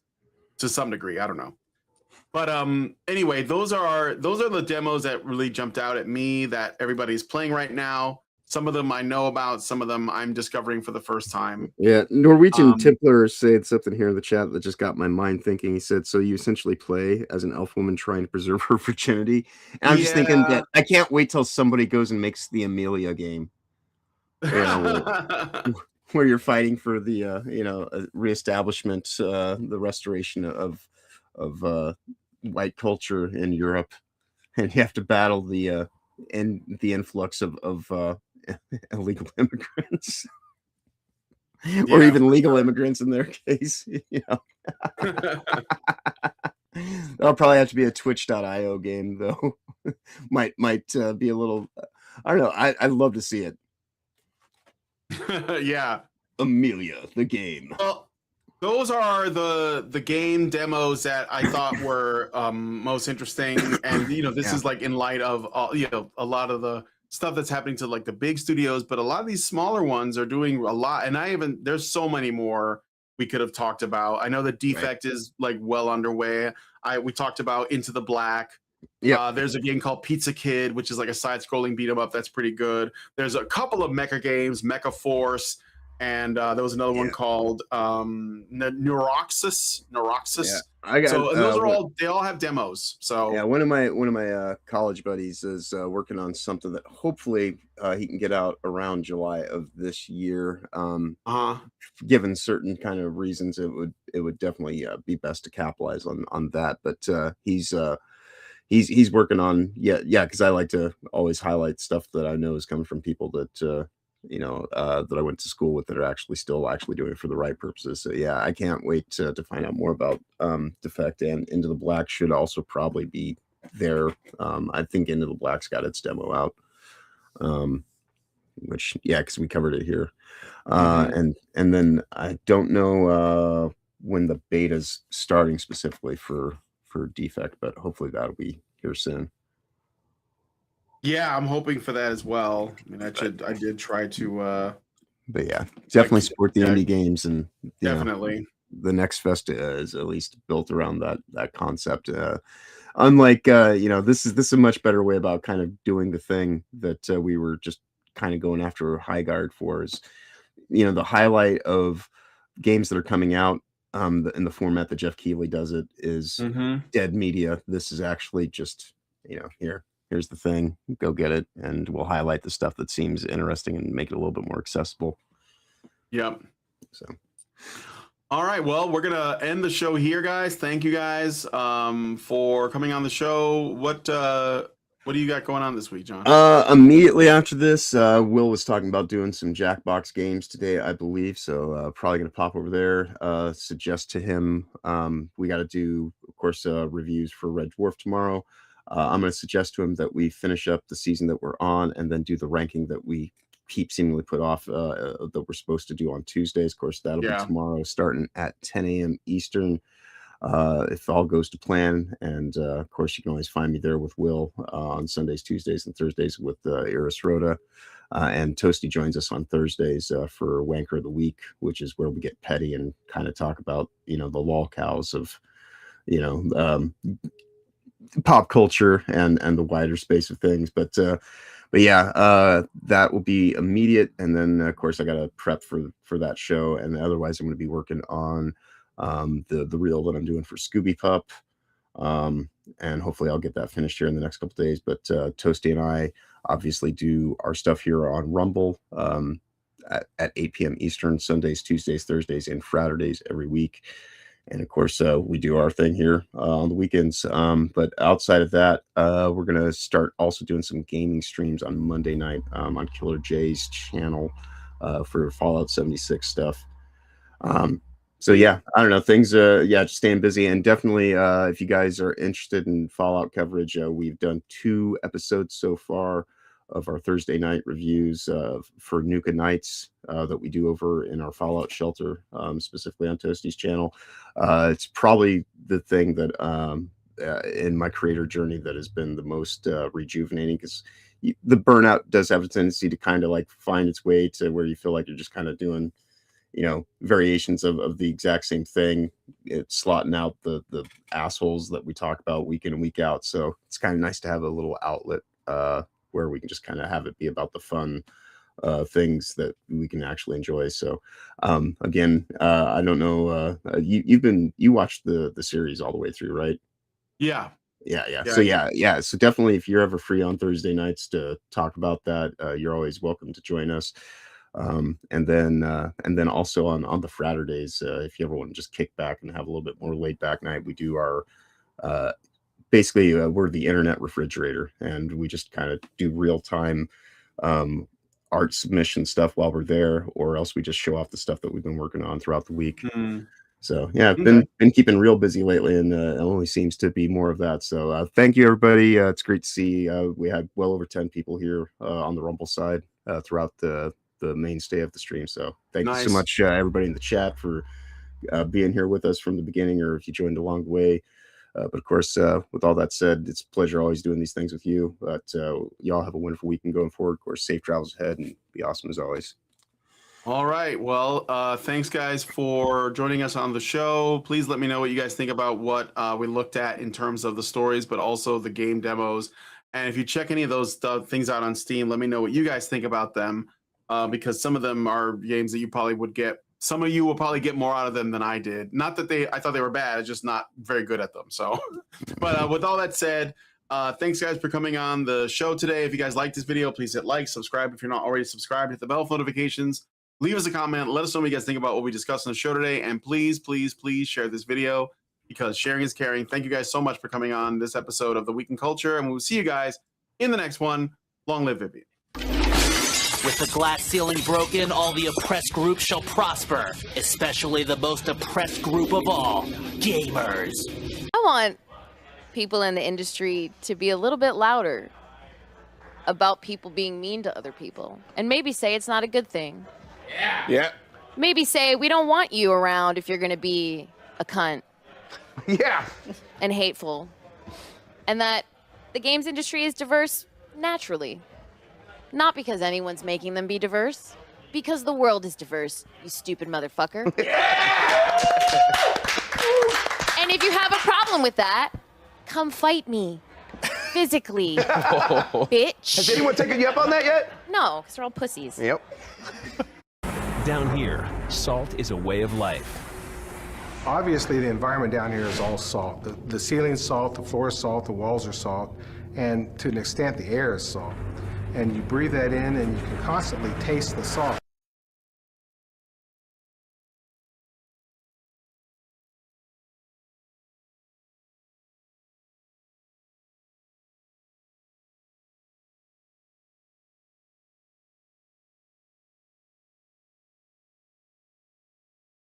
To some degree, I don't know. But anyway, those are the demos that really jumped out at me that everybody's playing right now. Some of them I know about, some of them I'm discovering for the first time. Yeah, Norwegian Tippler said something here in the chat that just got my mind thinking. He said, "So you essentially play as an elf woman trying to preserve her virginity." And I'm just thinking that I can't wait till somebody goes and makes the Amelia game, you know, where you're fighting for the you know, reestablishment, the restoration of white culture in Europe, and you have to battle the influx of illegal immigrants. Or even legal immigrants in their case, you know. That'll probably have to be a twitch.io game though. might be a little, I don't know. I'd love to see it. Yeah. Amelia, the game. Well, those are the game demos that I thought were most interesting. And you know, this is like in light of you know, a lot of the stuff that's happening to like the big studios, but a lot of these smaller ones are doing a lot. And there's so many more we could have talked about. I know that Defect is like well underway. We talked about Into the Black. Yeah. There's a game called Pizza Kid, which is like a side-scrolling beat 'em up that's pretty good. There's a couple of mecha games, Mecha Force, and there was another one called Neuroxis. Yeah. And those are they all have demos. So yeah, one of my college buddies is working on something that hopefully he can get out around July of this year. Given certain kind of reasons, it would definitely be best to capitalize on that. But he's working on because I like to always highlight stuff that I know is coming from people that you know, that I went to school with that are still doing it for the right purposes. So yeah, I can't wait to find out more about Defect, and Into the Black should also probably be there. I think Into the Black's got its demo out, which because we covered it here. And then I don't know when the beta's starting specifically for Defect, but hopefully that'll be here soon. Yeah, I'm hoping for that as well. I mean, I did try to but yeah, definitely support the indie games, and definitely the next Festa is at least built around that concept. Unlike you know, this is a much better way about kind of doing the thing that we were just kind of going after Highguard for, is, you know, the highlight of games that are coming out in the format that Jeff Keighley does it is dead media. This is actually just, you know, here's the thing, go get it, and we'll highlight the stuff that seems interesting and make it a little bit more accessible. Yep. So all right, well, we're gonna end the show here, guys. Thank you guys for coming on the show. What do you got going on this week, John? Immediately after this, Will was talking about doing some Jackbox games today, I believe. So probably gonna pop over there. Suggest to him, we got to do, of course, reviews for Red Dwarf tomorrow. I'm going to suggest to him that we finish up the season that we're on, and then do the ranking that we keep seemingly put off, that we're supposed to do on Tuesdays. Of course, that'll be tomorrow, starting at 10 a.m. Eastern, if all goes to plan. And of course, you can always find me there with Will on Sundays, Tuesdays, and Thursdays with Iris Rhoda. And Toasty joins us on Thursdays for Wanker of the Week, which is where we get petty and kind of talk about, you know, the lol cows of, you know, pop culture and the wider space of things. But yeah, that will be immediate. And then of course I got to prep for that show. And otherwise I'm going to be working on the reel that I'm doing for Scooby Pup. And hopefully I'll get that finished here in the next couple of days. But Toasty and I obviously do our stuff here on Rumble. at 8 p.m. Eastern, Sundays, Tuesdays, Thursdays, and Fridays every week. And of course, we do our thing here on the weekends. But outside of that, we're going to start also doing some gaming streams on Monday night on Killer J's channel for Fallout 76 stuff. So yeah, I don't know, things, just staying busy. And definitely, if you guys are interested in Fallout coverage, we've done 2 episodes so far of our Thursday night reviews for Nuka Nights that we do over in our Fallout shelter, specifically on Toasty's channel. It's probably the thing that in my creator journey that has been the most rejuvenating, because the burnout does have a tendency to kind of like find its way to where you feel like you're just kind of doing, variations of the exact same thing. It's slotting out the assholes that we talk about week in and week out. So it's kind of nice to have a little outlet where we can just kind of have it be about the fun things that we can actually enjoy. So again, I don't know, you watched the series all the way through, right? Yeah. So definitely, if you're ever free on Thursday nights to talk about that, you're always welcome to join us. And then also on the Fridays, if you ever want to just kick back and have a little bit more laid back night, we do our basically we're the internet refrigerator, and we just kind of do real-time art submission stuff while we're there, or else we just show off the stuff that we've been working on throughout the week. So yeah, I've been keeping real busy lately, and it only seems to be more of that. So thank you, everybody. It's great to see we had well over 10 people here on the Rumble side throughout the mainstay of the stream. So thank you so much, everybody in the chat, for being here with us from the beginning, or if you joined along the way. But of course, with all that said, it's a pleasure always doing these things with you. But y'all have a wonderful weekend going forward. Of course, safe travels ahead, and be awesome as always. All right. Well, thanks, guys, for joining us on the show. Please let me know what you guys think about what we looked at in terms of the stories, but also the game demos. And if you check any of those things out on Steam, let me know what you guys think about them, because some of them are games that you probably would get. Some of you will probably get more out of them than I did. Not that I thought they were bad. I'm just not very good at them. So, but with all that said, thanks, guys, for coming on the show today. If you guys like this video, please hit like, subscribe if you're not already subscribed, hit the bell for notifications. Leave us a comment. Let us know what you guys think about what we discussed on the show today. And please, please, please share this video, because sharing is caring. Thank you guys so much for coming on this episode of The Week in Culture. And we'll see you guys in the next one. Long live Vivian. With the glass ceiling broken, all the oppressed groups shall prosper, especially the most oppressed group of all, gamers. I want people in the industry to be a little bit louder about people being mean to other people, and maybe say it's not a good thing. Yeah. Maybe say we don't want you around if you're going to be a cunt. Yeah. And hateful. And that the games industry is diverse naturally. Not because anyone's making them be diverse. Because the world is diverse, you stupid motherfucker. And if you have a problem with that, come fight me. Physically. Bitch. Has anyone taken you up on that yet? No, because they're all pussies. Yep. Down here, salt is a way of life. Obviously, the environment down here is all salt. The ceiling's salt, the floor is salt, the walls are salt, and to an extent, the air is salt. And you breathe that in, and you can constantly taste the salt.